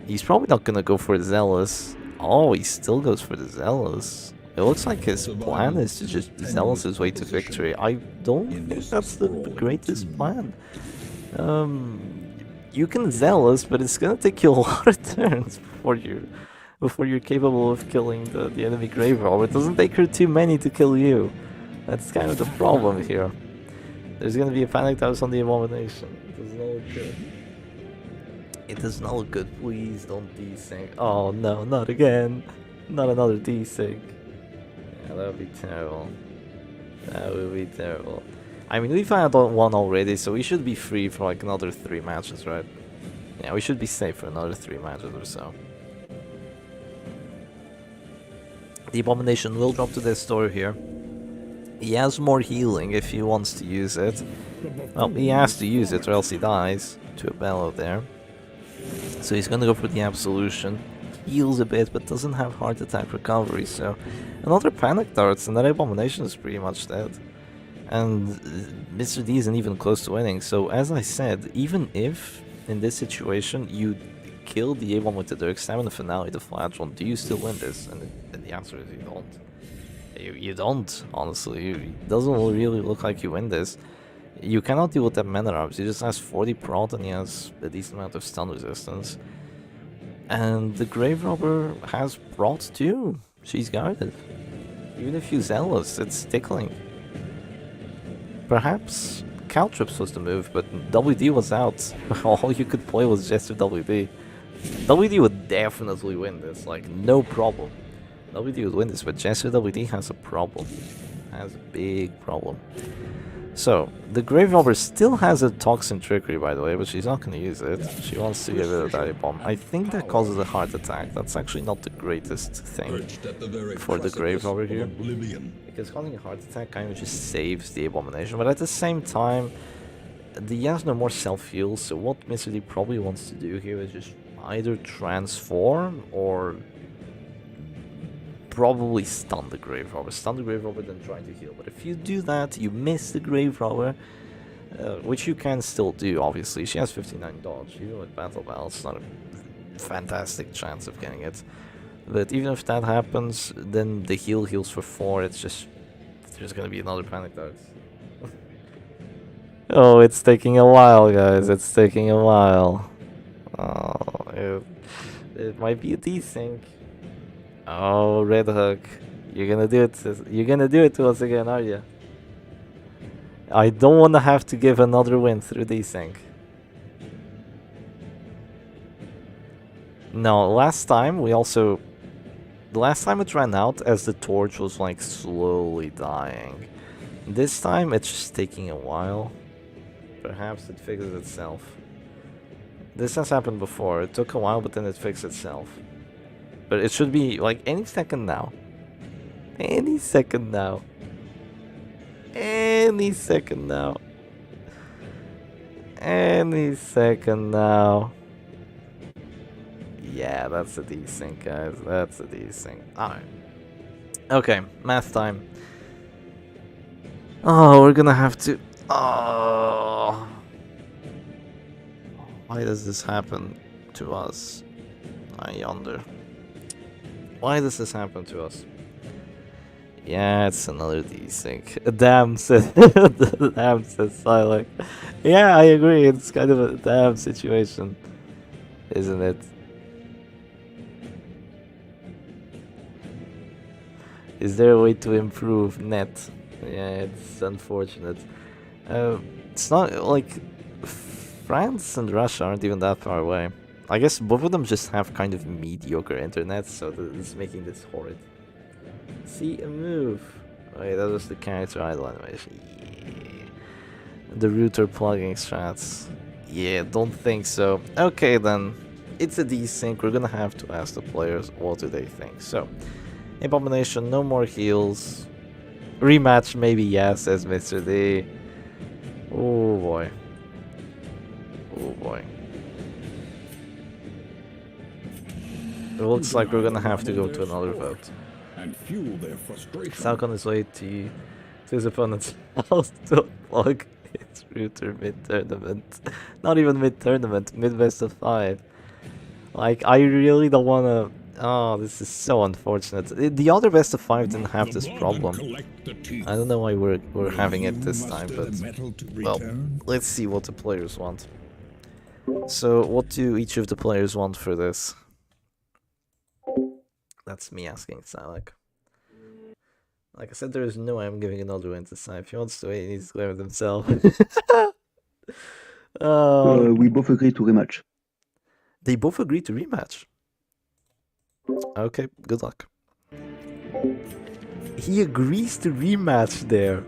He's probably not going to go for the Zealous. Oh, he still goes for the Zealous. It looks like his plan is to just Zealous his way to victory. I don't think that's the greatest plan. You can Zealous, but it's gonna take you a lot of turns before you're capable of killing the enemy Grave Robber. It doesn't take her too many to kill you. That's kind of the problem here. There's gonna be a Panic House on the Abomination. It does not look good. It does not look good. Please don't desync. Oh no, not again. Not another desync. Yeah, that would be terrible. That would be terrible. I mean, we've had one already, so we should be free for like another 3 matches, right? Yeah, we should be safe for another 3 matches or so. The Abomination will drop to this store here. He has more healing if he wants to use it. Well, he has to use it or else he dies to a bellow there. So he's gonna go for the Absolution. Heals a bit, but doesn't have heart attack recovery, so another Panic Darts and that Abomination is pretty much dead. And Mr. D isn't even close to winning, so as I said, even if in this situation you kill the A1 with the Dirk Stab in the finale, the flat one, do you still win this? And the answer is you don't. You don't, honestly. It doesn't really look like you win this. You cannot deal with that Man-at-Arms. He just has 40 prot and he has a decent amount of stun resistance. And the Grave Robber has prot too. She's guarded. Even if you Zealous, it's tickling. Perhaps Caltrips was the move, but WD was out. All you could play was Jester WD. WD would definitely win this, like no problem. WD would win this, but Jester WD has a problem. Has a big problem. So, the Grave Robber still has a Toxin Trickery, by the way, but she's not going to use it. She wants to get rid of that bomb. I think that causes a heart attack. That's actually not the greatest thing for the Grave Robber here. Because causing a heart attack kind of just saves the Abomination, but at the same time, he has no more self-heal, so what Mr. D probably wants to do here is just either transform or probably stun the Grave Robber. Stun the Grave Robber, then try to heal. But if you do that, you miss the Grave Robber. which you can still do, obviously. She has 59 dodge. Even with Battle Bell, it's not a fantastic chance of getting it. But even if that happens, then the heal heals for 4. It's just... There's gonna be another Panic Dart. Oh, it's taking a while, guys. It's taking a while. Oh, it might be a desync. Oh, Red Hook. You're gonna do it. You're gonna do it to us again, are you? I don't want to have to give another win through desync. No, last time we also... The last time it ran out as the torch was like slowly dying. This time it's just taking a while. Perhaps it fixes itself. This has happened before. It took a while, but then it fixed itself. But it should be like any second now. Any second now. Any second now. Any second now. Yeah, that's a desync, guys. That's a desync. Alright. Okay, math time. Oh, we're gonna have to... Oh. Why does this happen to us? I wonder. Why does this happen to us? Yeah, it's another desync. Damn, says damn, says Silent. Yeah, I agree. It's kind of a damn situation, isn't it? Is there a way to improve net? Yeah, it's unfortunate. It's not like France and Russia aren't even that far away. I guess both of them just have kind of mediocre internet, so it's making this horrid. See a move. Wait, that was the character idle animation. Yeah. The router plugging strats. Yeah, don't think so. Okay then, it's a desync. We're gonna have to ask the players what do they think. So, Abomination, no more heals. Rematch, maybe yes, says Mr. D. Oh boy. Oh boy. It looks like we're gonna have to go to another vote.
And fuel their frustration.
Salk on his way to his opponent's house to plug its router mid-tournament. Not even mid-tournament, mid-best of 5. Like, I really don't wanna... Oh, this is so unfortunate. The other best of 5 didn't have this problem. I don't know why we're having it this time, but... Well, let's see what the players want. So, what do each of the players want for this? That's me asking Salak. Like I said, there is no way I'm giving another win to Sai. If he wants to wait, he needs to claim it himself.
We both agree to rematch.
They both agree to rematch. Okay, good luck. He agrees to rematch there.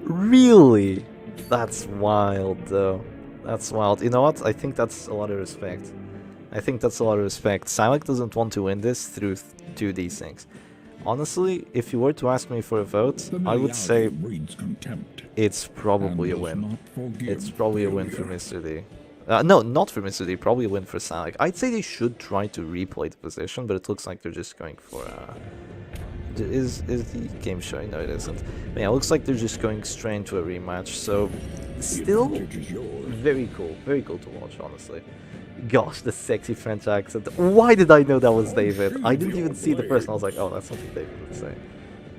Really? That's wild, though. That's wild. You know what? I think that's a lot of respect. I think that's a lot of respect. Silak doesn't want to win this through 2 desyncs. Honestly, if you were to ask me for a vote, I would say it's probably a win. It's probably a win for Mr. D. No, not for Mr. D, probably a win for Silak. I'd say they should try to replay the position, but it looks like they're just going for... Is the game showing? No, it isn't. But yeah, it looks like they're just going straight into a rematch, so... Still, very cool to watch, honestly. Gosh, the sexy French accent. Why did I know that was David? I didn't even see the person. I was like, oh, that's something David would say.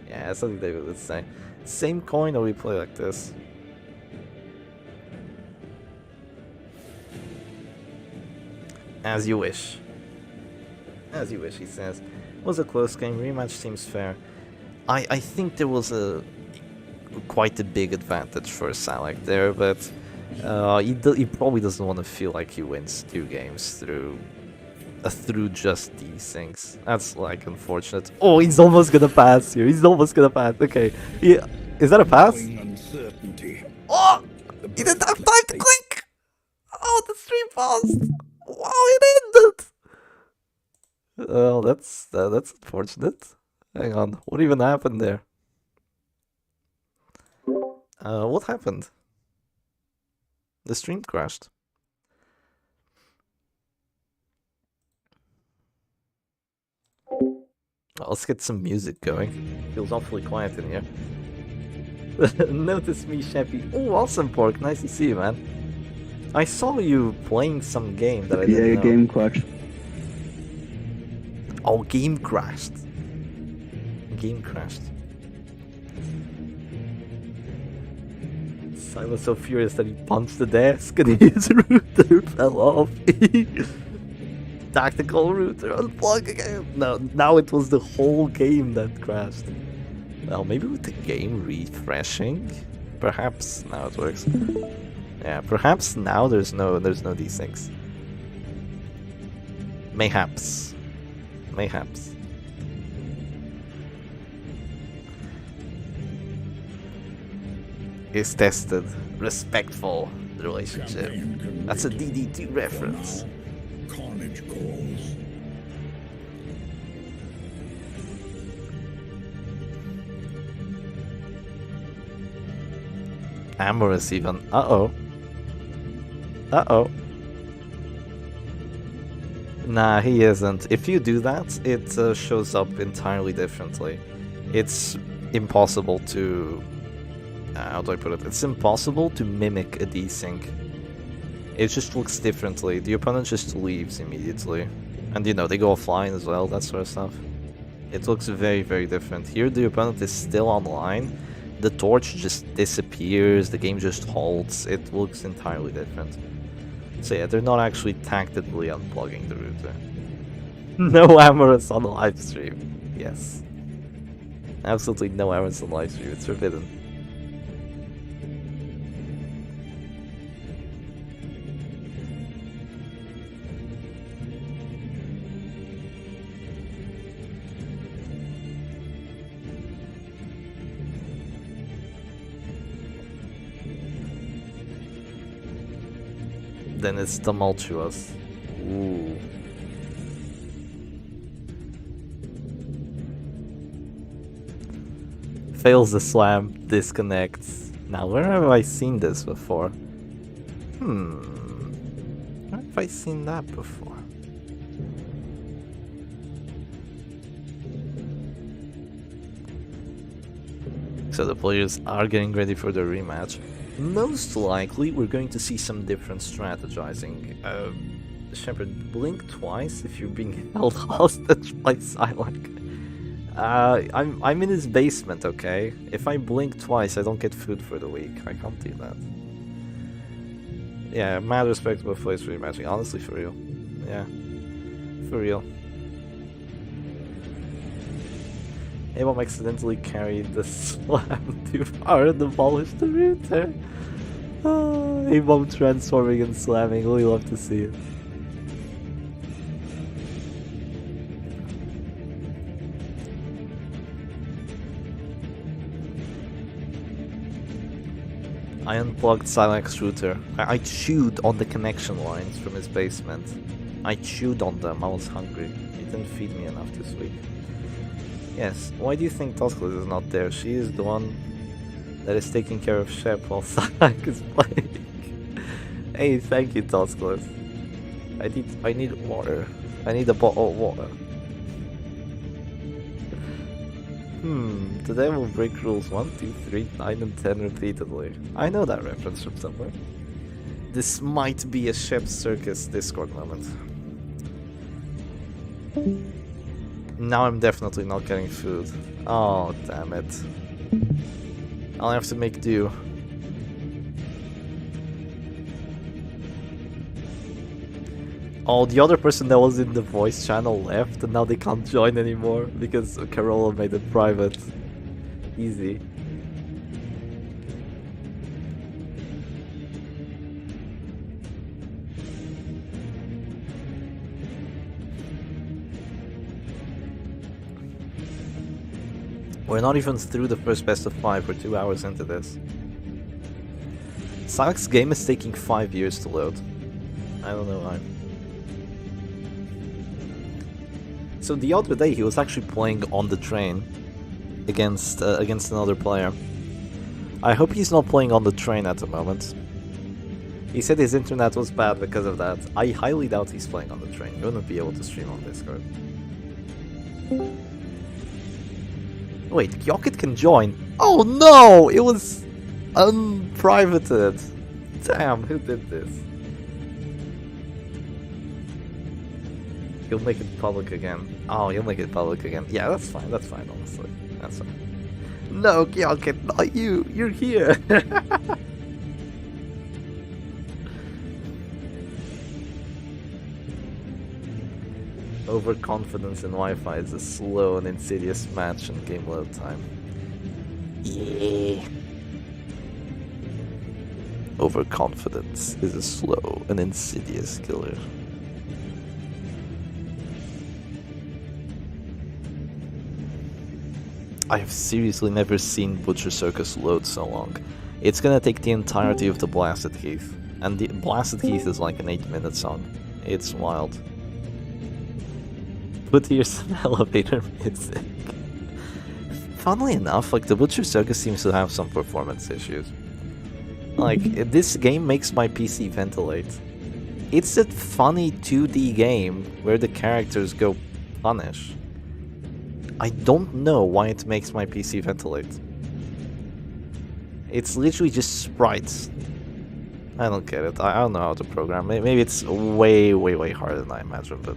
Yeah, that's something David would say. Same coin or we play like this? As you wish. As you wish, he says. It was a close game. Rematch seems fair. I think there was quite a big advantage for Salak there, but he probably doesn't want to feel like he wins 2 games through just these things. That's like unfortunate. Oh, he's almost gonna pass here. He's almost gonna pass. Okay, yeah, is that a pass? Oh, he didn't have time to click. Oh, the stream paused. Wow, it ended. Oh, that's unfortunate. Hang on, what even happened there? What happened? The stream crashed. Well, let's get some music going. Feels awfully quiet in here. Notice me, Sheppy. Oh, awesome, Pork. Nice to see you, man. I saw you playing some game that I didn't know.
Game crashed.
Oh, game crashed. Game crashed. I was so furious that he punched the desk and his router fell off. Tactical router, unplug again. No, now it was the whole game that crashed. Well, maybe with the game refreshing? Perhaps now it works. Yeah, perhaps now there's no desyncs. Mayhaps. Mayhaps. Is tested. Respectful relationship. That's a DD2 reference.
Carnage calls.
Amorous even. Uh-oh. Uh-oh. Nah, he isn't. If you do that, it shows up entirely differently. It's impossible to... how do I put it? It's impossible to mimic a desync. It just looks differently. The opponent just leaves immediately. And you know, they go offline as well, that sort of stuff. It looks very, very different. Here the opponent is still online. The torch just disappears, the game just halts. It looks entirely different. So yeah, they're not actually tactically unplugging the router. No amorous on the live stream. Yes. Absolutely no amorous on live stream. It's forbidden. Then it's tumultuous. Ooh. Fails the slam, disconnects. Now, where have I seen this before? Where have I seen that before? So the players are getting ready for the rematch. Most likely, we're going to see some different strategizing. Shepard, blink twice if you're being held hostage by Psylocke. I'm in his basement, okay? If I blink twice, I don't get food for the week. I can't do that. Yeah, mad respectable place for rematching. Honestly, for real. Yeah. For real. A-Bomb accidentally carried the slam too far and demolished the router. Oh, A-Bomb transforming and slamming, really love to see it. I unplugged Silex router. I chewed on the connection lines from his basement. I chewed on them, I was hungry. He didn't feed me enough this week. Yes, why do you think Tosclus is not there? She is the one that is taking care of Shep while Sarak is playing. Hey, thank you, Tosclus. I need water. I need a bottle of water. Today we'll break rules 1, 2, 3, 9, and 10 repeatedly. I know that reference from somewhere. This might be a Shep Circus Discord moment. Now I'm definitely not getting food. Oh, damn it. I'll have to make do. Oh, the other person that was in the voice channel left, and now they can't join anymore because Carola made it private. Easy. We're not even through the first best of 5, we're 2 hours into this. Salak's game is taking 5 years to load. I don't know why. So the other day he was actually playing on the train against another player. I hope he's not playing on the train at the moment. He said his internet was bad because of that. I highly doubt he's playing on the train. You wouldn't be able to stream on Discord. Wait, Kyokit can join. Oh no! It was unprivated. Damn, who did this? He'll make it public again. Oh, he'll make it public again. Yeah, that's fine, honestly. That's fine. No, Kyokit, not you! You're here! Overconfidence in Wi-Fi is a slow and insidious match in game load time. Yeah. Overconfidence is a slow and insidious killer. I have seriously never seen Butcher Circus load so long. It's gonna take the entirety of the Blasted Heath. And the Blasted Heath is like an 8-minute song. It's wild. Put here some elevator music. Funnily enough, like, the Butcher Circus seems to have some performance issues. Like, this game makes my PC ventilate. It's a funny 2D game where the characters go punish. I don't know why it makes my PC ventilate. It's literally just sprites. I don't get it. I don't know how to program. Maybe it's way, way, way harder than I imagined, but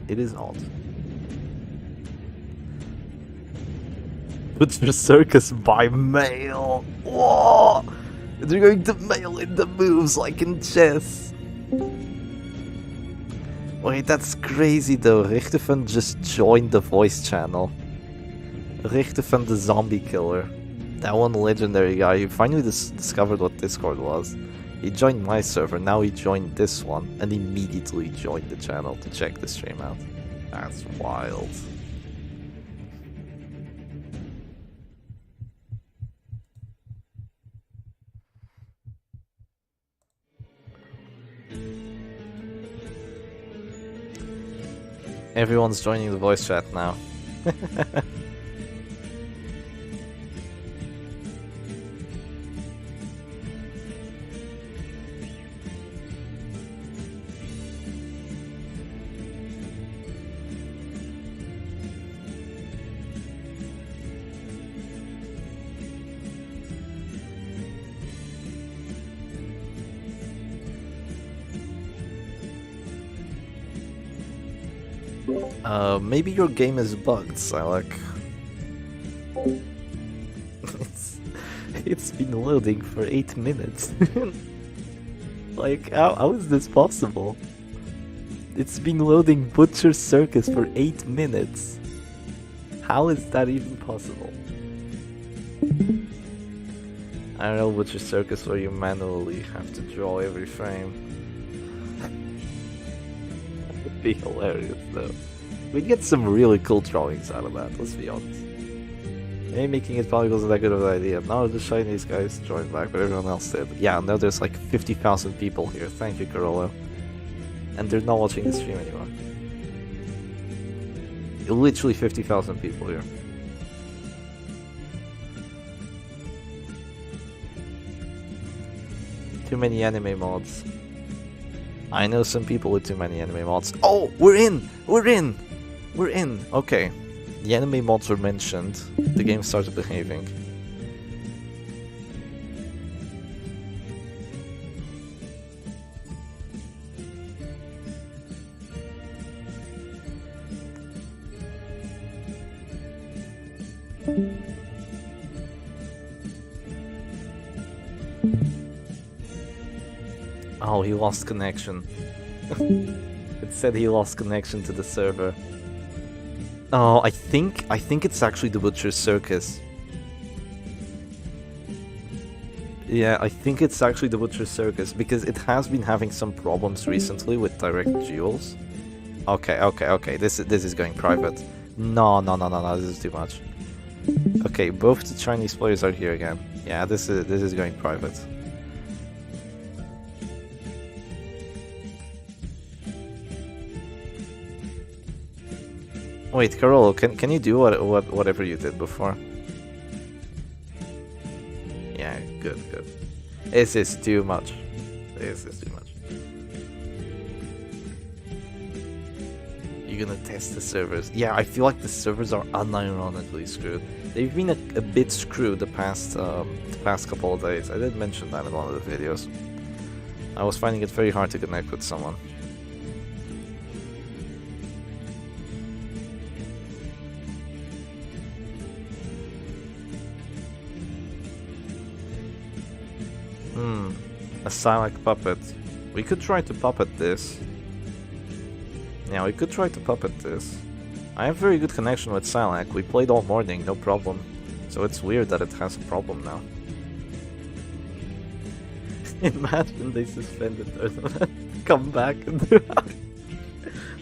it is odd. Butcher Circus by mail. Whoa! They're going to mail in the moves like in chess. Wait, that's crazy though. Richtefen just joined the voice channel. Richtefen the zombie killer. That one legendary guy who finally discovered what Discord was. He joined my server, now he joined this one, and immediately joined the channel to check the stream out. That's wild. Everyone's joining the voice chat now. Maybe your game is bugged, Silek. It's been loading for 8 minutes. Like, how is this possible? It's been loading Butcher Circus for 8 minutes. How is that even possible? I don't know Butcher Circus where you manually have to draw every frame. It'd be hilarious though. We'd get some really cool drawings out of that, let's be honest. Maybe making it probably wasn't that good of an idea. Now the Chinese guys joined back, but everyone else did. Yeah, now there's like 50,000 people here. Thank you, Carolo. And they're not watching the stream anymore. Literally 50,000 people here. Too many anime mods. I know some people with too many anime mods. Oh, we're in! We're in! We're in! Okay. The anime mods were mentioned. The game started behaving. Oh, he lost connection. It said he lost connection to the server. Oh, I think it's actually the Butcher Circus. Yeah, I think it's actually the Butcher Circus because it has been having some problems recently with direct duels. Okay. This is going private. No, this is too much. Okay, both the Chinese players are here again. Yeah, this is going private. Wait, Carolo, can you do whatever you did before? Yeah, good. This is too much. you're gonna test the servers. Yeah, I feel like the servers are unironically screwed. They've been a bit screwed the past couple of days. I did mention that in one of the videos. I was finding it very hard to connect with someone. A Silac puppet. We could try to puppet this. Yeah, we could try to puppet this. I have very good connection with Silac. We played all morning, no problem. So it's weird that it has a problem now. Imagine they suspended tournament. Come back and do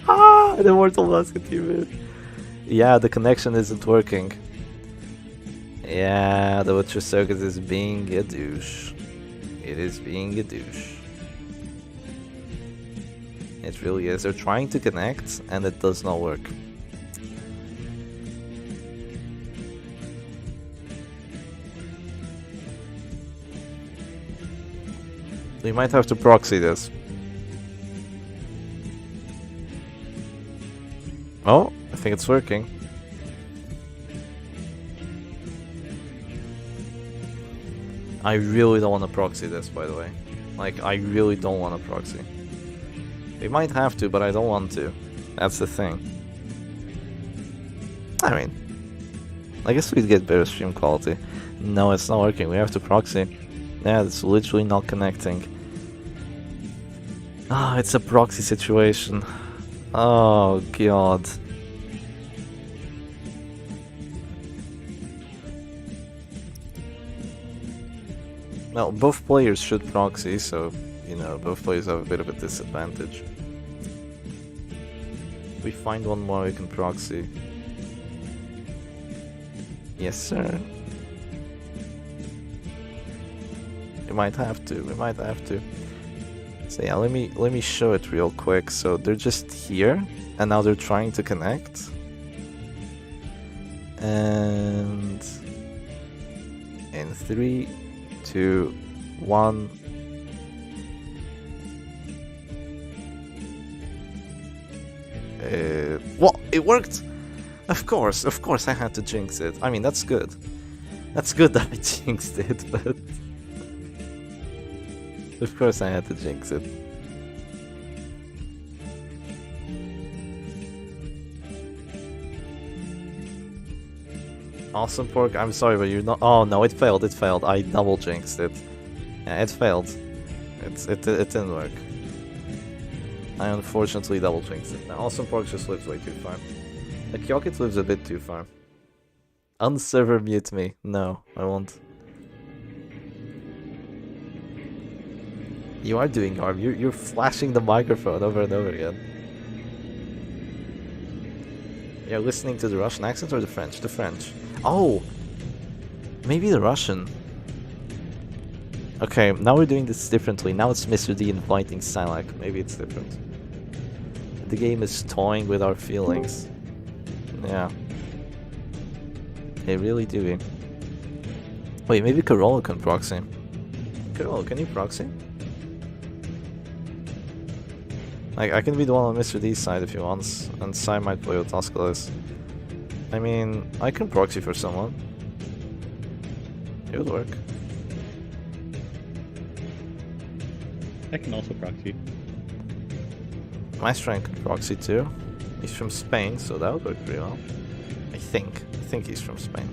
the Mortal Musketeer. Yeah, the connection isn't working. Yeah, the Butcher Circus is being a douche. It is being a douche. It really is. They're trying to connect and it does not work. We might have to proxy this. Oh, I think it's working. I really don't want to proxy this, by the way. Like, I really don't want to proxy. We might have to, but I don't want to. That's the thing. I mean, I guess we'd get better stream quality. No, it's not working. We have to proxy. Yeah, it's literally not connecting. Ah, it's a proxy situation. Oh, God. Well, both players should proxy, so, you know, both players have a bit of a disadvantage. If we find one more, we can proxy. Yes, sir. We might have to, we might have to. So yeah, let me show it real quick. So they're just here, and now they're trying to connect. And in 3, 2, 1. What? It worked! Of course I had to jinx it. I mean, that's good. That's good that I jinxed it, but... Of course I had to jinx it. Awesome Pork, I'm sorry, but you're not... Oh no, it failed. I double jinxed it. Yeah, it failed. It didn't work. I unfortunately double jinxed it. Now, Awesome Pork just lives way too far. The Kyokit lives a bit too far. Unserver mute me. No, I won't. You are doing harm. You're flashing the microphone over and over again. You're listening to the Russian accent or the French? The French. Oh! Maybe the Russian. Okay, now we're doing this differently. Now it's Mr. D inviting Silac. Maybe it's different. The game is toying with our feelings. Yeah. They really do. Wait, maybe Corolla can proxy. Corolla, can you proxy? Like, I can be the one on Mr. D's side if he wants, and Sai might play with Tusculus. I mean, I can proxy for someone. It would work.
I can also proxy.
Maestro can proxy too. He's from Spain, so that would work pretty well. I think he's from Spain.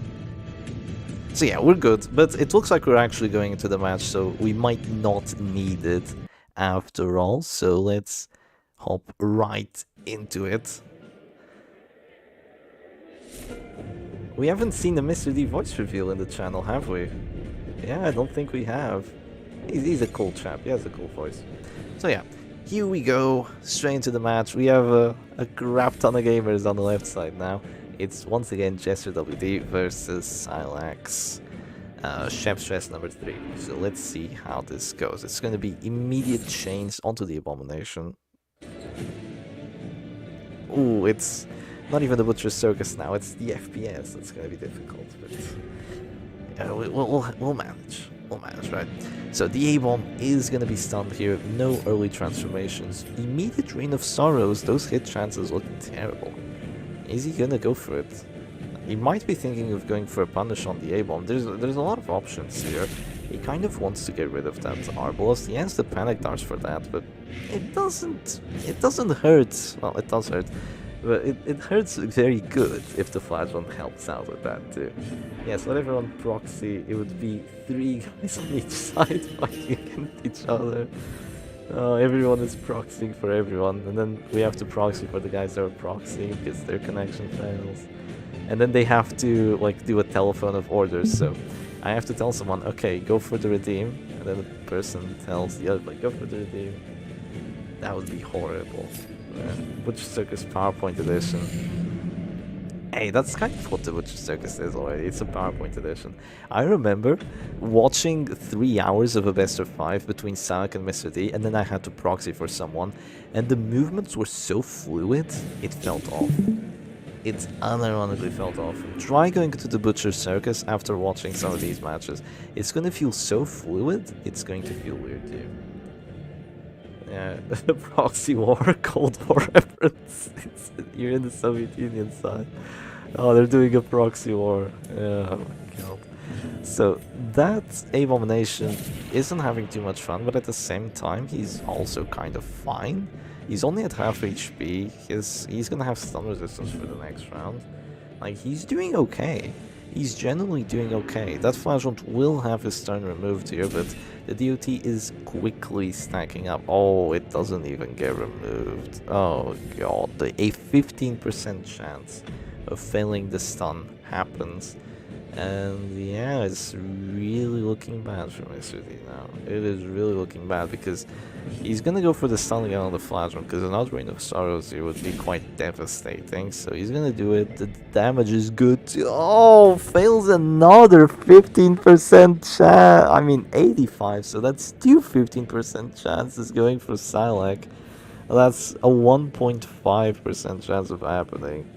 So yeah, we're good, but it looks like we're actually going into the match, so we might not need it after all, so let's hop right into it. We haven't seen the Mr. D voice reveal in the channel, have we? Yeah, I don't think we have. He's a cool chap, he has a cool voice. So yeah, here we go, straight into the match. We have a crap ton of gamers on the left side now. It's once again Jester WD versus Silax. Chef Stress number 3. So let's see how this goes. It's going to be immediate change onto the Abomination. Ooh, it's not even the Butcher Circus now, it's the FPS. That's going to be difficult, but yeah, we'll manage. We'll manage, right? So the A-bomb is gonna be stunned here. No early transformations. Immediate Rain of Sorrows. Those hit chances look terrible. Is he gonna go for it? He might be thinking of going for a punish on the A-bomb. There's a lot of options here. He kind of wants to get rid of that Arbalest. He has the panic darts for that, but it doesn't hurt. Well, it does hurt, but it hurts very good if the Flagellant helps out with that too. Yes, let everyone proxy. It would be 3 guys on each side fighting against each other. Everyone is proxying for everyone, and then we have to proxy for the guys that are proxying because their connection fails. And then they have to like do a telephone of orders, so I have to tell someone, okay, go for the redeem, and then the person tells the other, like, go for the redeem. That would be horrible. Butcher Circus PowerPoint edition. Hey, that's kind of what the Butcher Circus is already. It's a PowerPoint edition. I remember watching 3 hours of a best of 5 between Sonic and Mr. D, and then I had to proxy for someone, and the movements were so fluid, it felt off. It unironically felt off. Try going to the Butcher Circus after watching some of these matches. It's gonna feel so fluid, it's going to feel weird too. Yeah, proxy war, Cold War reference. You're in the Soviet Union side. Oh, they're doing a proxy war. Oh my god. So that Abomination isn't having too much fun, but at the same time, he's also kind of fine. He's only at half HP. He's gonna have stun resistance for the next round. Like, he's doing okay. He's generally doing okay. That Flagellant will have his turn removed here, but the DOT is quickly stacking up. Oh, it doesn't even get removed. Oh god, a 15% chance of failing the stun happens. And yeah, it's really looking bad for Mr. D now. It is really looking bad because he's gonna go for the stun again on the Flagellant because another Rain of Sorrows here would be quite devastating. So he's gonna do it. The damage is good too. Oh, fails another 15% chance. I mean 85, so that's still 15% chances going for Silac. That's a 1.5% chance of happening.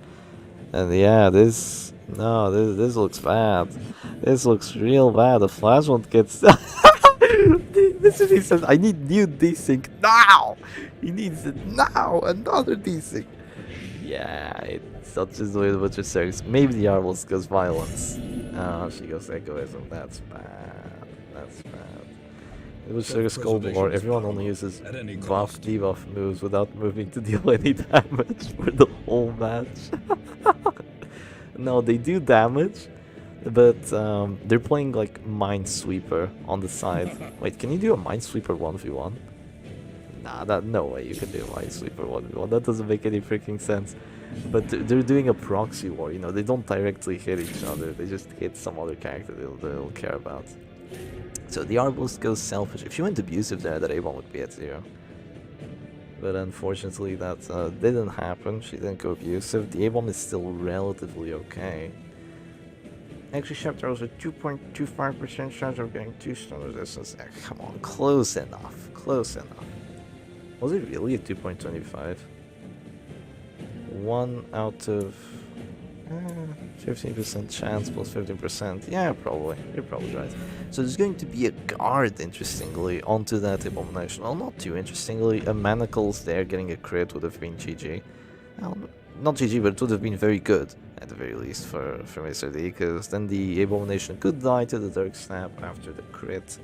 And yeah, this looks bad. This looks real bad. The Flagellant gets... This is he says, I need new desync now! He needs it now! Another desync! Yeah, it's such as the way the Butcher Circus. Maybe the Arbalest goes violence. Oh, she goes egoism. That's bad. That's bad. The Butcher Circus Cold War, everyone only uses buff, debuff moves without moving to deal any damage for the whole match. No, they do damage, but they're playing like Minesweeper on the side. Wait, can you do a Minesweeper 1v1? Nah, no way you can do a Minesweeper 1v1. That doesn't make any freaking sense. But they're doing a proxy war, you know, they don't directly hit each other, they just hit some other character they'll care about. So the Arbalest goes selfish. If she went abusive there, that A1 would be at 0. But unfortunately that didn't happen. She didn't go abusive. The A-bomb is still relatively okay. Actually, Chapter was a 2.25% chance of getting 2 stun resistance. Come on, close enough. Close enough. Was it really a 2.25? 1 out of 15% chance plus 15%. Yeah, probably. You're probably right. So there's going to be a guard, interestingly, onto that Abomination. Well, not too interestingly. A Manacles there getting a crit would have been GG. Well, not GG, but it would have been very good, at the very least, for Mr. D, because then the Abomination could die to the Dark Snap after the crit.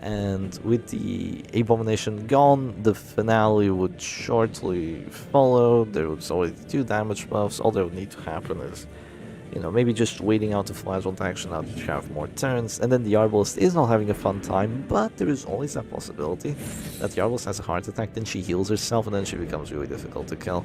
And with the Abomination gone, the finale would shortly follow. There was already 2 damage buffs. All that would need to happen is, you know, maybe just waiting out the Flagellant action out to have more turns. And then the Arbalest is not having a fun time, but there is always that possibility that the Arbalest has a heart attack, then she heals herself, and then she becomes really difficult to kill.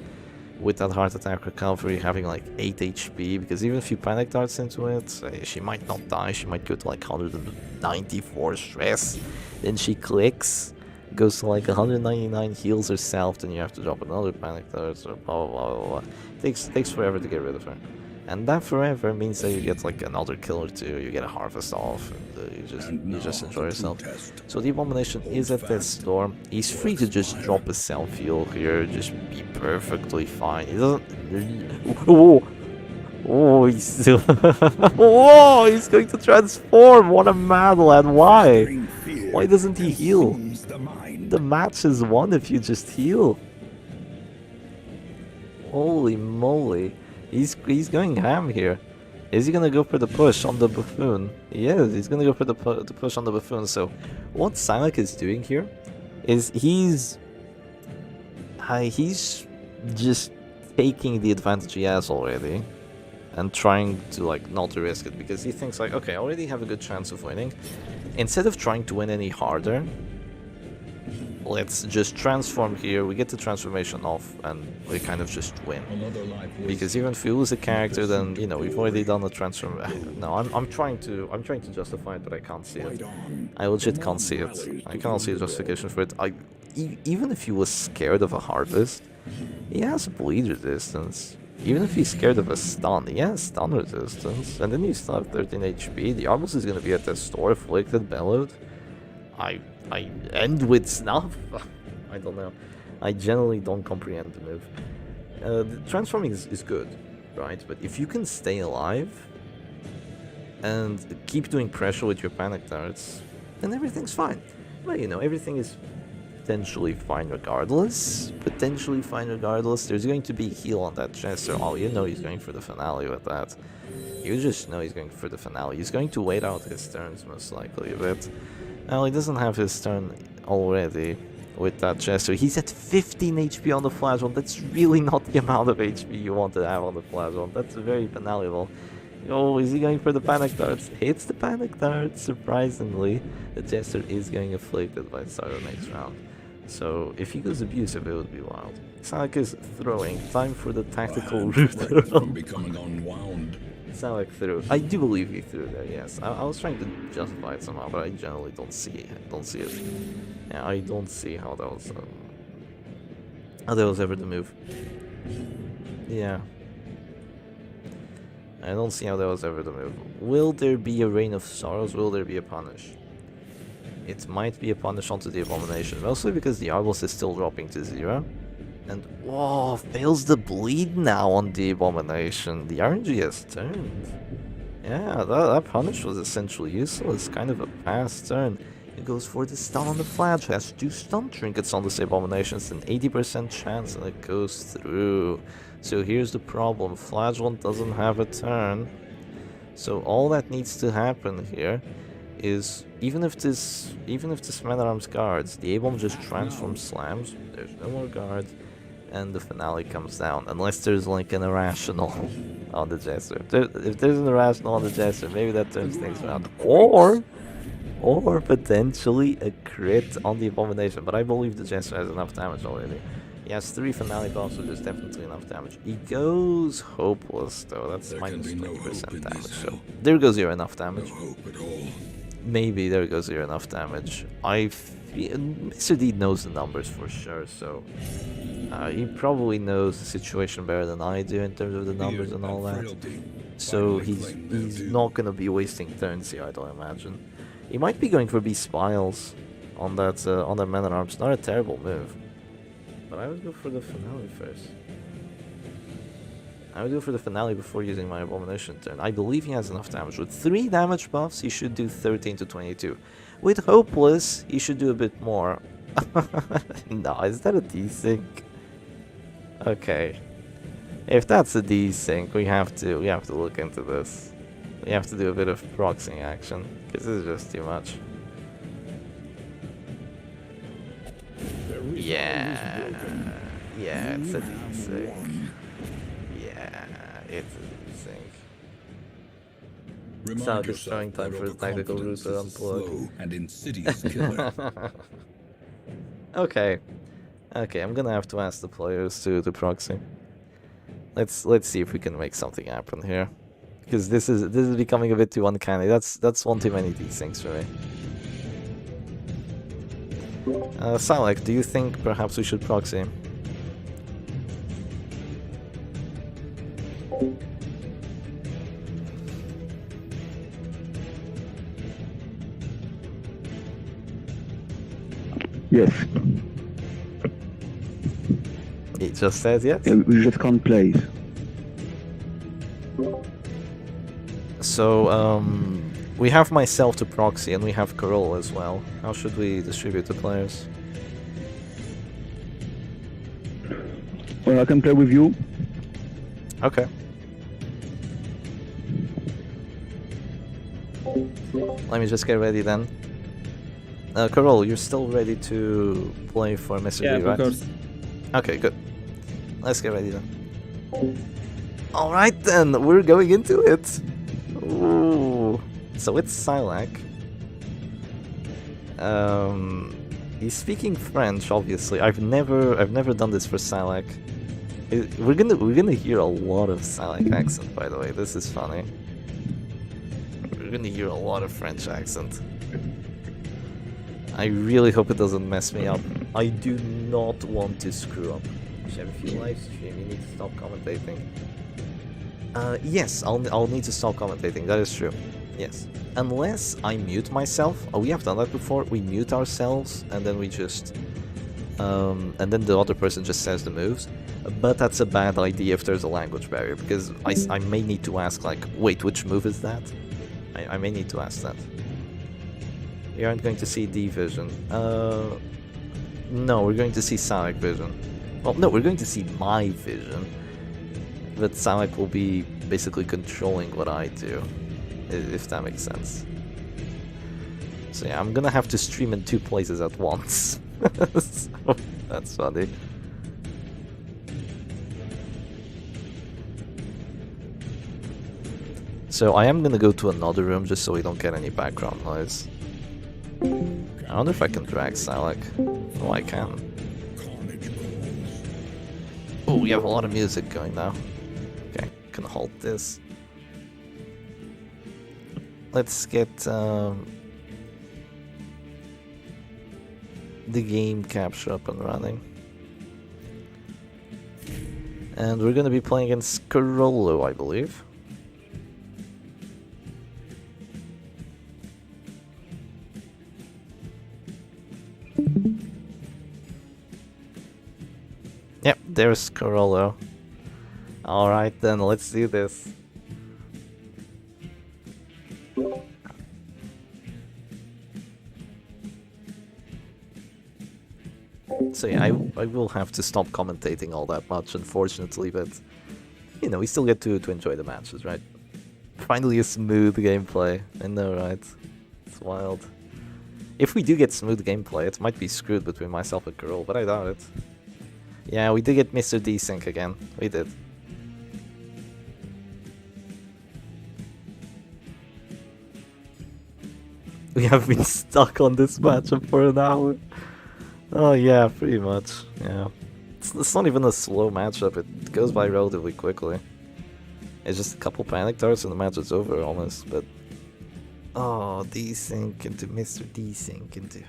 With that heart attack recovery having like 8 HP, because even if you panic darts into it, she might not die, she might go to like 194 stress, then she clicks, goes to like 199, heals herself, then you have to drop another panic dart, or blah blah blah blah. Takes forever to get rid of her. And that forever means that you get like another kill or 2, you get a harvest off, and you just enjoy yourself. So the Abomination is at death's door. He's free to just drop a self-heal here, just be perfectly fine. He doesn't... Oh, Oh, he's still. Whoa! He's going to transform. What a mad lad! Why? Why doesn't he heal? The match is won if you just heal. Holy moly! He's going ham here. Is he gonna go for the push on the buffoon? He is. He's gonna go for the push on the buffoon. So, what Silek is doing here is he's just taking the advantage he has already and trying to like not to risk it, because he thinks like, okay, I already have a good chance of winning. Instead of trying to win any harder, let's just transform here, we get the transformation off, and we kind of just win. Because even if we lose a character, then, you know, we've already done the transform. No, I'm trying to justify it, but I can't see it. I legit can't see it. I cannot see a justification for it. Even if he was scared of a harvest, he has bleed resistance. Even if he's scared of a stun, he has stun resistance. And then you still have 13 HP. The Arbus is gonna be at the store, afflicted, bellowed. I end with snuff? I don't know. I generally don't comprehend the move. The transforming is good, right? But if you can stay alive and keep doing pressure with your panic darts, then everything's fine. Well, you know, everything is potentially fine regardless. Potentially fine regardless. There's going to be heal on that Jester. Oh, you know he's going for the finale with that. You just know he's going for the finale. He's going to wait out his turns most likely a bit. Well, he doesn't have his turn already with that Jester. He's at 15 HP on the Flash one. That's really not the amount of HP you want to have on the Flash one. That's very valuable. Oh, is he going for the panic darts? Hits the panic darts, surprisingly. The Jester is getting afflicted by the start of the next round. So, if he goes abusive, it would be wild. Salak is throwing. Time for the tactical route.
Becoming unwound.
Salak threw. I do believe he threw there, yes. I was trying to justify it somehow, but I generally don't see it. Yeah, I don't see how that was ever the move. Yeah. I don't see how that was ever the move. Will there be a Reign of Sorrows? Will there be a punish? It might be a punish onto the Abomination, mostly because the Arbus is still dropping to 0. And, whoa, fails the bleed now on the Abomination. The RNG has turned. Yeah, that punish was essentially useless. Kind of a past turn. It goes for the stun on the Flash. Has 2 stun trinkets on the Abominations, an 80% chance, and it goes through. So here's the problem. Flash 1 doesn't have a turn. So all that needs to happen here is, even if this Man-at-Arms guards, the A-Bomb just transforms slams, there's no more guards, and the finale comes down. Unless there's like an irrational on the Jester. If there's an irrational on the Jester, maybe that turns things around. Or potentially a crit on the Abomination. But I believe the Jester has enough damage already. He has 3 finale buffs, so there's definitely enough damage. He goes hopeless though, that's minus 20% damage, so there goes your enough damage.
No hope at all.
Maybe there goes your enough damage. I feel Mr. D knows the numbers for sure, so he probably knows the situation better than I do in terms of the numbers and all that. So he's not gonna be wasting turns here, I don't imagine. He might be going for B Spiles on that Man-at-Arms. Not a terrible move. But I would go for the finale first. I would go for the finale before using my Abomination turn. I believe he has enough damage. With 3 damage buffs, he should do 13 to 22. With Hopeless, he should do a bit more. No, is that a desync? Okay. If that's a desync, we have to look into this. We have to do a bit of proxying action, because this is just too much. Yeah, it's a desync. Yeah, it's a desync. Salak is throwing time for the tactical route to unplug.
And insidious killer.
Okay, I'm gonna have to ask the players to proxy. Let's see if we can make something happen here, because this is becoming a bit too uncanny. That's one too many desyncs for me. Salak, do you think perhaps we should proxy?
Yes.
He just says yes?
We just can't play.
So, we have myself to proxy, and we have Carol as well. How should we distribute the players?
Well, I can play with you.
Okay. Let me just get ready then. Carol, you're still ready to play for Mr.
Yeah,
D,
of
right?
course.
Okay, good. Let's get ready then. Alright then, we're going into it. Ooh. So it's Silak. He's speaking French, obviously. I've never done this for Silak. We're gonna hear a lot of Silak accent, by the way. This is funny. We're gonna hear a lot of French accent. I really hope it doesn't mess me up. I do not want to screw up. Chef, if you live stream, you need to stop commentating. Yes, I'll need to stop commentating. That is true. Yes, unless I mute myself. Oh, we have done that before. We mute ourselves and then we just, and then the other person just says the moves. But that's a bad idea if there's a language barrier, because I may need to ask, like, wait, which move is that? I may need to ask that. You aren't going to see D vision. No, we're going to see Sonic vision. Well, no, we're going to see my vision. But Sonic will be basically controlling what I do, if that makes sense. So yeah, I'm gonna have to stream in 2 places at once. So, that's funny. So I am gonna go to another room just so we don't get any background noise. I wonder if I can drag Silak. Oh, I can. Oh, we have a lot of music going now. Okay, can hold this. Let's get the game capture up and running. And we're gonna be playing against Carolo, I believe. Yep, there's Carolo. Alright then, let's do this. So yeah, I will have to stop commentating all that much, unfortunately, but you know, we still get to enjoy the matches, right? Finally a smooth gameplay. I know, right? It's wild. If we do get smooth gameplay, it might be screwed between myself and Carol, but I doubt it. Yeah, we did get Mr. Desync again. We did. We have been stuck on this matchup for an hour. Oh yeah, pretty much. Yeah. It's not even a slow matchup, it goes by relatively quickly. It's just a couple panic darts and the match is over almost, but... Oh, Desync into Mr. Desync into...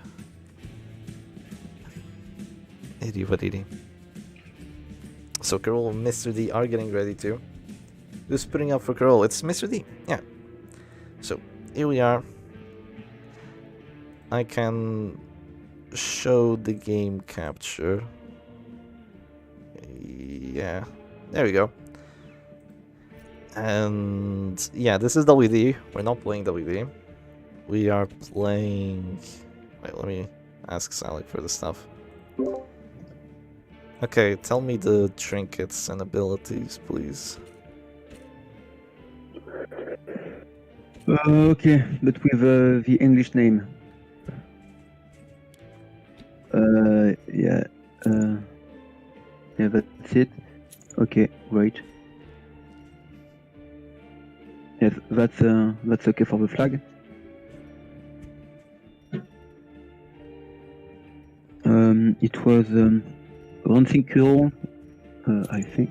Iddy. So Carol and Mr. D are getting ready too. Who's putting up for Carol? It's Mr. D. Yeah. So here we are. I can show the game capture. Yeah. There we go. And yeah, this is WD. We're not playing WD. We are playing... Wait, let me ask Salik for the stuff. Okay, tell me the trinkets and abilities, please.
Okay, but with the English name. Yeah. Yeah, that's it. Okay, great. Yes, that's okay for the flag. It was Rancicuro, I think.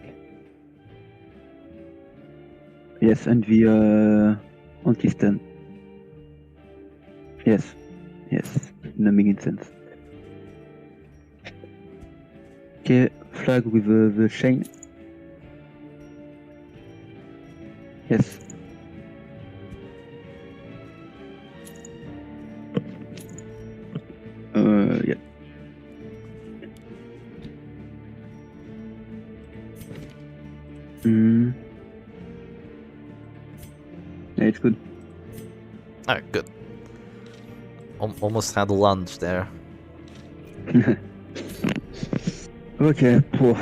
Yes, and the anti-stun. Yes, in the making sense. Okay, flag with the chain. Yes. Yeah. next one.
Alright, good. Almost had a lunge there.
Okay, poor.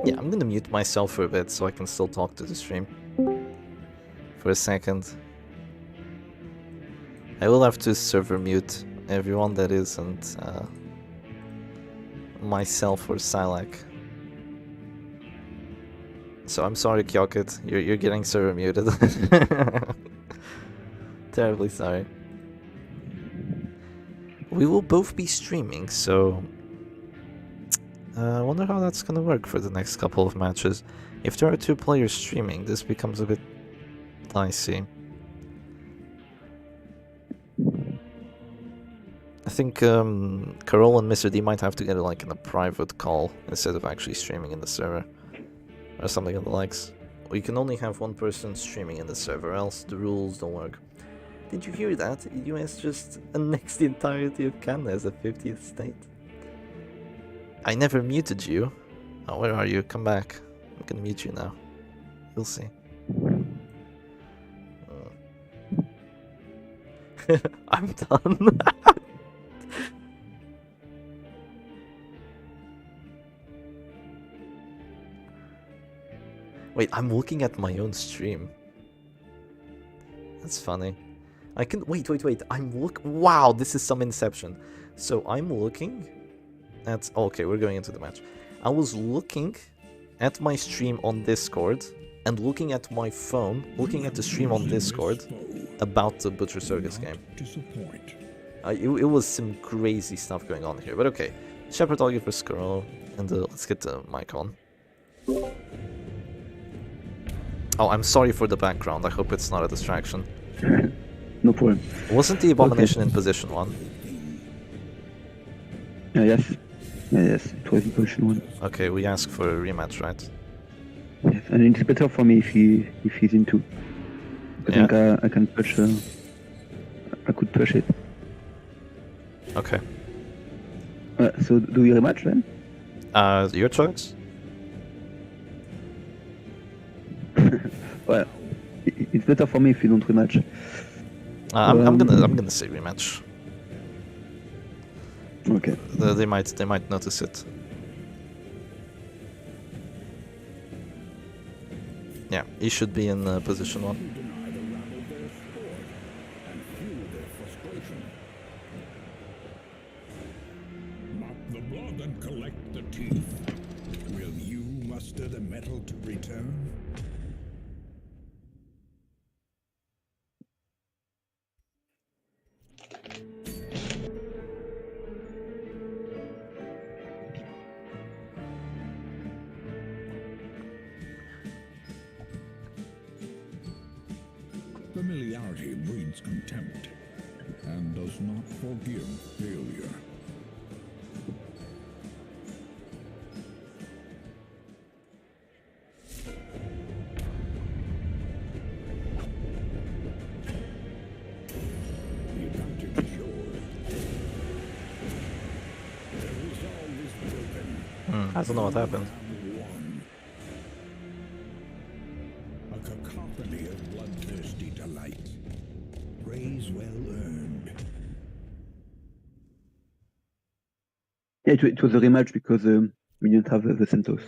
Yeah, I'm gonna mute myself for a bit so I can still talk to the stream. For a second. I will have to server mute everyone that isn't myself or Silak. So I'm sorry, Kyokit, you're getting server muted. Terribly sorry. We will both be streaming, so I wonder how that's gonna work for the next couple of matches. If there are 2 players streaming, this becomes a bit dicey. I think Carol and Mr. D might have to get it like in a private call instead of actually streaming in the server. Or something of the likes. We can only have 1 person streaming in the server, else the rules don't work. Did you hear that? US just annexed the entirety of Canada as a 50th state. I never muted you. Oh, where are you? Come back. I'm gonna mute you now. You'll see. I'm done. Wait, I'm looking at my own stream. That's funny. I can wait. Wow, this is some inception. So I'm looking at. Okay, we're going into the match. I was looking at my stream on Discord and looking at my phone, looking at the stream on Discord about the Butcher Circus game. It was some crazy stuff going on here, but okay. Shepherd, I'll give for Skrull, and let's get the mic on. Oh, I'm sorry for the background. I hope it's not a distraction.
No problem.
Wasn't the Abomination in position 1?
Yes. Yes, it was in position 1.
Okay, we ask for a rematch, right?
Yes, and it's better for me if he's in 2. I think I can push. I could push it.
Okay.
So do we rematch then?
Your choice?
Well, it's better for me if you don't rematch.
I'm gonna say rematch.
Okay.
They might notice it. Yeah, he should be in position 1.
Mop the blood and collect the teeth. Will you muster the metal to return? Familiarity breeds contempt and does not forgive failure. The advantage is yours. The resolve is broken.
I don't know what happened.
A cacophony of bloodthirsty delight. Praise well earned.
Yeah, it was a rematch because we didn't have the Santos.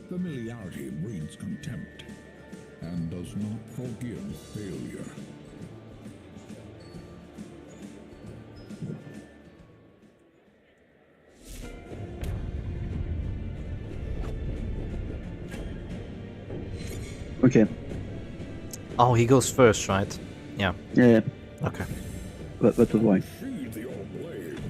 Familiarity breeds contempt and does not forgive failure.
Okay.
Oh, he goes first, right? Yeah.
Yeah.
Okay.
That was why.
Sheathe your blades.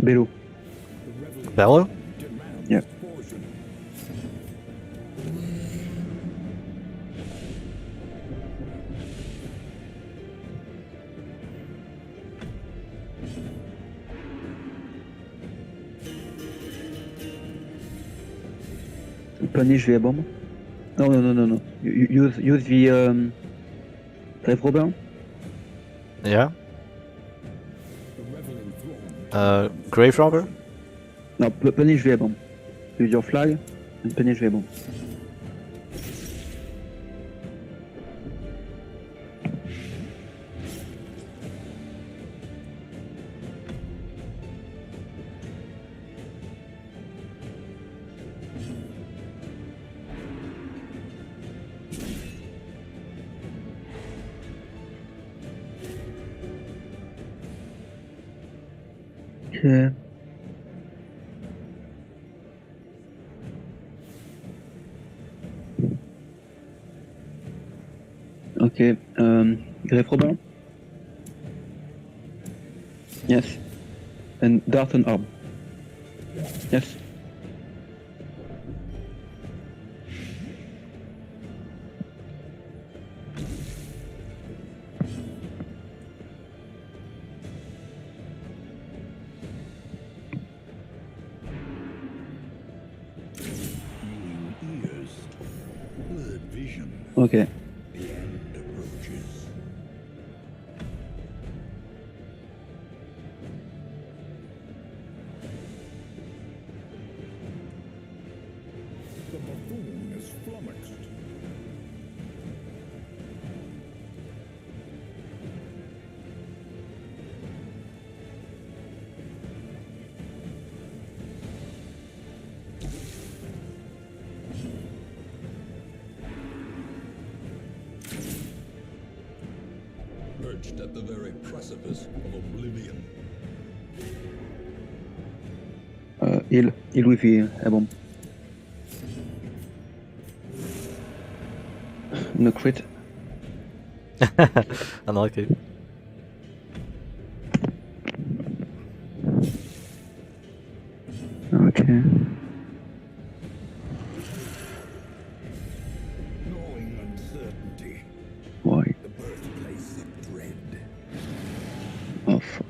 Below.
Bello?
Demands
Yeah.
portion.
Punish the bomb. No. Use the dive robber.
Yeah.
The reveling throng.
Grave Robber?
No, punish the bomb. Use your flag and punish the bomb. Okay. Okay. Grave robber. Yes. And dart and orb. Yes.
Healing ears. Blurred vision.
Okay.
The end approaches. The buffoon is flummoxed. Perched at the very precipice of oblivion.
Heal with the bomb. No crit.
Unlucky.
Okay.
Gnawing uncertainty.
Why?
The birthplace of dread.
Oh fuck.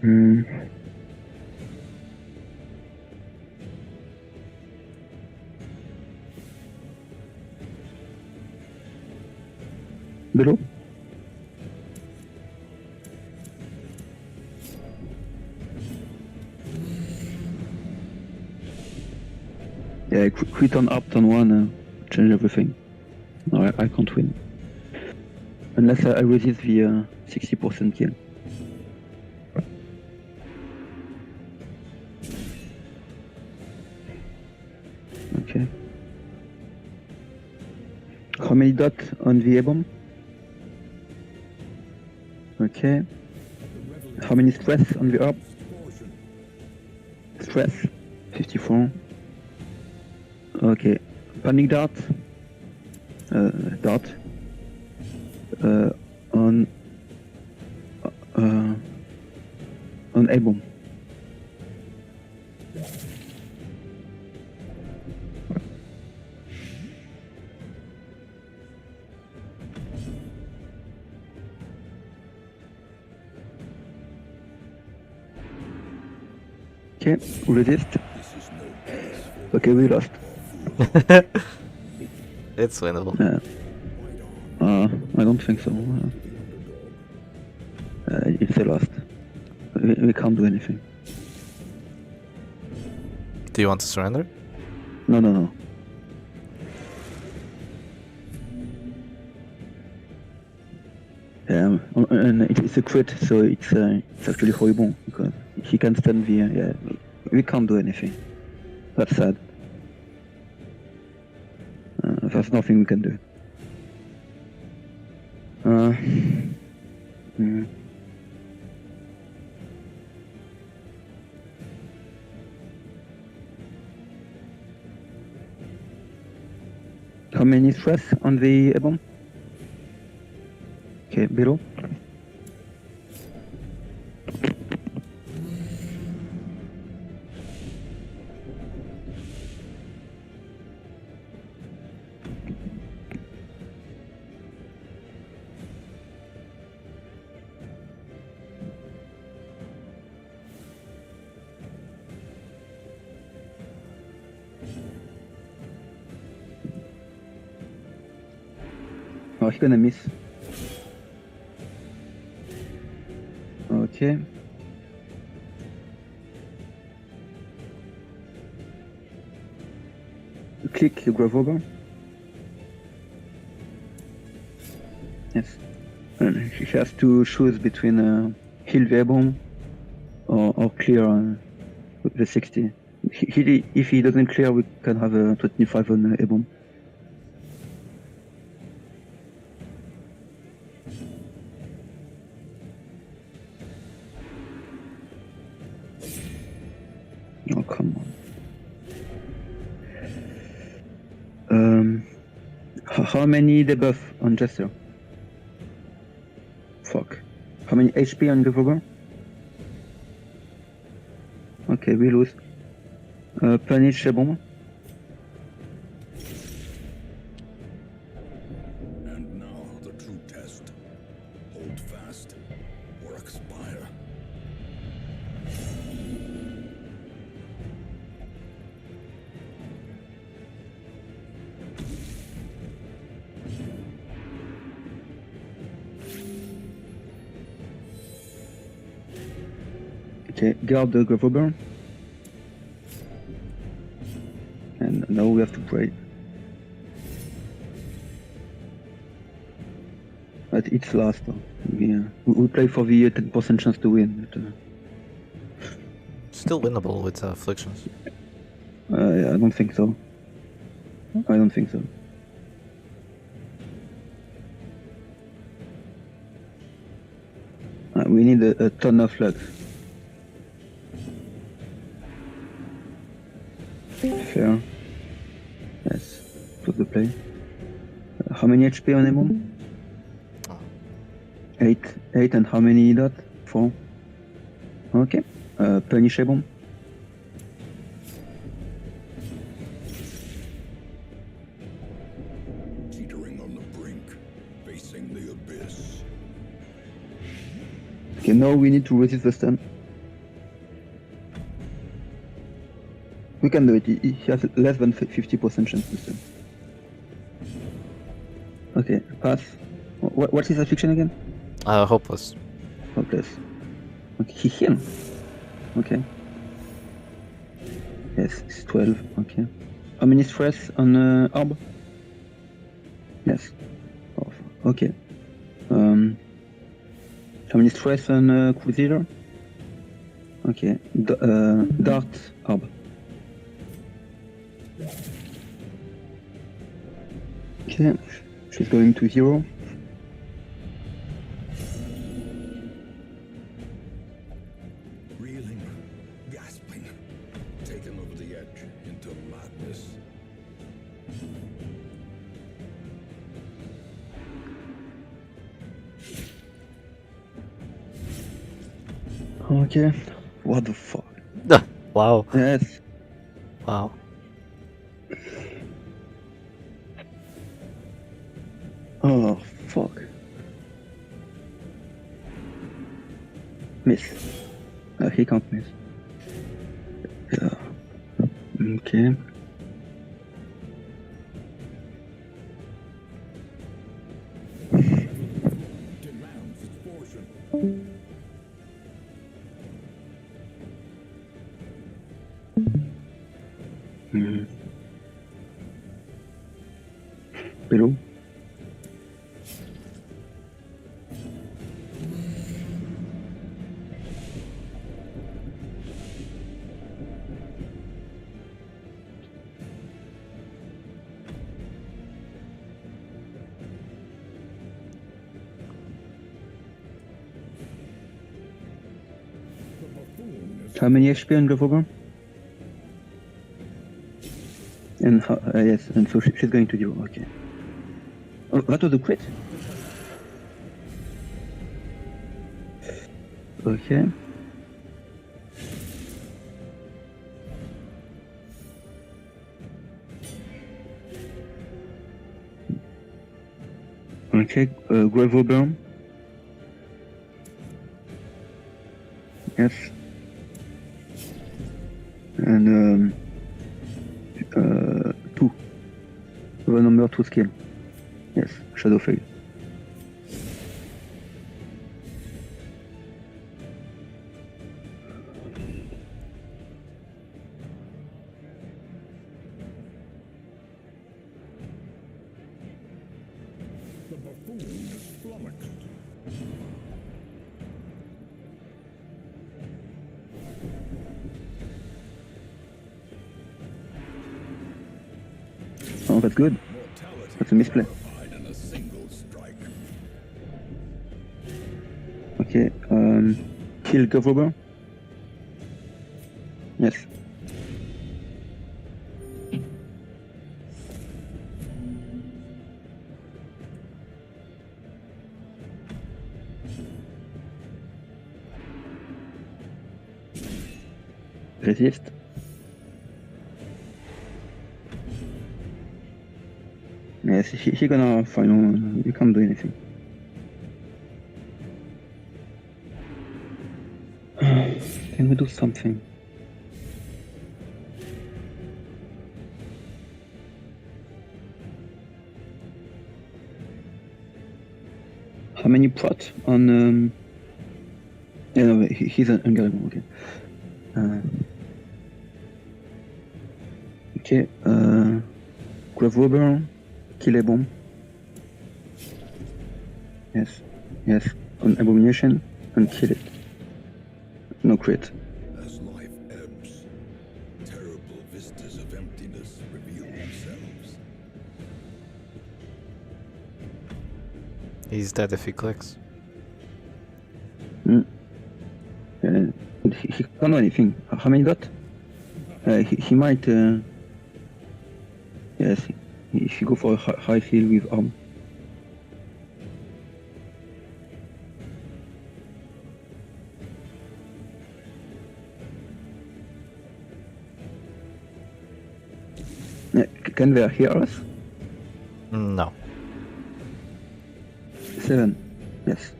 Hmm. Below? Yeah, quit on up, turn one, change everything. No, I can't win. Unless I resist the 60% kill. Okay. How many dots on the A-bomb? Okay. How many stress on the orb?
Portion.
Stress. 54. Okay. Panic dart. Dart. On A-bomb. Okay, resist.
This is no place for
Okay, we lost.
It's winnable.
I don't think so. It's a lost. We can't do anything.
Do you want to surrender?
No. And it's a crit, so it's actually horrible because he can stand the We can't do anything. That's sad. There's nothing we can do. How many stress on the bomb? Okay, below. Oh, he's gonna miss. Okay. Click grab over. Yes. And he has to choose between heal the bomb or clear the 60. If he doesn't clear, we can have a 25 on a bomb. Oh, come on. How many debuff on Jester? Fuck. How many HP on Revolver? Okay, we lose. Punish bomb.
And now the true test. Hold fast or expire.
Okay, guard the Revolver. And now we have to pray. But it's last. We play for the 10% chance to win. But,
Still winnable with afflictions.
yeah, I don't think so. I don't think so. We need a ton of luck. Fair. Yes, close the play. How many HP on him? 8. 8 and how many dot? 4. Okay. Punishable.
Teetering on the brink, facing the abyss.
Okay, now we need to resist the stun. We can do it. He has less than 50% chance to stun. Okay, pass. What's his affliction again?
Hopeless.
Hopeless. Okay, he healed. Okay. Yes, it's 12. Okay. How many stress on orb? Yes. Oh, okay. How many stress on Crusader? Okay. Dart orb. Okay. She's going to 0.
Reeling, gasping, taken over the edge into madness.
Okay. What the fuck?
Wow.
Yes.
Wow.
Oh, fuck. Miss. He can't miss. Yeah. Okay.
Demands its portion.
Below. How many HP on Glover? And yes, and so she's going to do. Okay. Oh, that was a crit. Okay. Okay, Gravel Burn. Yes. And 2. The number 2 skill. Yes, Shadow Fail.
The buffoon is flummoxed.
Oh, that's good.
Mortality
That's a misplay.
verified in a single strike.
Okay, kill Glover. Yes. Resist. Yes, he gonna final. You can't do anything. Can we do something? How many prot on? Yeah, no, he's an unguardable. Okay. Okay. Grave Robber, kill a bomb. Yes. Yes. On Abomination and kill it. No crit.
As life ebbs, terrible vistas of emptiness reveal themselves.
He's dead if he clicks.
He can't do anything. How many got? He might. Yes. If you go for a high heal with arm. Can they hear us?
No.
7. Yes.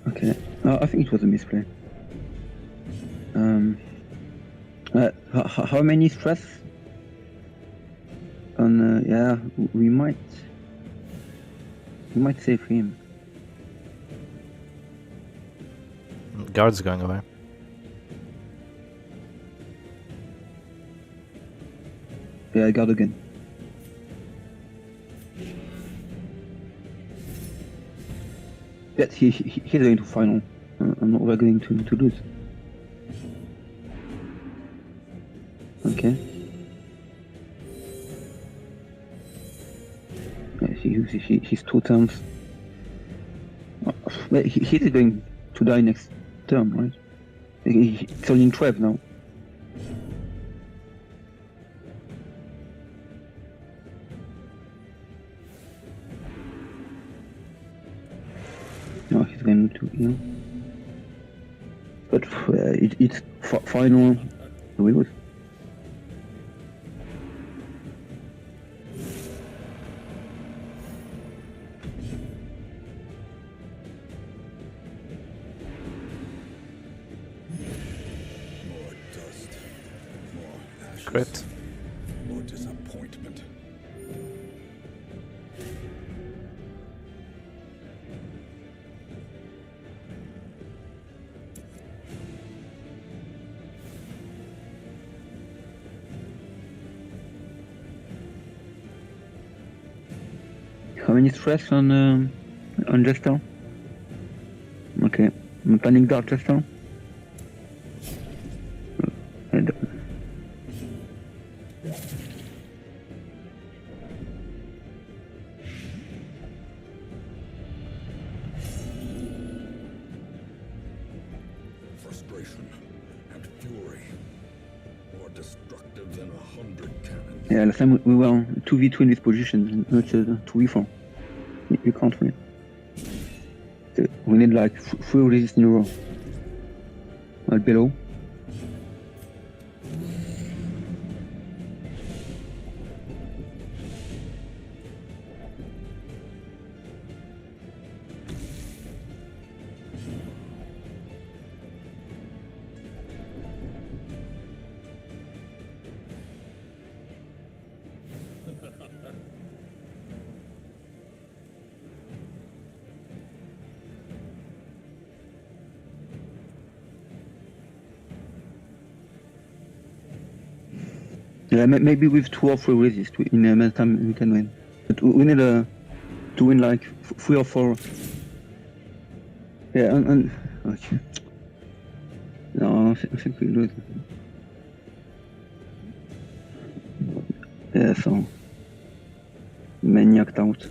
Okay. I think it was a misplay. How many stress? On yeah, we might save him.
Guard's going away.
Yeah, guard again. Yes, he's going to final. We're going to lose. Okay. Yes, he's 2 turns. But he's going to die next turn, right? It's only in 12 now. No, he's going to, you know. But it's final. We lose.
More dust, more ashes,
Crit.
more disappointment.
How many stress on Jester? Okay, I'm planning Dark Jester. And
Frustration,
Yeah, last time we were 2v2 in this position, not 2v4. You can't win. So we need like 3 resist in a row. Well, below. Yeah, maybe with 2 or 3 resist in a time we can win. But we need to win like 3 or 4. Yeah, and okay. No, I think we lose. Yeah, so maniacked out.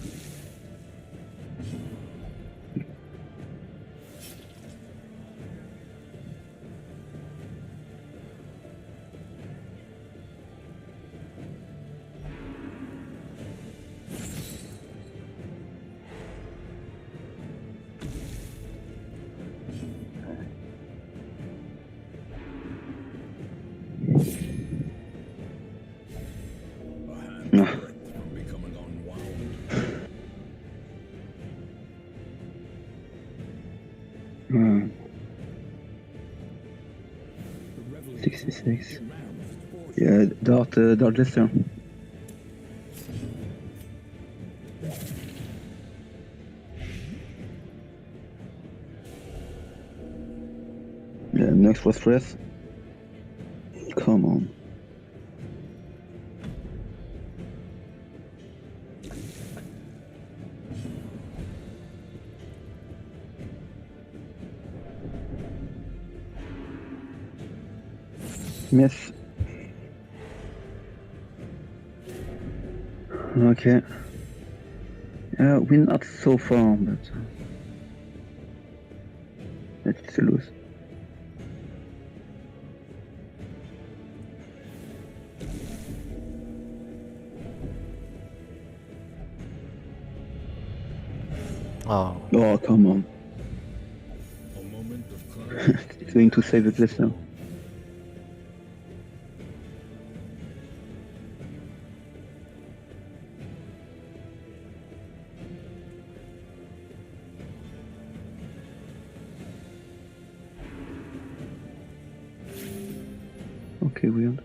No.
From becoming unwound.
66. Yeah, Dart Jester. Yeah, next for stress. Come on. Miss. Okay. We're not so far, but let's lose.
Oh,
Oh, come on.
A moment of clarity.
It's going to save the place now. Okay, weird.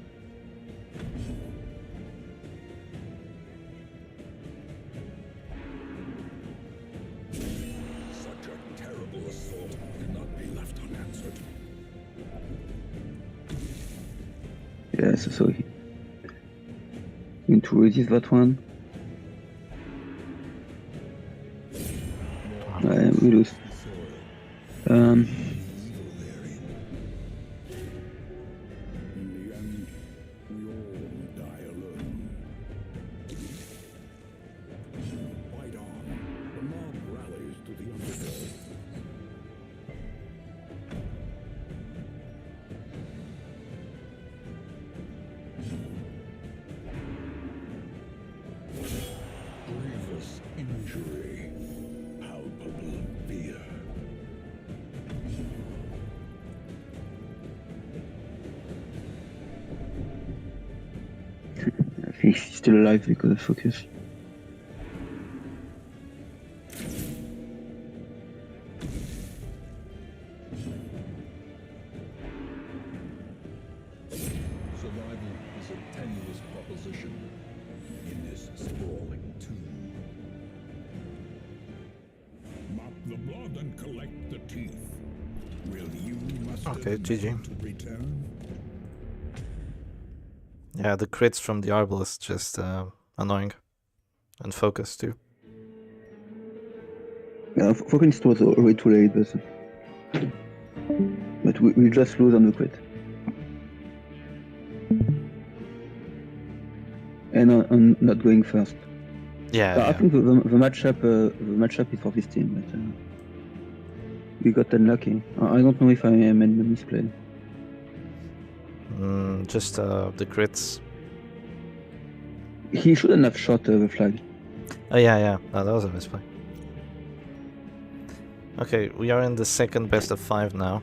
Such a terrible assault cannot be left unanswered.
Yes, so he going to resist that one. We lose.
In the end, we all die alone. Fight on. The mob rallies to the underdog. Grievous injury. Palpable fear.
I think he's still alive because of focus.
Survival is a tenuous proposition in this sprawling tomb. Mop the blood and collect the teeth. Will you muster
Okay,
the
GG.
metal to return?
yeah, the crits from the Arbalest just annoying. And focus too.
Yeah, focus was already too late, but we just lose on the crit. And on not going first.
Yeah,
I
yeah.
think the matchup is for this team, but we got unlucky. I don't know if I made a misplay.
Just the crits.
He shouldn't have shot the flag.
Oh yeah. No, that was a misplay. Okay, we are in the second best of 5 now.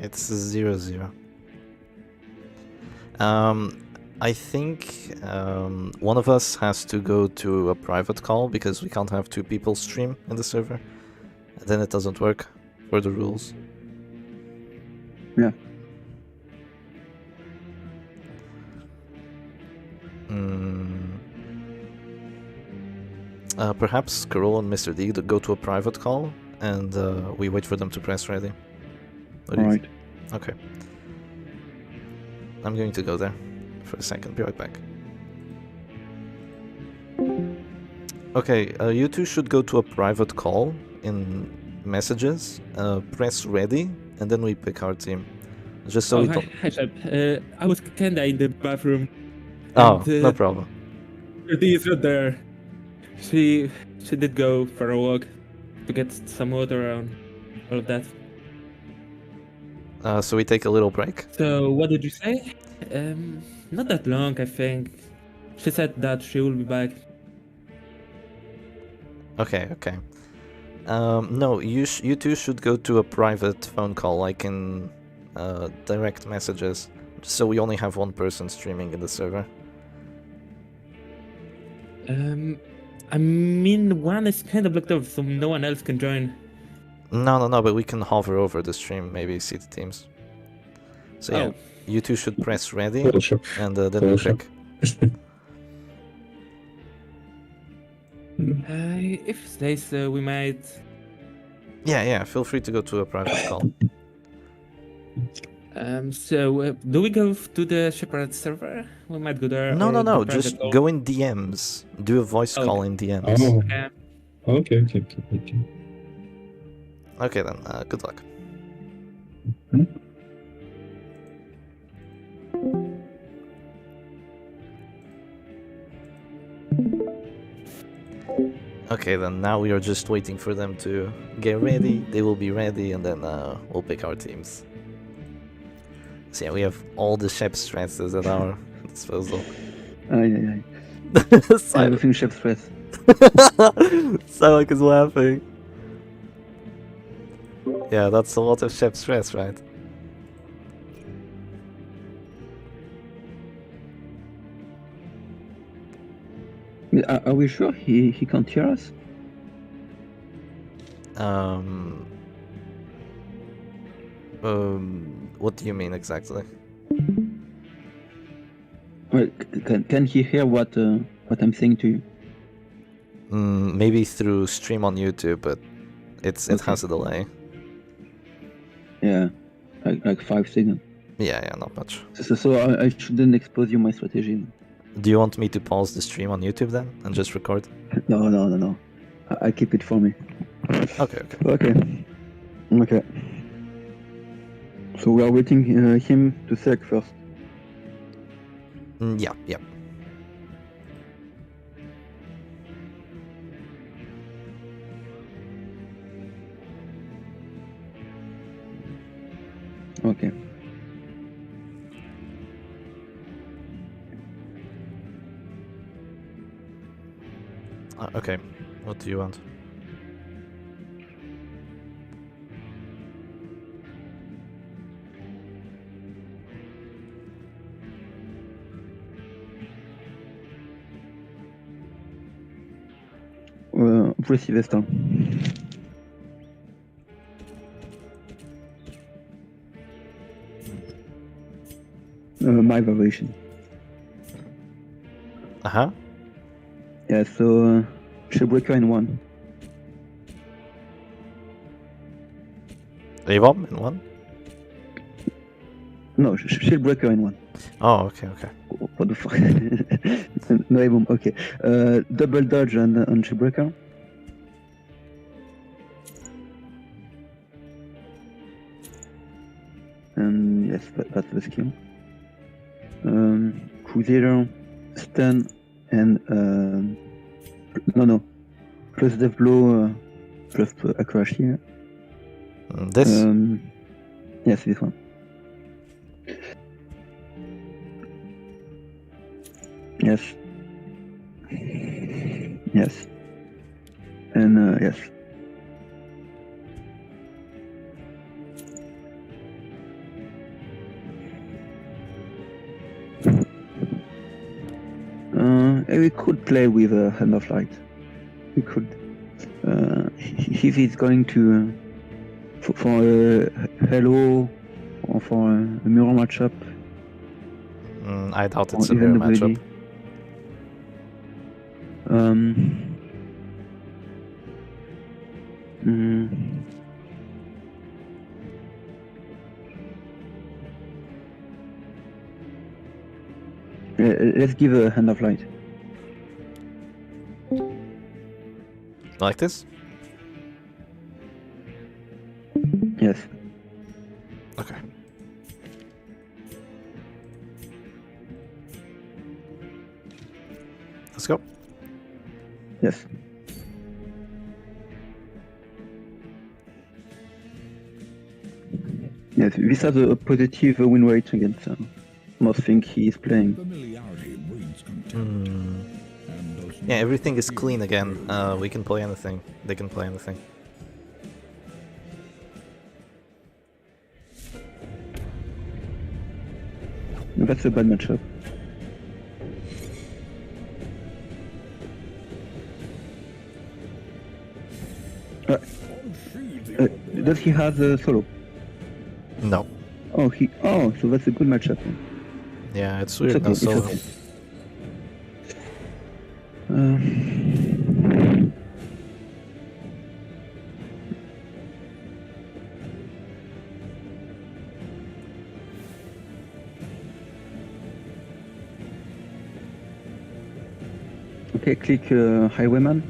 It's 0-0. I think one of us has to go to a private call because we can't have 2 people stream in the server. And then it doesn't work for the rules.
Yeah.
Perhaps Carol and Mr. D go to a private call and we wait for them to press ready.
Alright.
Okay. I'm going to go there for a second. Be right back. Okay, you two should go to a private call in messages, press ready, and then we pick our team. Just so we don't...
Hi, Shep. I was kinda in the bathroom.
Oh,
and,
no problem.
Gertie is not there. She did go for a walk to get some water and all of that.
So we take a little break?
So what did you say? Not that long, I think. She said that she will be back.
Okay. No, you two should go to a private phone call, like in direct messages, so we only have one person streaming in the server.
I mean, one is kind of blocked off, so no one else can join.
No, but we can hover over the stream, maybe see the teams. So yeah, you two should press ready, and then we pick.
If you say so, we might...
Yeah, feel free to go to a private call.
So, do we go to the Shepherd server? We might go there.
No, just go in DMs. Do a voice call in DMs.
Oh. Okay.
Okay then, good luck. Okay then, now we are just waiting for them to get ready. They will be ready, and then we'll pick our teams. So yeah, we have all the Shep stresses at our disposal.
Aye. Everything Shep stress.
Silak is laughing. Yeah, that's a lot of Shep stress, right?
Are we sure he can't hear us?
What do you mean exactly?
Well, can he hear what I'm saying to you?
Maybe through stream on YouTube, but it has a delay.
Yeah, like 5 seconds.
Yeah, not much.
So I shouldn't expose you my strategy.
Do you want me to pause the stream on YouTube then and just record?
No. I keep it for me. Okay. So we are waiting him to select first.
Yeah.
Okay.
Okay. What do you want?
Voici Vestin. My vibration. Yeah, so Shellbreaker in 1.
Revom in 1?
No, Shellbreaker in 1.
Oh, okay.
What the fuck? No, Revom, okay. Double dodge on Shellbreaker. And yes, that's the skill. Crusader, stun, and no. Plus death blow, plus accuracy here.
This?
Yes, this one. Yes. Yes. And yes. We could play with a Hand of Light. We could. If he's going to for a Hello or for a mirror matchup,
I doubt
or
it's a
even
mirror
WD.
matchup.
Let's give a Hand of Light.
Like this?
Yes.
Okay. Let's go.
Yes. Yes, this has a positive win rate against most things he is playing.
Familiarity breeds contempt. And does
Yeah,
not
everything is
appeal
clean
to
again.
you.
We can play anything. They can play anything.
That's a bad matchup.
Unsheathe your blade.
Does he have a solo?
No.
Oh, so that's a good matchup.
Yeah, it's
It's
weird.
okay.
No
It's
solo.
okay. Okay, click Highwayman.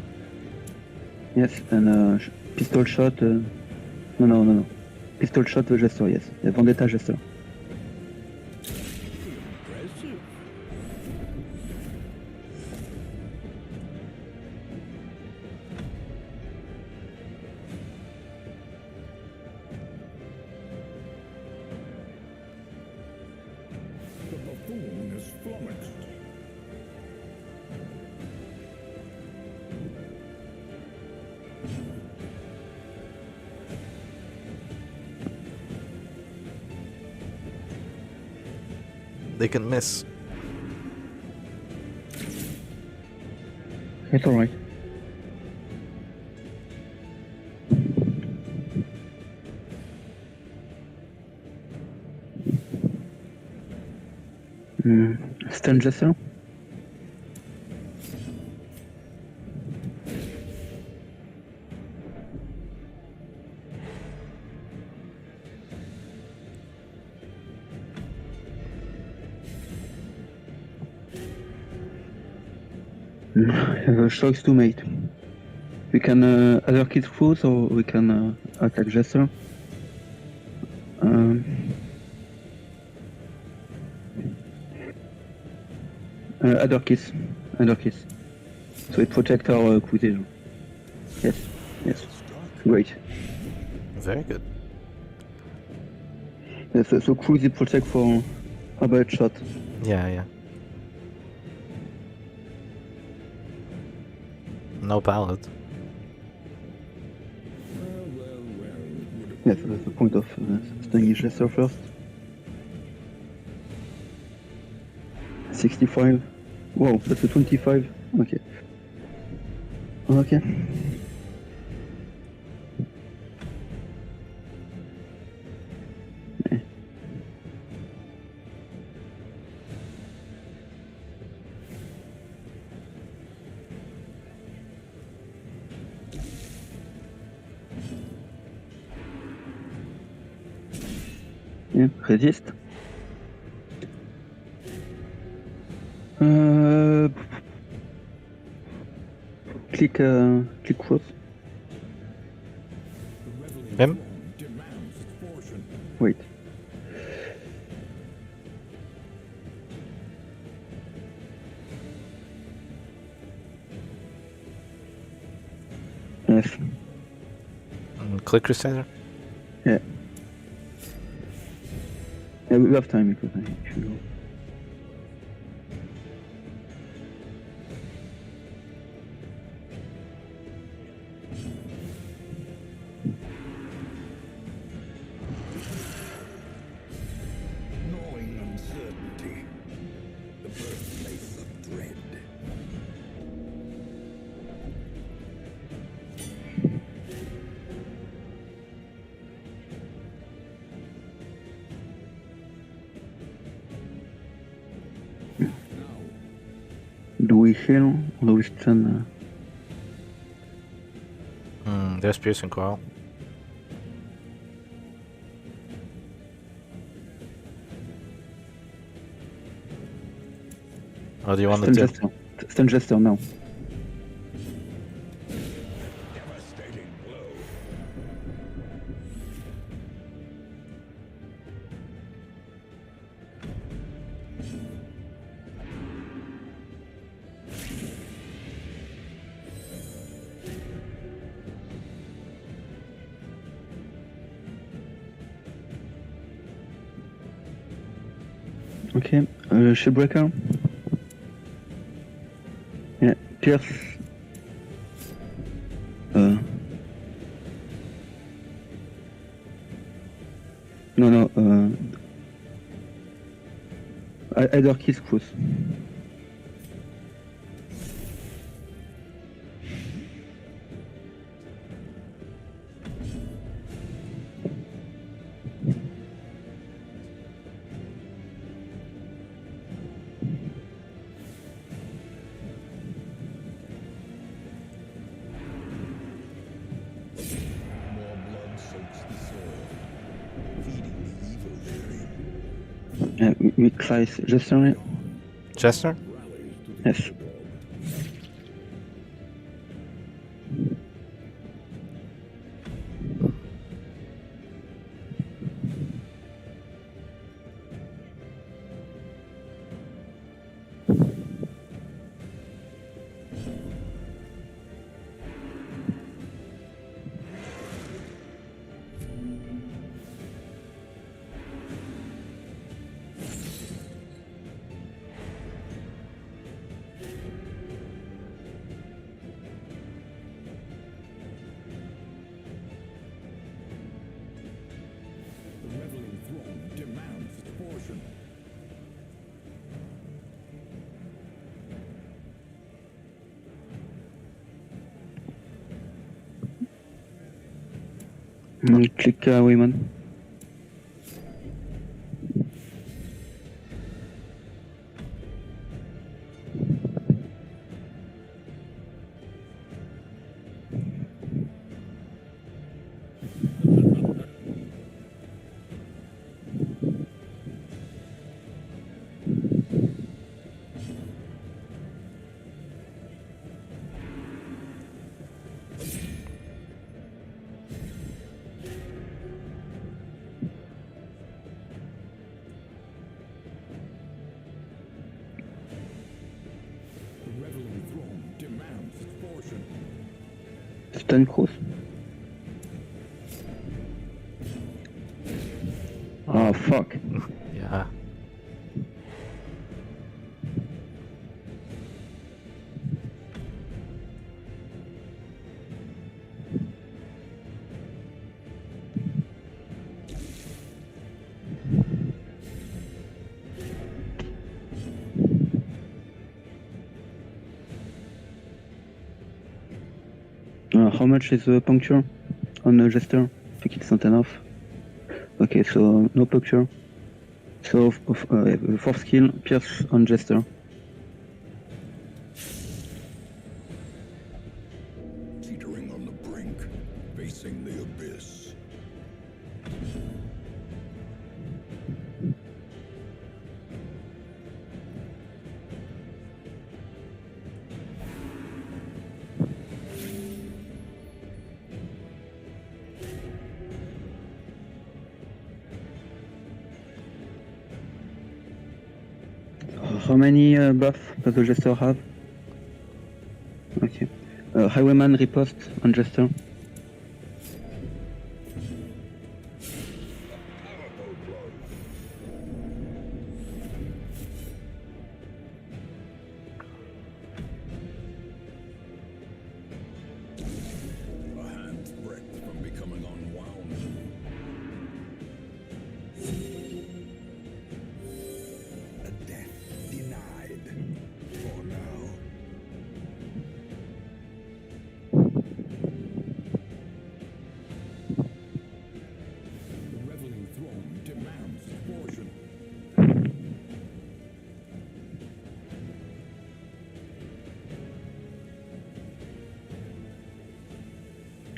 Yes, and pistol shot. No. Pistol shot the Jester, yes. The Vendetta Jester.
Impressive. The buffoon is flummoxed.
They can miss.
It's alright. Stun Jester. I have a choice to make. We can either kill Fools or we can attack Jester. Other kiss. So it protects our acquisition. Yes. Great.
Very good.
Yes, so Cruise it protect for a bad shot.
Yeah. No pallet.
Yes, that's the point of stunning Jester first. 65. Wow, that's a 25. Okay. Yeah, resist. Click cross.
Him?
Demands its portion.
Wait. Yes.
Click Crusader.
Yeah. Yeah, we have time because I should go.
Gnawing uncertainty. The birthplace of dread.
Do we heal or do we stun?
There's piercing coil. What do you want to
Stun
do?
Jester. Stun Jester now.
Devastating blow.
Okay. Shipbreaker. Yeah. Pierce. No. Either kiss cruise.
More blood soaks the soil, feeding the evil therein.
Yeah, we slice Jester. Yeah.
Chester?
Rallies to the
Yes.
underdog. The reveling throng demands its portion.
Click women.
The reveling throng demands its portion.
Stun cruise. Oh fuck.
Yeah.
How much is the puncture on the Jester? I think it's not enough. Okay, so no puncture. So fourth skill, Pierce on Jester.
Teetering on the brink, facing the abyss.
How many buff does the Jester have? Okay. Highwayman riposte on Jester.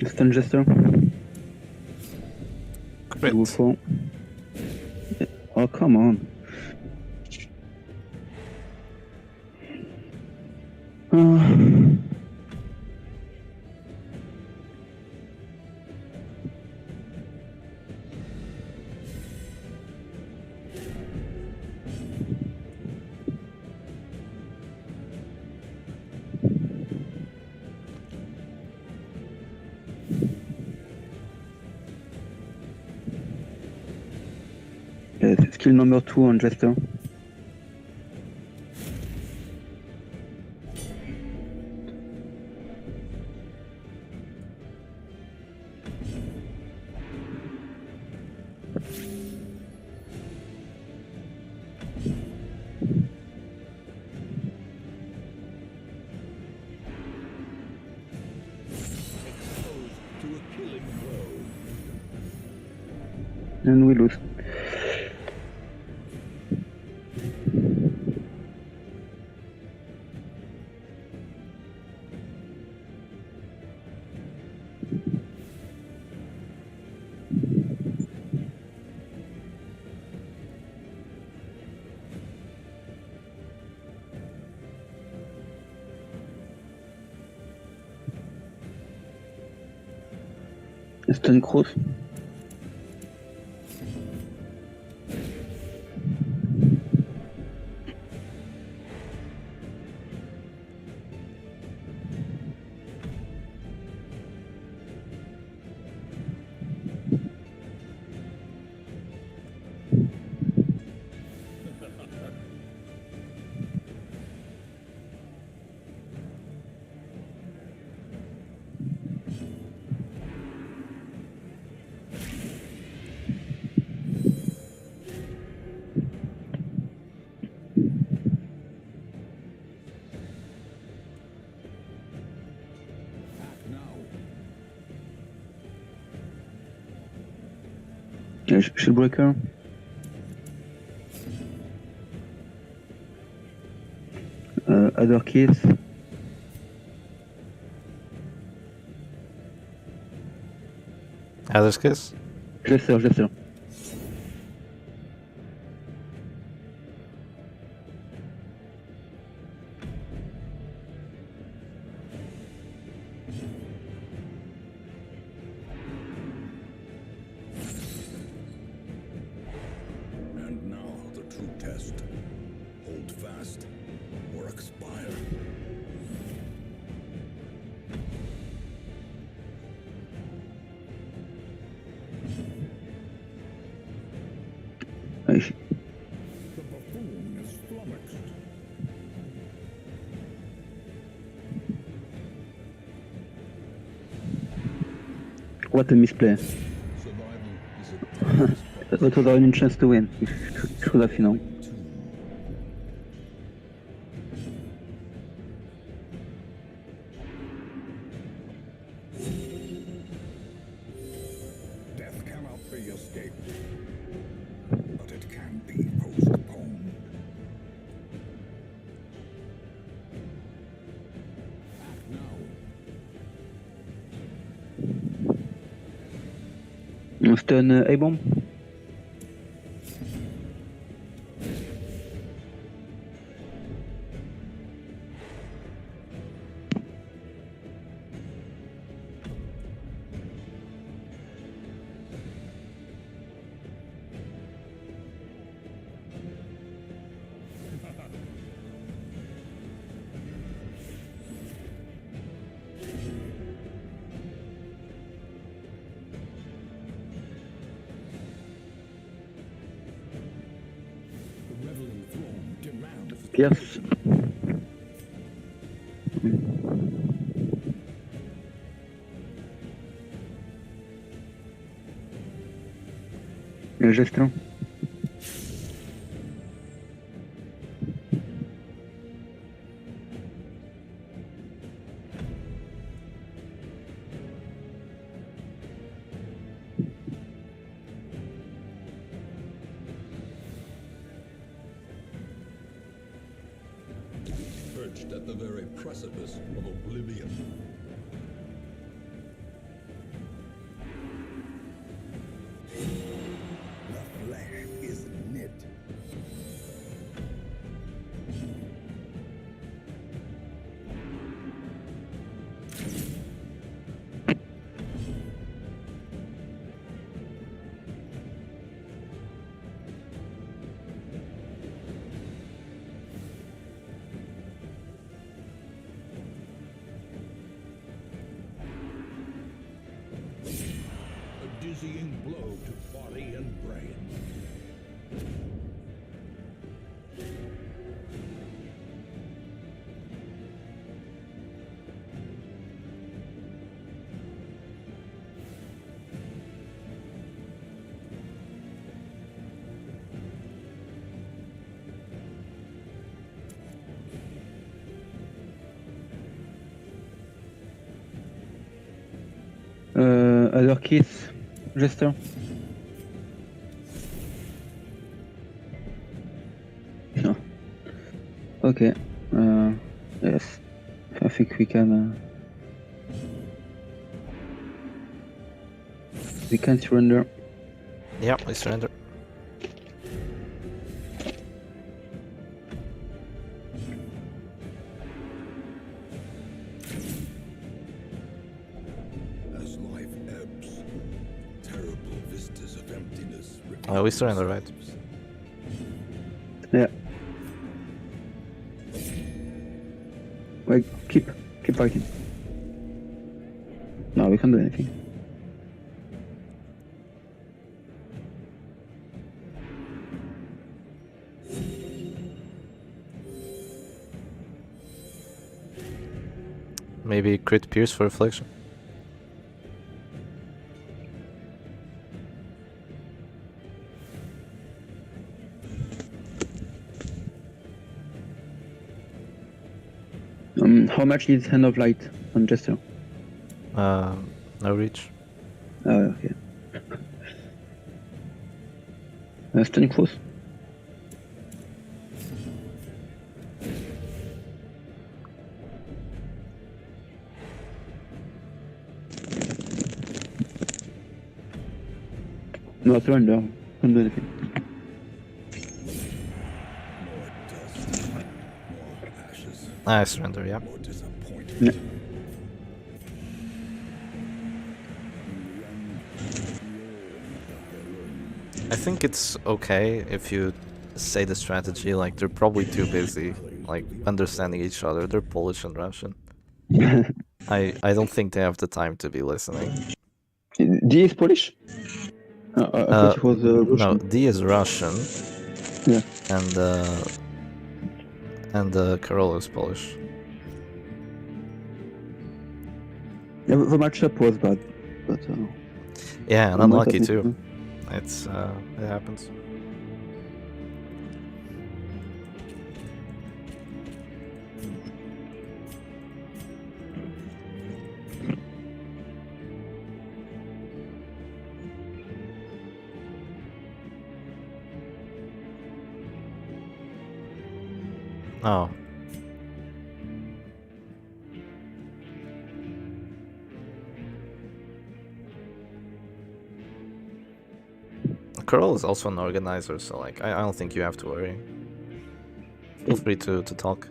Stun Jester.
Crit.
Dual 4. Oh, come on. Skill number 2 on Jester.
To a killing blow.
And we lose. Stun Cross.
Act now.
Shieldbreaker. Other keys.
Other's kiss.
Jester.
And now the true test. Hold fast or expire. The buffoon is flummoxed.
What a misplay.
Survival is a dangerous
That was our only chance to win. We should have,
Death cannot be escaped, but it can be postponed. Act now.
Stun A-bomb.
The reveling throne demands
Pierce. Jester.
perched at the very precipice of oblivion. dizzying blow to body and brain.
Other keys, Jester? No. Okay. Yes. I think we can. We can surrender.
Yeah, we surrender.
As life ebbs, terrible vistas of emptiness.
We surrender, right?
Yeah. Wait, keep fighting. No, we can't do anything.
Maybe crit pierce for reflection.
How much is Hand of Light on Jester?
No reach.
Okay. Stunning Force? No, surrender. Can't do anything.
More dust, more ashes,
I surrender, yeah.
more disappointment.
Yeah.
I think it's okay if you say the strategy, like they're probably too busy, like understanding each other. They're Polish and Russian. I don't think they have the time to be listening.
D is Polish? I thought it was
No,
Russian.
D is Russian.
Yeah.
And Karol is Polish.
Yeah, the matchup was bad, but
Yeah, and
we might
unlucky
have
too.
been-
It happens. Oh. Karol is also an organizer, so like I don't think you have to worry. Feel free to talk.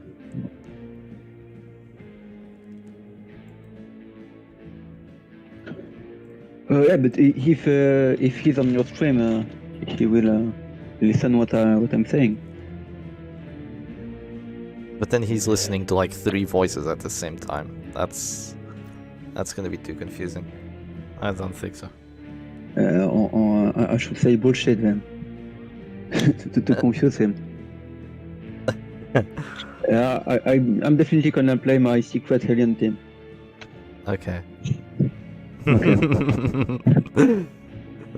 Yeah, but if he's on your stream, he will listen what I'm saying.
But then he's listening to like 3 voices at the same time. That's gonna be too confusing. I don't think so.
I should say bullshit then. to confuse him. Yeah, I'm definitely gonna play my secret alien team.
Okay.
Okay.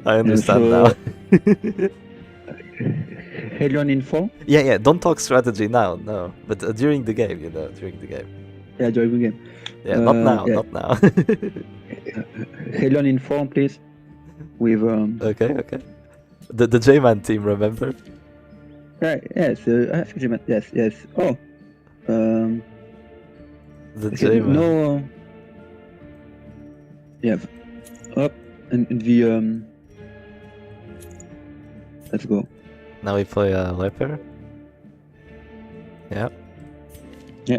I understand
so-
now.
Alien in 4?
Yeah, don't talk strategy now, no. But during the game, during the game.
Yeah, during the game.
Yeah, not now,
yeah.
not now.
Alien in 4, please. With
Okay. The J-Man team, remember?
Right, yes, I have to yes. Oh.
The
Okay,
J-Man.
no. Yeah. Up and the Let's go.
Now we play Leper. Yeah.
Yeah.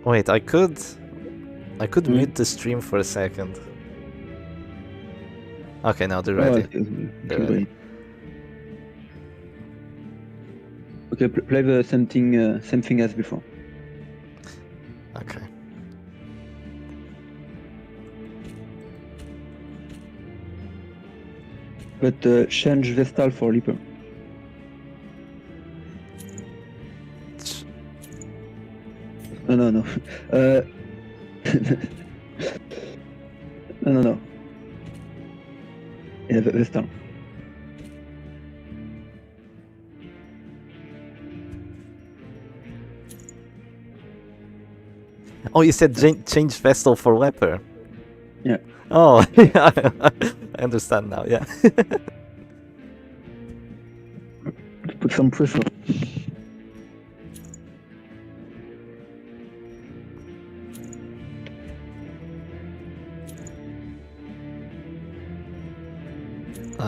Wait, I could mute the stream for a second. Okay, now they're ready. They're ready.
Okay, play the same thing as before.
Okay.
But change Vestal for Leaper. No. No. Yeah, Vestal.
Oh, you said change Vestal for Leper.
Yeah.
Oh, yeah, I understand now. Yeah.
Put some pressure.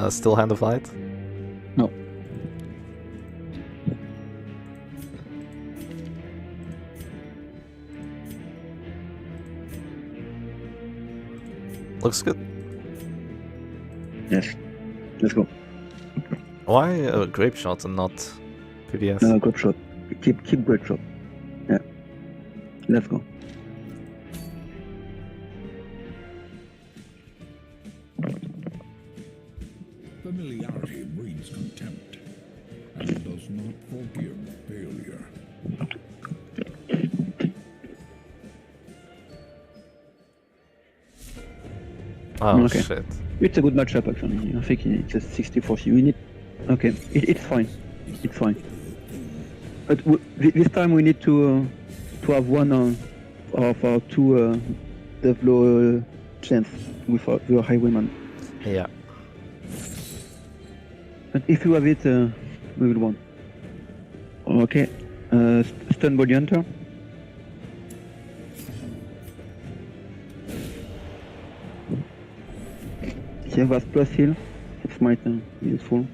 Still Hand of Light.
No.
Looks good.
Yes. Let's go.
Why Grape Shot and not PBS?
No, grape shot. Keep grape shot. Yeah. Let's go.
Familiarity breeds contempt, and does not forgive failure.
Oh
Okay.
shit.
It's a good matchup actually. I think it's a 60-40. We need. Okay, it's fine. It's fine. But this time we need to have one of our two Devlo chance with the Highwayman.
Yeah.
But if you have it, we will win. Okay. Stun Body Hunter. Yeah, that's plus heal. It might be useful.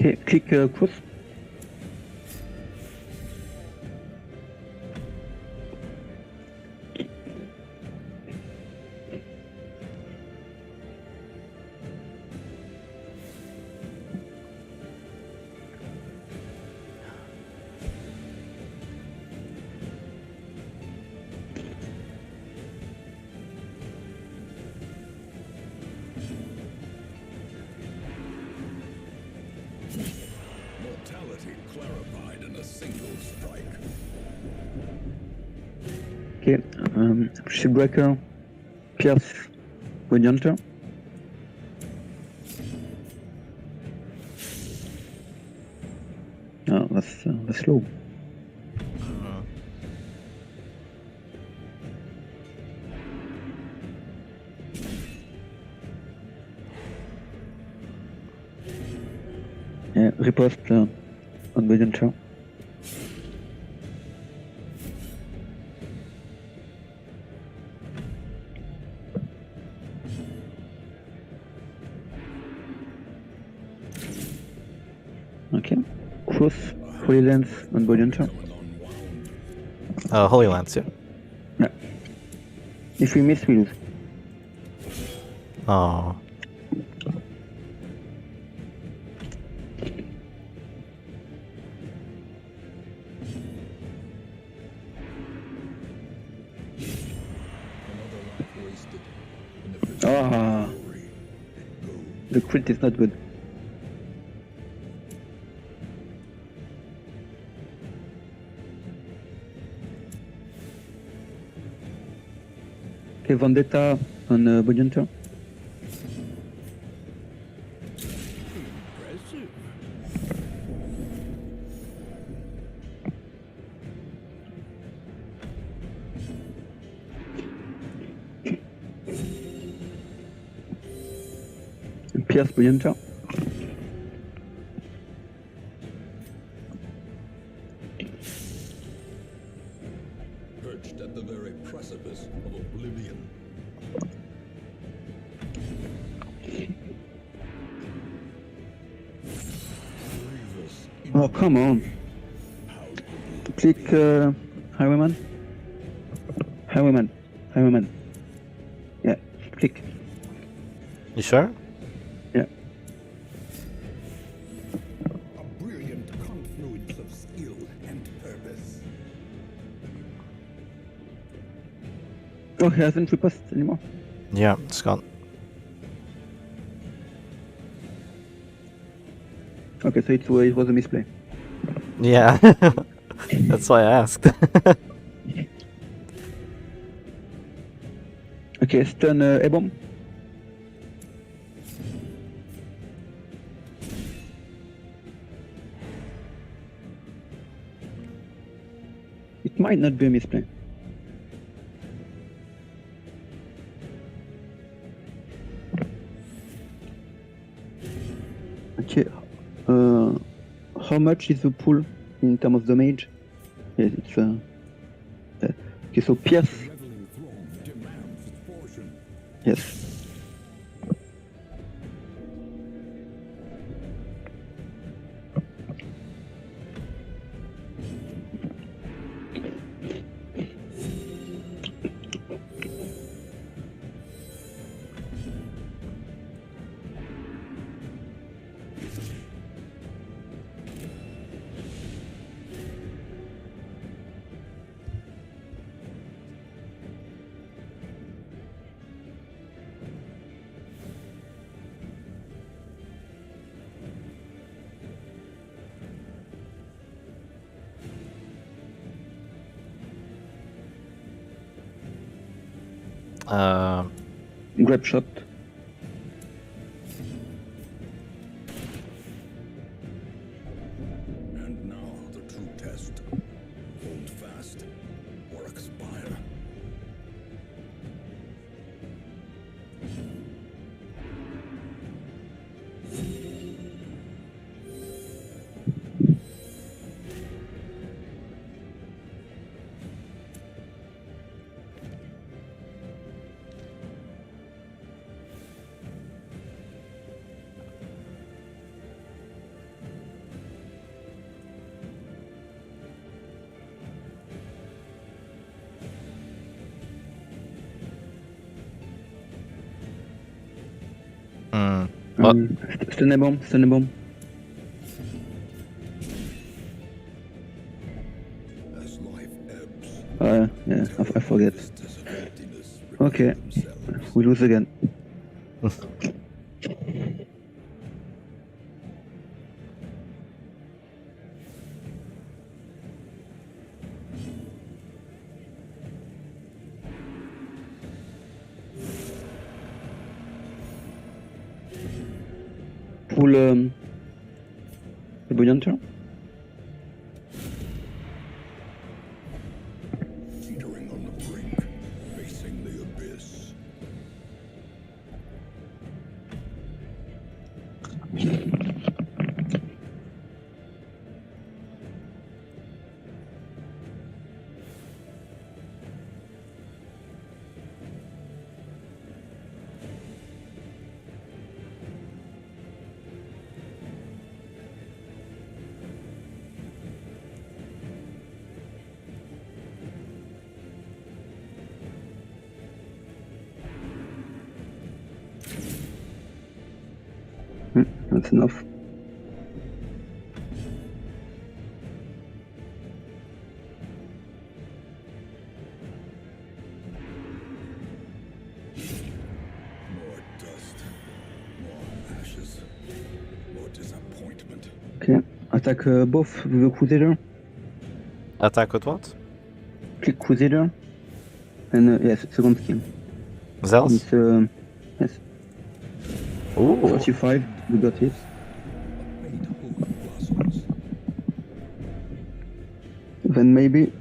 Okay, click cross.
Mortality clarified in a single strike.
Okay, Shipbreaker, Pierce, Body Hunter. Oh, that's low. Yeah, riposte on Body Hunter. Okay, cross, Holy Lens on Body Hunter.
Holy Lance, yeah.
Yeah. If we miss, we lose.
Oh.
Ah, the crit is not good. Okay, Vendetta on Body Hunter.
Impressive.
Pierce Body Hunter. Oh, come on. Click Highwayman. Highwayman. Highwayman. Yeah, click.
You sure?
Yeah.
A brilliant confluence of skill and purpose.
Oh, he hasn't reposted anymore.
Yeah, it's gone.
Okay, so it was a misplay.
Yeah, that's why I asked.
Okay, stun A-bomb. It might not be a misplay. Okay, how much is the pool in terms of damage? Yes, it's okay, so Pierce,
Reveling throng demands its portion.
yes.
um,
Grab shot.
And now the true test. Hold fast or expire.
What?
Stun A-bomb, stun A-bomb.
As life ebbs,
Yeah, I forget.
vistas of emptiness reveal
Okay,
themselves.
we lose again. Pull the Brillianter.
Teetering on the brink, facing the abyss.
That's enough.
More dust, more ashes, more disappointment.
Okay, attack both with the Crusader.
Attack with what?
Click Crusader. And yes, second skill.
Zealous?
It's yes,
Ooh.
45. We got it.
Fate holy blossoms.
Then maybe.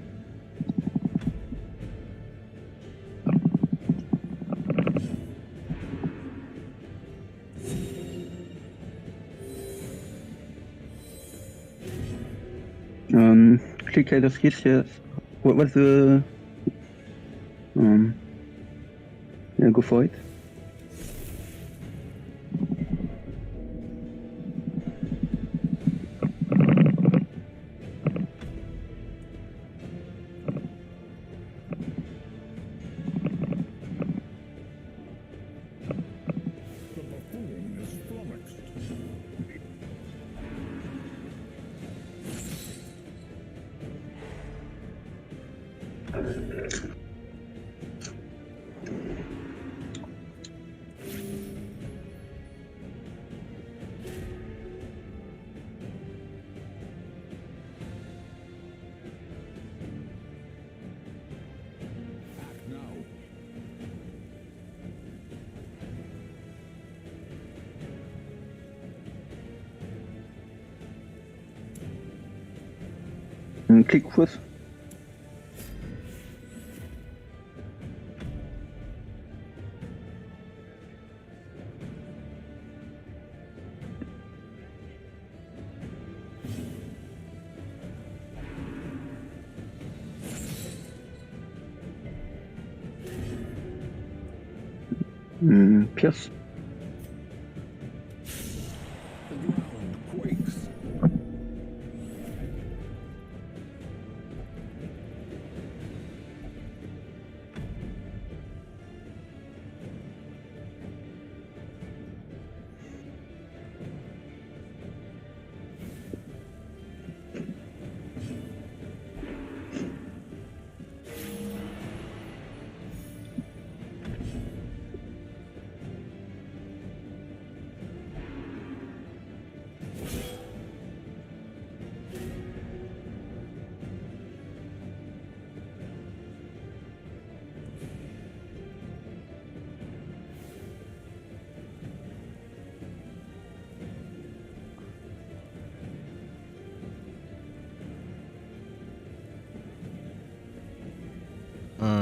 Click either skills, yes. What's the yeah, go for it.
Act now.
Click first. Pierce.
The ground quakes.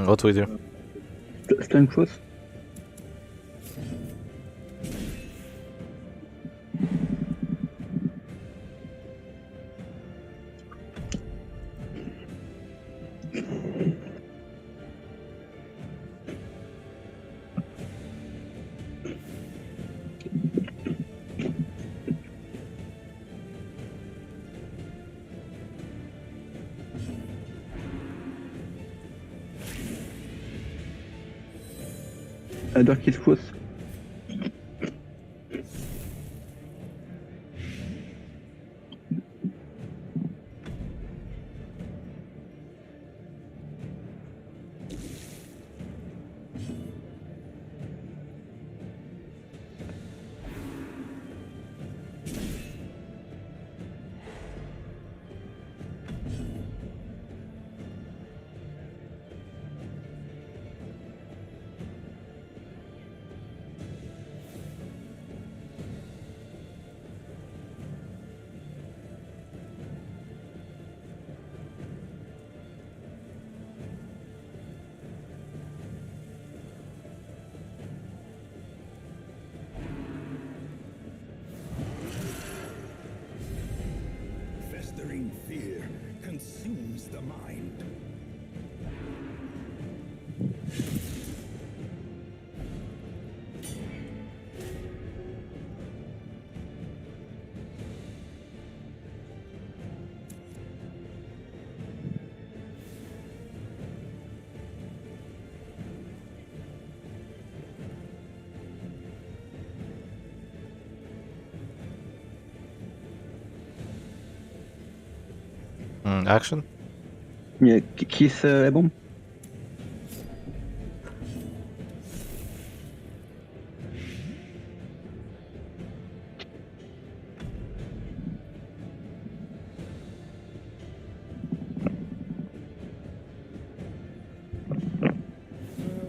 What do we do?
Stun first. Dark Kid first.
Festering fear consumes the mind.
Action?
Yeah, kiss Ebon.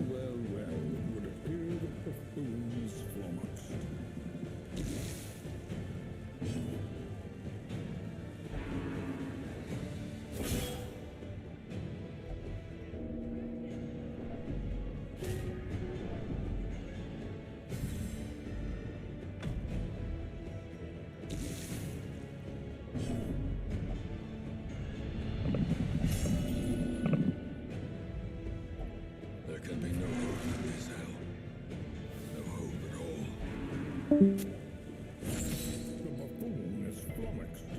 Well, it would appear the buffoon is flummoxed. There can be no hope in this hell. No hope at all. The buffoon is flummoxed.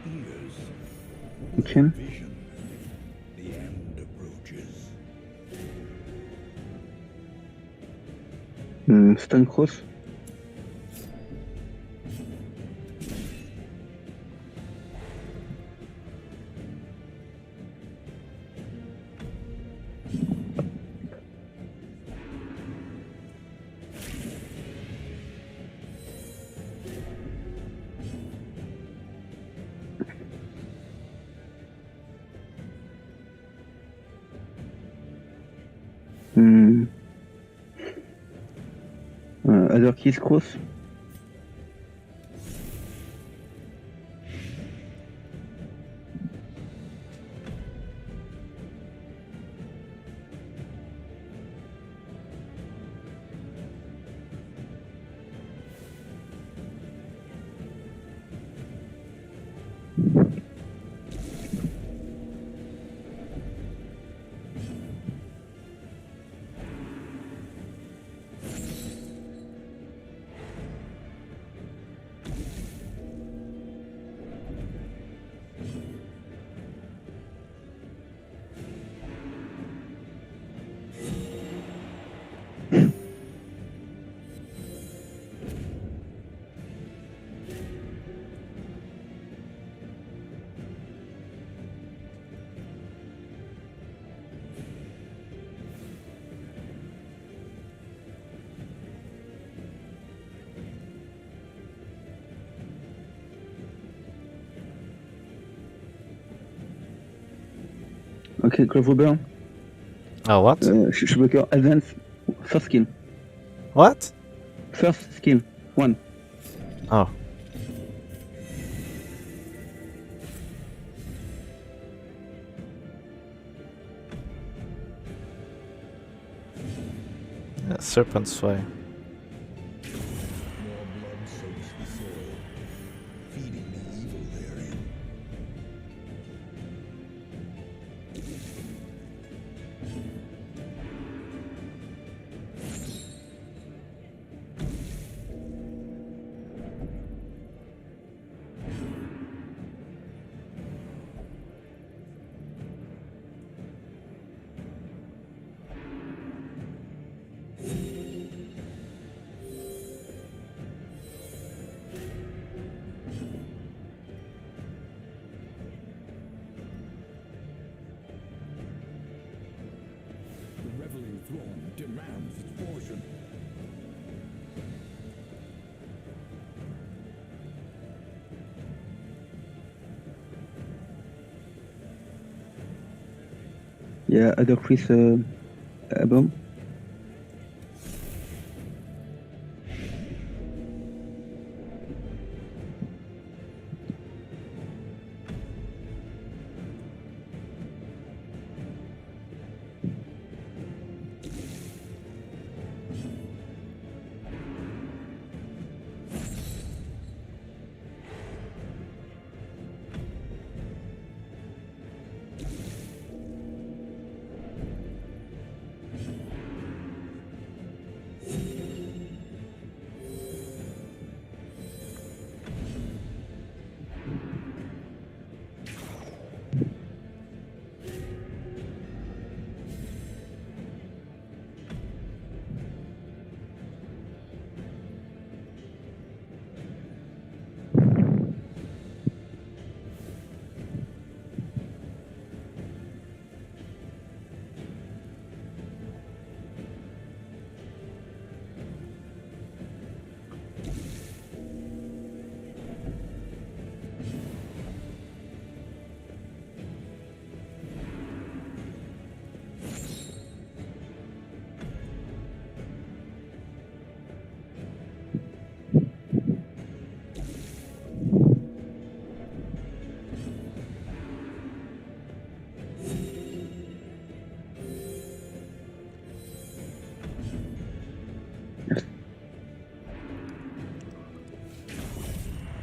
Green ears.
Okay.
Vision. The end approaches.
Stun cross. Hmm. Other keys cross. Okay, Grave Robber.
Oh, what?
Shoebreaker, advance. First skill.
What?
First skill. 1.
Oh. Yeah, Serpent Sway.
More blood soaks the soil, feeding the evil therein. The reveling throng demands its portion.
Yeah, other Chris bomb.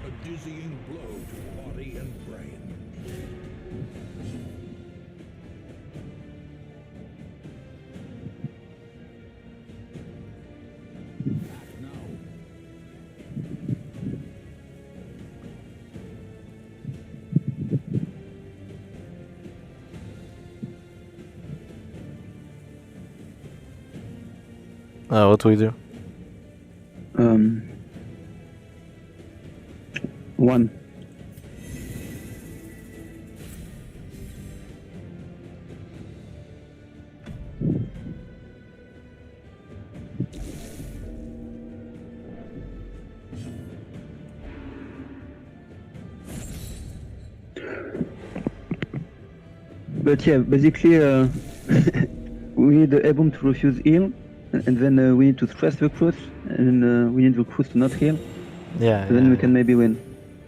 A dizzying blow to body and brain. Act now.
What do we do?
1. But yeah, basically, we need the Ebom to refuse heal, and then we need to stress the Cruz, and we need the Cruz to not heal.
Yeah,
Then we can maybe win.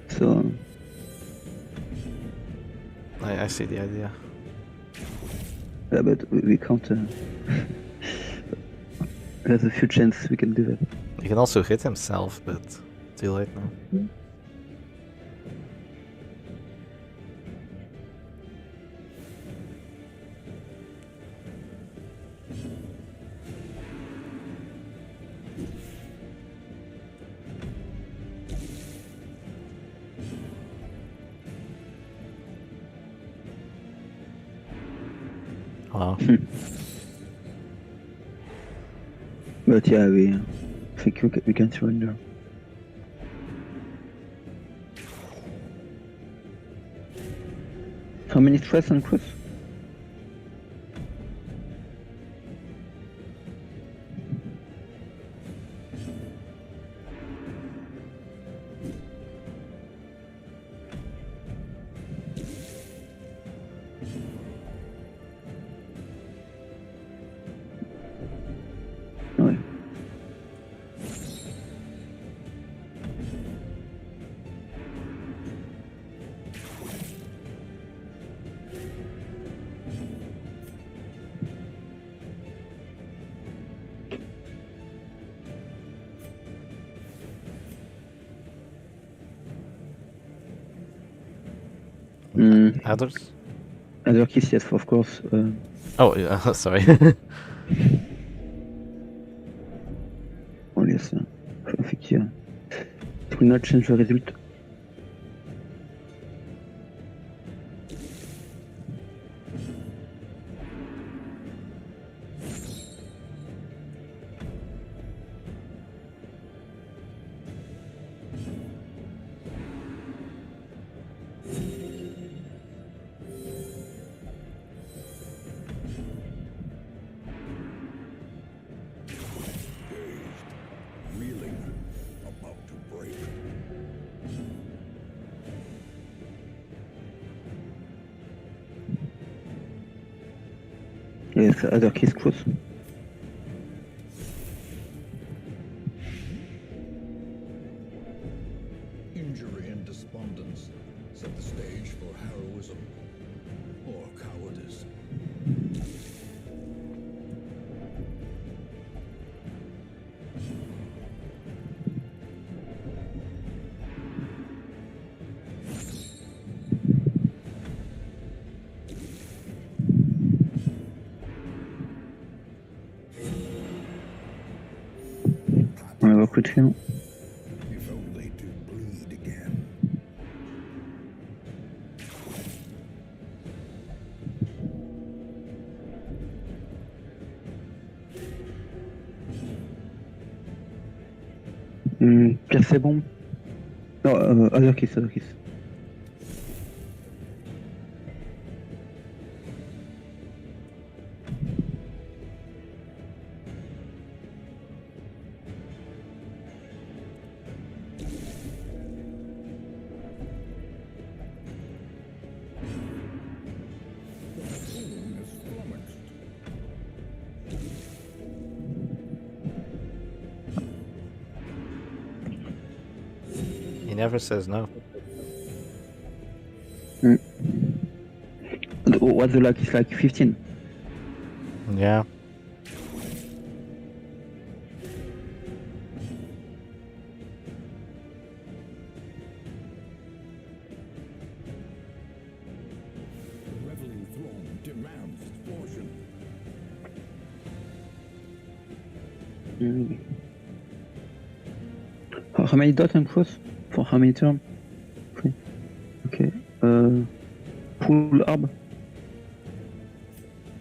So
I see the idea.
yeah, but we can't. There's a few chances we can do that.
He can also hit himself, but too late now. Wow.
But yeah, I think we can surrender. How many stress on Cruz? Ouais.
Others?
Other keys, yes, of course.
Oh, yeah, sorry.
Oh yes, I think yeah. It will not change the result.
Reeling, about to break.
Yes, other keys Cruz.
Injury and despondence set the stage for heroism or cowardice.
On va voir coup de chien.
If only to bleed again.
Pierre, c'est bon. Non, other keys, other keys.
The buffoon is flummoxed.
He never says no.
What's the luck? It's like 15.
Yeah.
The reveling throng demands its portion.
How many dots on Cruz? For how many turns? Okay. Okay. Full arm.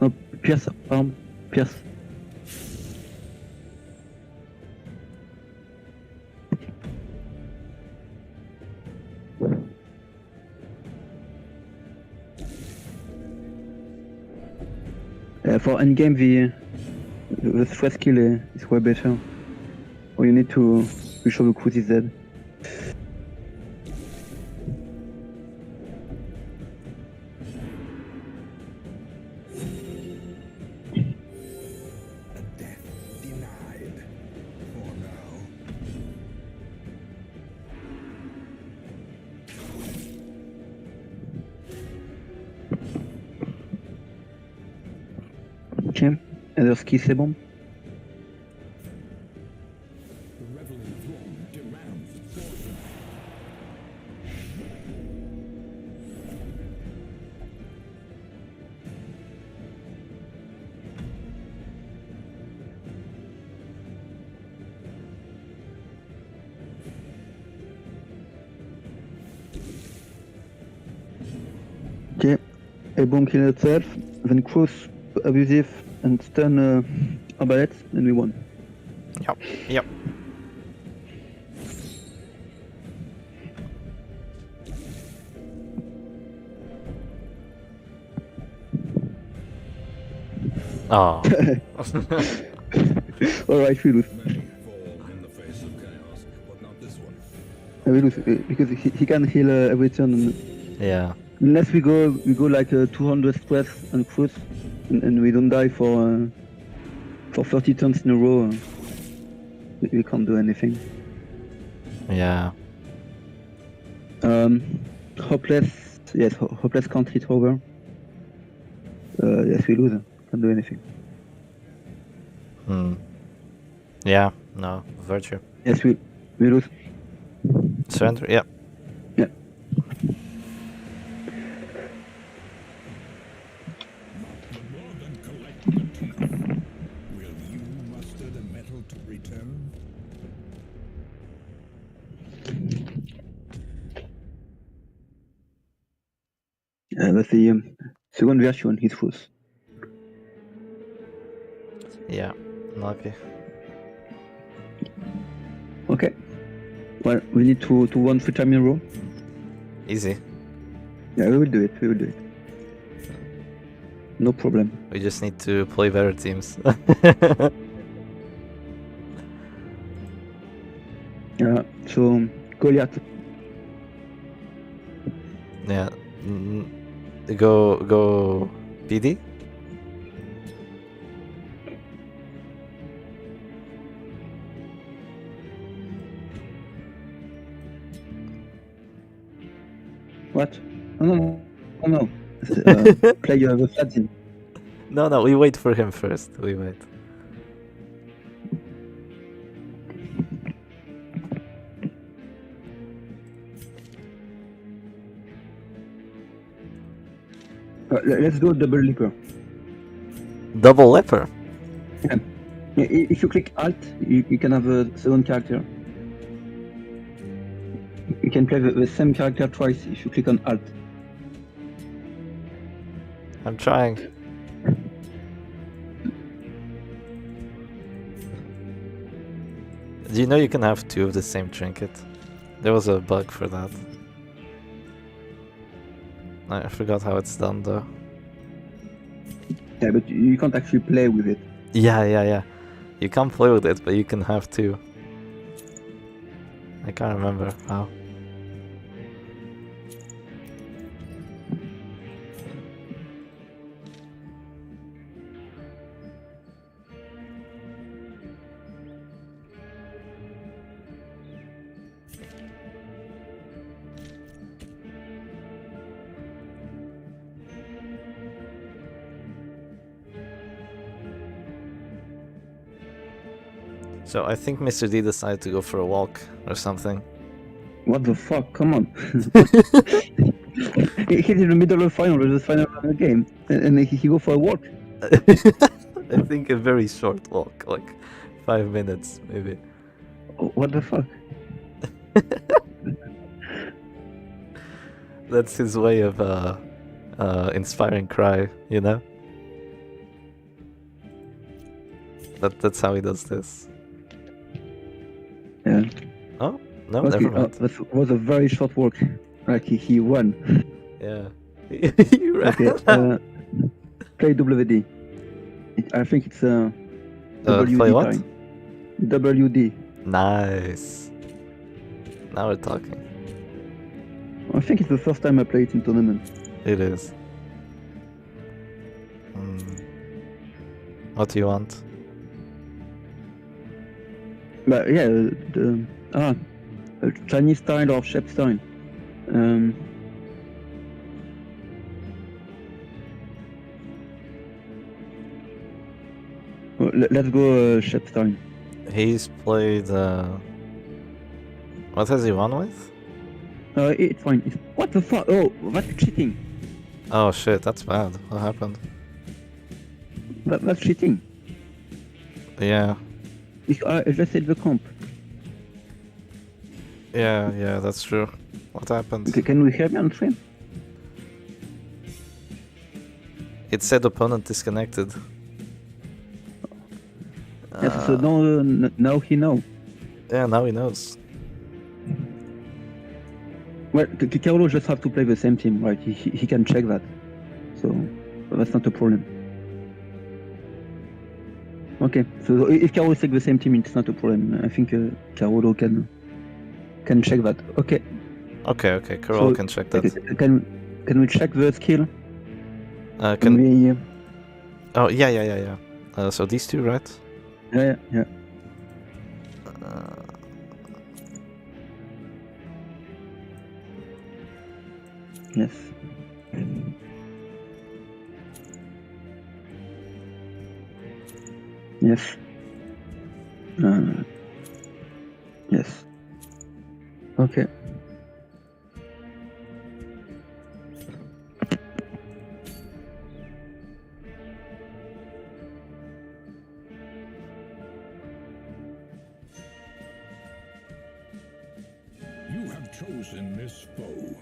No, pierce arm. Pierce. For endgame, the stress skill is way better. Or you need to be sure the Cruz is dead. Either ski c'est bon.
The reveling throng demands poison.
Okay. Ebon kill itself, then cross abusive and stun arbalete, and we won.
Yep. Yep. Oh.
Alright, we lose.
Many fall in the face of chaos, but not this one.
We lose because he can heal every turn. And
Yeah.
unless we go like 200 stress and cruise, and we don't die for 30 turns in a row, we can't do anything.
Yeah.
Hopeless, yes, hopeless can't hit over. Yes, we lose. Can't do anything.
Hmm. Yeah. No. Virtue.
Yes, we lose.
Surrender. Yep.
Yeah.
More than collect the teeth. Will you muster the metal to return?
But the second version is false.
Yeah. Lucky.
Okay. Well, we need to win 3 times in a row.
Easy.
Yeah, we will do it. We will do it. No problem.
We just need to play better teams.
So Goliath.
Yeah. Go PD?
What? No. Play the flat team.
No, we wait for him first. We wait.
Let's go double leaper.
Double leper.
Yeah. If you click Alt, you can have a second character. You can play the same character twice if you click on Alt.
I'm trying. Do you know you can have 2 of the same trinket? There was a bug for that. I forgot how it's done though.
Yeah, but you can't actually play with it.
Yeah. You can't play with it, but you can have 2. I can't remember how. So I think Mr. D decided to go for a walk or something.
What the fuck? Come on. He's in the middle of the final, the final of the game, and he go for a walk.
I think a very short walk, like 5 minutes maybe.
What the fuck?
That's his way of inspiring cry, you know? That's how he does this.
Yeah.
Oh, no,
Okay,
never mind.
that was a very short walk. Like he won.
Yeah. You ran.
Okay. Play WD. I think it's WD
play what?
time. WD.
Nice. Now we're talking.
I think it's the first time I play it in tournament.
It is. What do you want?
But yeah, Chinese style or Shep style. Let's go Shepstein.
He's played. What has he won with?
It's fine. What the fuck? Oh, that's cheating.
Oh shit, that's bad. What happened?
That's cheating.
Yeah,
I just said the comp.
yeah, that's true. What happened?
Okay, can we hear me on stream?
It said opponent disconnected.
Yes, so now he know.
Yeah, now he knows.
Well, Carolo just have to play the same team, right? He can check that. So that's not a problem. Okay, so if Carolo takes the same team, it's not a problem. I think Carolo can check that. Okay.
Okay, Carol
So,
can check that.
Can we check the skill?
Can
we?
Oh yeah. So these two, right?
Yeah. Yes. Yes. Yes. Okay.
You have chosen this foe.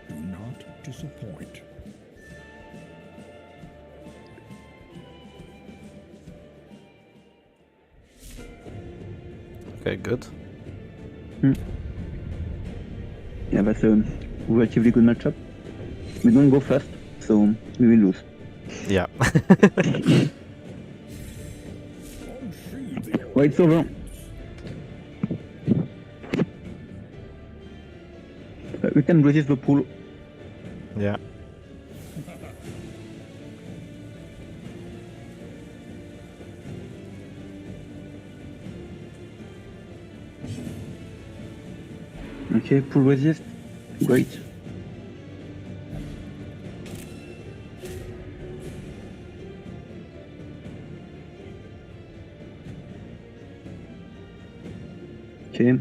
Do not disappoint.
Okay, good.
Yeah, that's a relatively good matchup. We don't go fast, so we will lose.
Yeah.
Unsheathe the
Well, it's over. We can resist the pull.
Yeah.
Okay, pull resist. Great. Okay.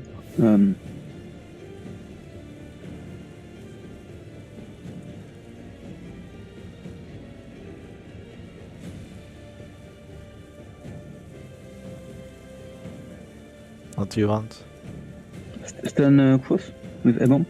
What do you want?
Stun cross with Ebon.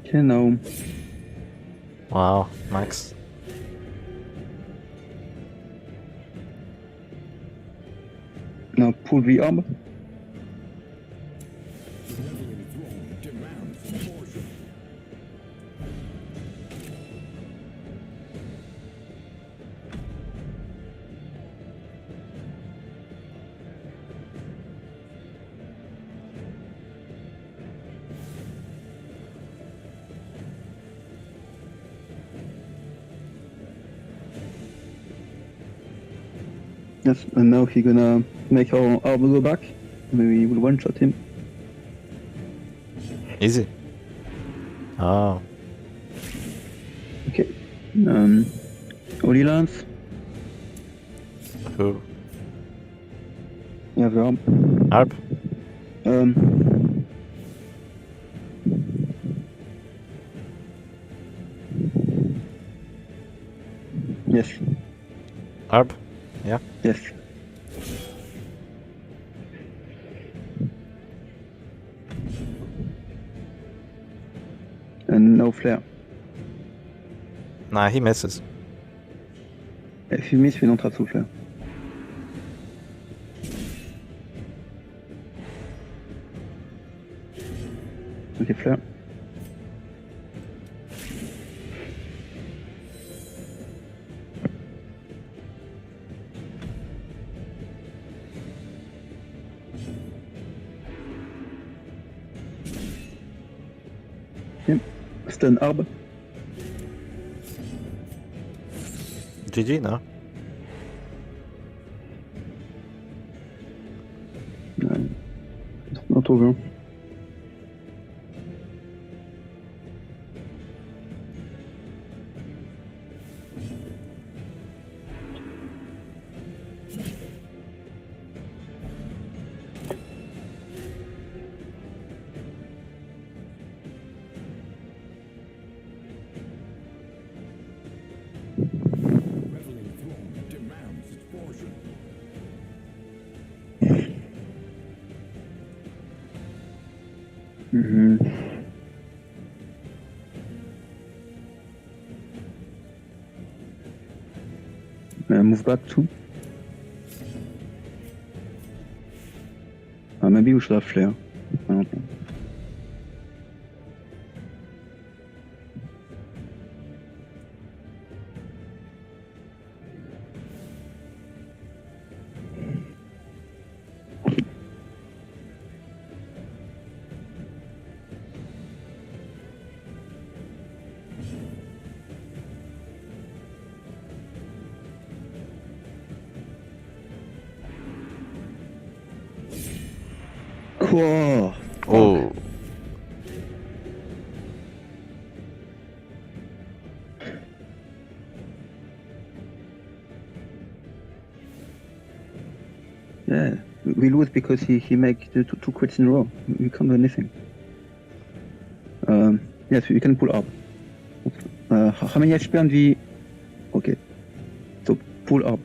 Okay, now.
Wow, Max.
Now pull the orb.
Leveling throne demands proportion.
Yes, and now he's gonna make our orb go back. Maybe we'll one-shot him.
Easy. Oh.
Okay. Holy Lance.
Who?
Yeah, the orb.
Arp?
Yes.
Arp? Yeah.
Yes. And no flare.
Nah, he misses.
If you miss, we don't have to flare. Okay, flare. Stun orb.
GG, no?
Not over.
Reveling throne demands its portion.
Move back too. Maybe we should have flare. I don't know. Whoa.
Oh.
Yeah, we lose because he make the two crits in a row. We can't do anything. Yes, we can pull up. How many HP on the... Okay. So, pull up.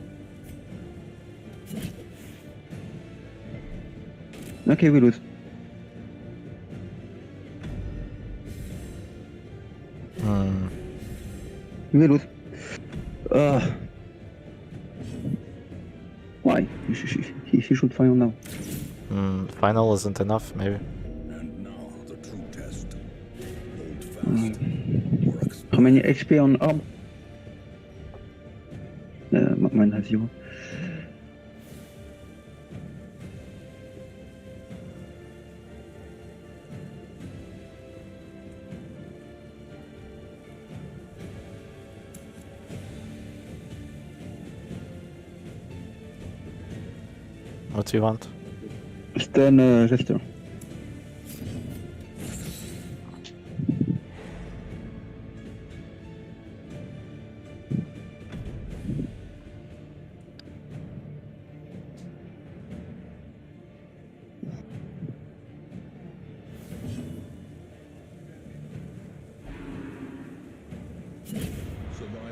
Okay, we lose. We lose. Why? He should final now.
Final isn't enough, maybe.
And now the true test. Hold fast. Or
How many HP on orb? Mine has 0.
What do you want?
Stun Jester.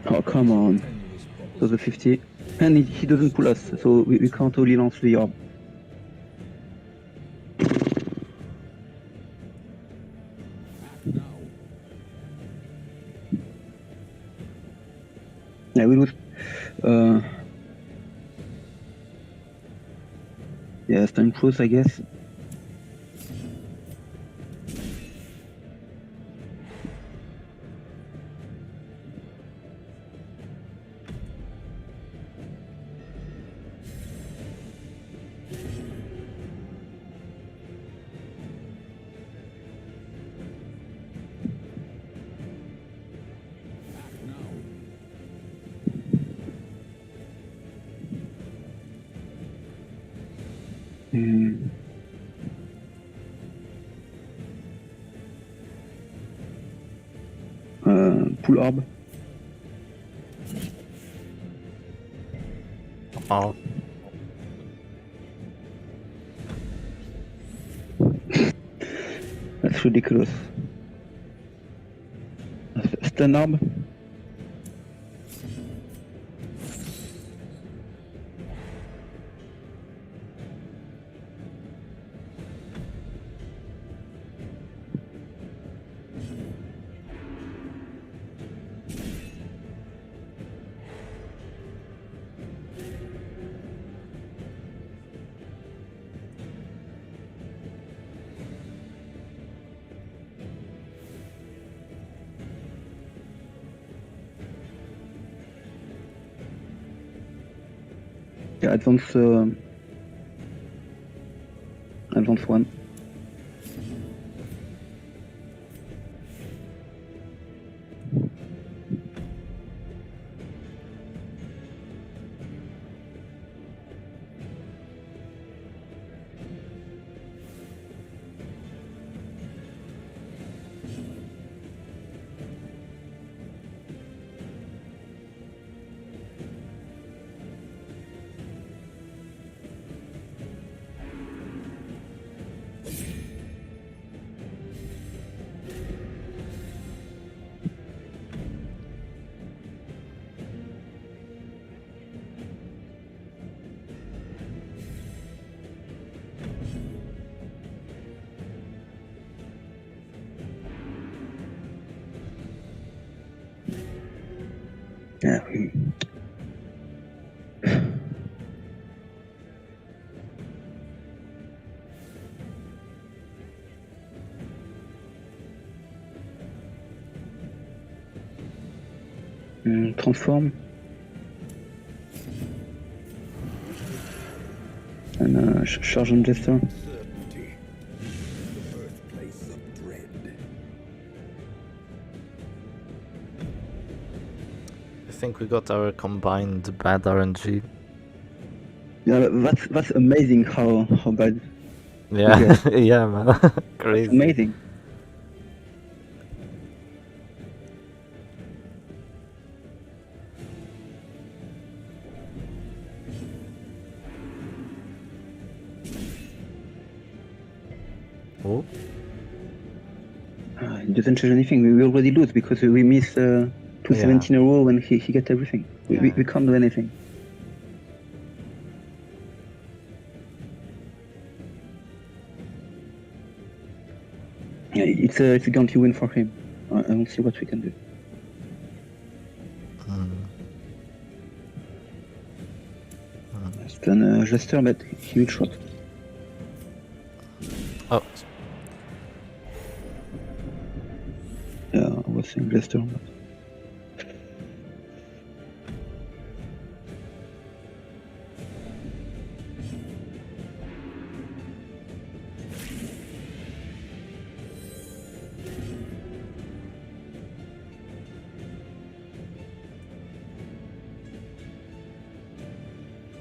Oh, come on. So the 50. And he doesn't pull us, so we can't only launch the orb. Yeah, we lose. Yeah, stun close, I guess. Pull orb.
Oh.
That's ridiculous. Stun orb. Yeah, advance 1. Yeah. Transform. And charge on Jester.
Certainty. The birthplace of dread.
I think we got our combined bad RNG.
Yeah, that's amazing how bad.
Yeah, yeah, man.
That's
Crazy.
amazing.
Oh,
It doesn't change anything. We already lose because we miss 217 in a row when he get everything. We can't do anything. Yeah, it's a guarantee win for him. I don't see what we can do. It's done Jester, but he will shot.
oh,
Yeah, I was saying Jester, but...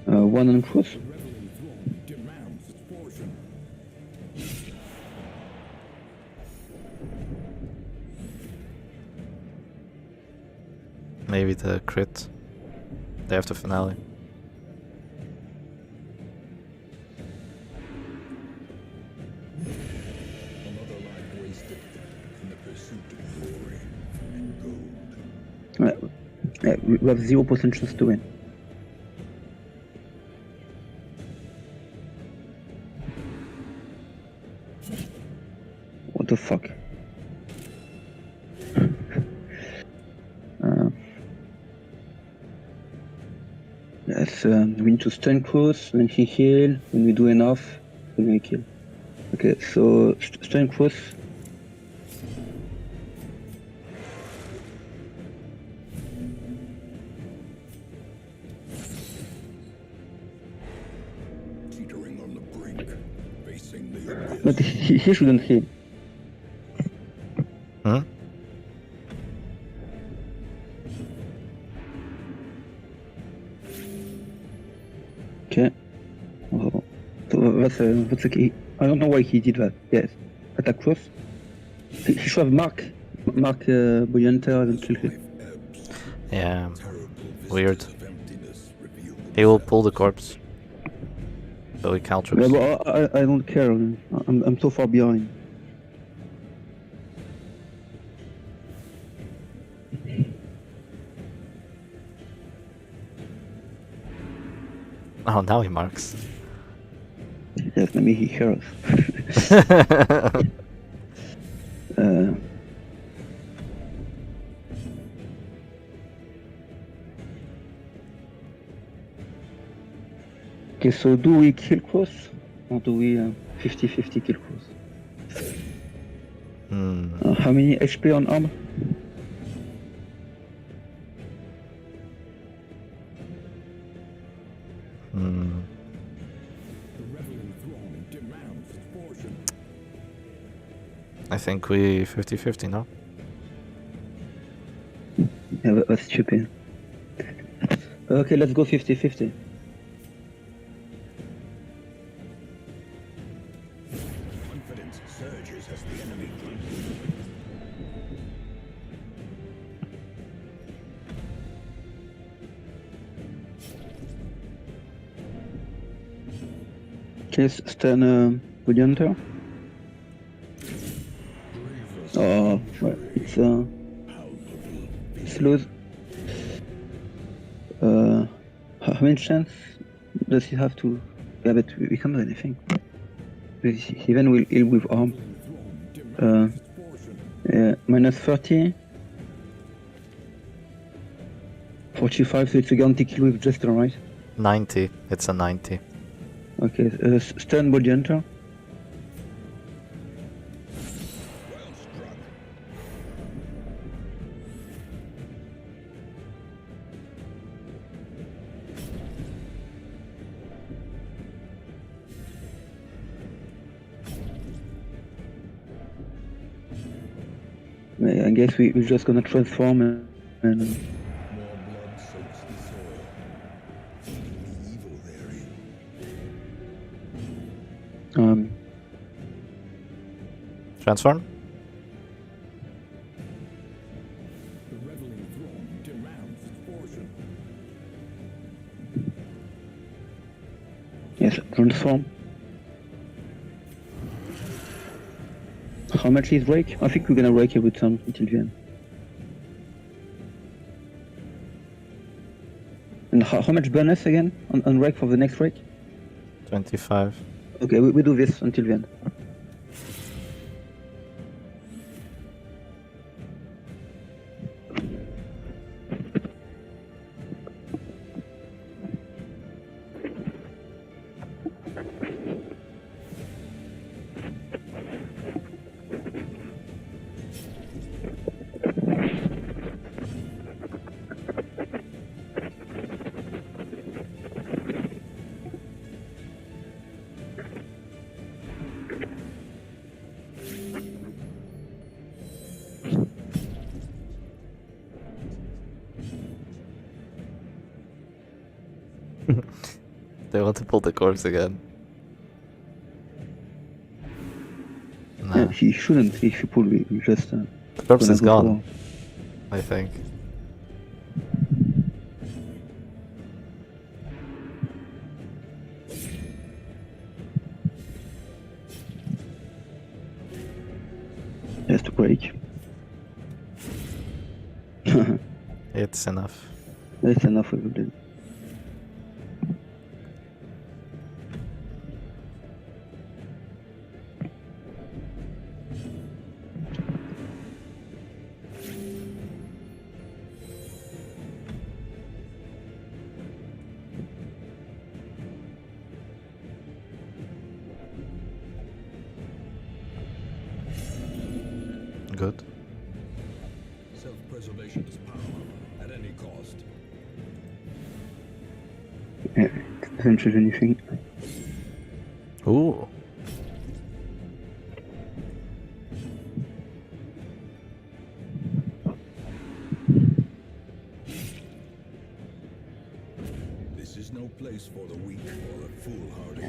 one on cross.
The reveling throne demands its portion.
maybe the crit. They have the finale.
Another life wasted in the pursuit of glory and gold.
We have 0% chance to win. What the fuck? Yes, we need to stun cross, when he heal, when we do enough, then we kill. Okay, so stun cross.
Teetering on the brink, facing the abyss.
But he shouldn't heal.
Hmm?
Okay. Oh. So that's okay. I don't know why he did that. Yes. Attack cross. He should have mark Boyanta and kill him.
Life ebbs.
Yeah,
Terrible
weird.
vistas of emptiness reveal
He will
themselves.
pull the corpse. So he counters.
Yeah, but I don't care. I'm so far behind.
Oh, now he marks.
Yes, maybe he hears. Okay, so do we kill cross or do we 50-50 kill cross? How many HP on armor?
The reveling throne demands its portion.
I think we 50-50 now.
Yeah, that's stupid. Okay, let's go 50-50.
Confidence surges as the enemy
Okay, stun Brillianter. Oh, well, it's lose. How many chance does he have to? Yeah, but we can't do anything. Even will heal with arm. Yeah, minus 30. 45, so it's a guarantee kill with Jester, right?
90. It's a 90.
Okay, stun body hunter.
Well struck.
I guess we're just gonna transform and
More blood soaks the soil. Feeding the evil therein.
Transform?
The reveling throng demands its portion.
yes, transform. How much is rake? I think we're gonna rake every time until the end. And how much bonus again on rake for the next rake?
25.
Okay, we do this until the end.
They want to pull the corpse again. Nah,
Yeah, he shouldn't. If he pull, we just.
the corpse is
gonna go
gone, I think.
Just to break.
It's enough.
That's enough of it.
Good.
Self-preservation is paramount at any cost.
Yeah, it doesn't change anything.
Ooh.
This is no place for the weak or the foolhardy.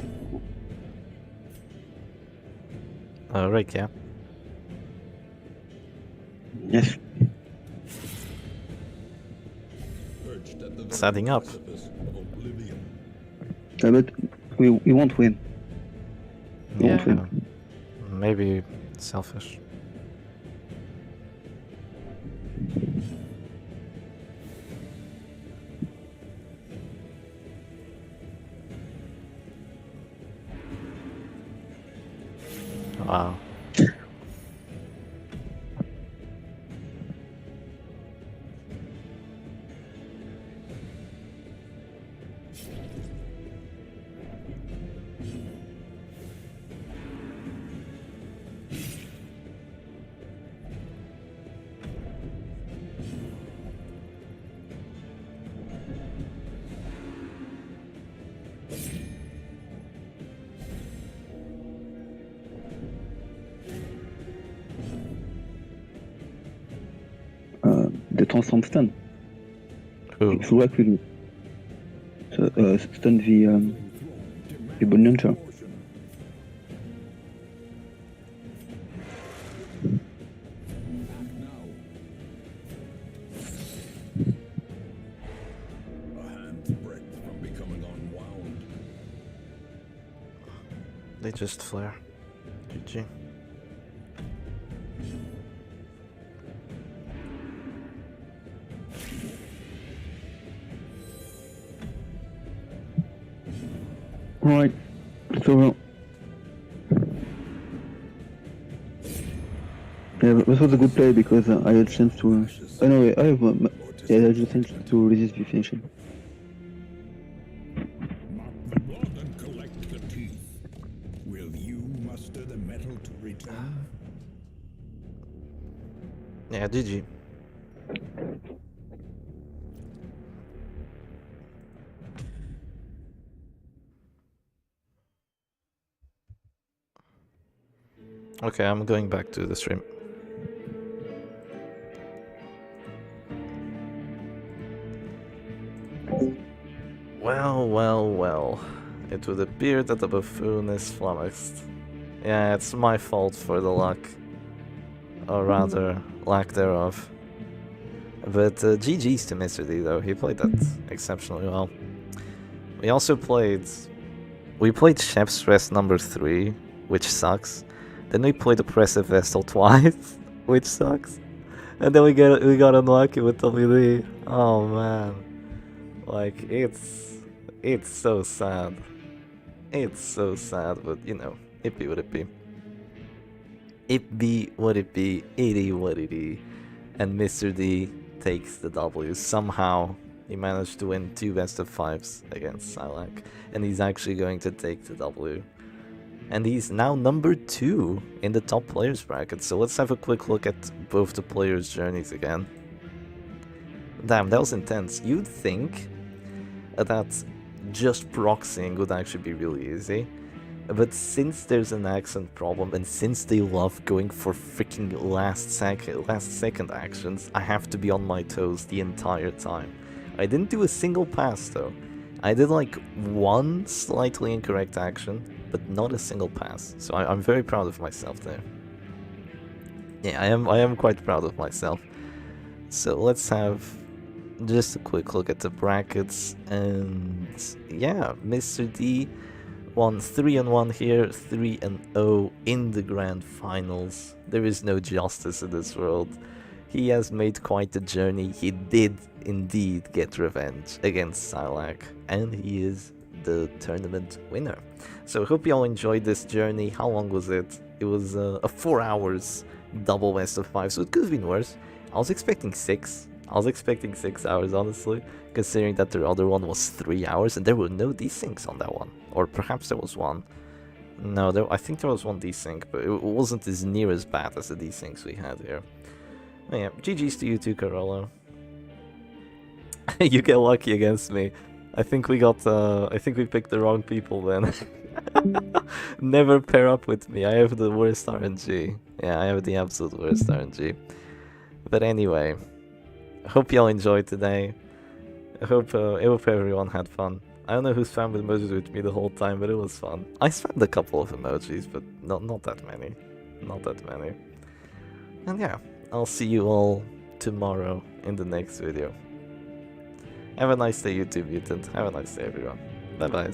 Rake, yeah.
Yes.
Perched at the
Setting up.
precipice of oblivion.
But we won't win. We won't
Yeah.
win.
Maybe selfish. Wow.
The transform stun.
Who?
It will work with me. So stun the bone hunter.
Portion. Act now. A hand's breadth from becoming unwound.
They just flare. GG.
Right. So yeah, this was a good play because I had a chance to. I know I have Yeah, I just think to resist the finishing.
Mark the blood and collect the teeth. Will you muster the metal to return?
Yeah, GG. Okay, I'm going back to the stream. Well, well, well. It would appear that the buffoon is flummoxed. Yeah, it's my fault for the luck. Or rather, lack thereof. But GG's to Mr. D though, he played that exceptionally well. We also played... We played Chef's Rest number 3, which sucks. Then we played Oppressive Vestal twice, which sucks. And then we got unlucky with WD. Oh man. Like, it's so sad. It's so sad, but you know, it be what it be. It be what it be, what it be. And Mr. D takes the W. Somehow, he managed to win 2 best of 5s against Silac. And he's actually going to take the W. And he's now number 2 in the top players bracket. So let's have a quick look at both the players' journeys again. Damn, that was intense. You'd think that just proxying would actually be really easy. But since there's an accent problem, and since they love going for freaking last second actions, I have to be on my toes the entire time. I didn't do a single pass though. I did like one slightly incorrect action, but not a single pass. So I'm very proud of myself there. Yeah, I am quite proud of myself. So let's have just a quick look at the brackets, and yeah, Mr. D won 3-1 here, 3-0 in the grand finals. There is no justice in this world. He has made quite a journey. He did indeed get revenge against Silac, and he is the tournament winner. So I hope you all enjoyed this journey. How long was it? It was a 4 hours double best of 5, so it could have been worse. I was expecting 6. I was expecting 6 hours, honestly, considering that the other one was 3 hours, and there were no desyncs on that one. Or perhaps there was one. No, I think there was one desync, but it wasn't as near as bad as the desyncs we had here. But yeah, GG's to you too, Carolo. You get lucky against me. I think we picked the wrong people then. Never pair up with me. I have the worst RNG. Yeah, I have the absolute worst RNG. But anyway, I hope y'all enjoyed today. I hope everyone had fun. I don't know who spammed emojis with me the whole time, but it was fun. I spammed a couple of emojis, but not that many. Not that many. And yeah, I'll see you all tomorrow in the next video. Have a nice day, YouTube Mutant. Have a nice day, everyone. Bye-bye.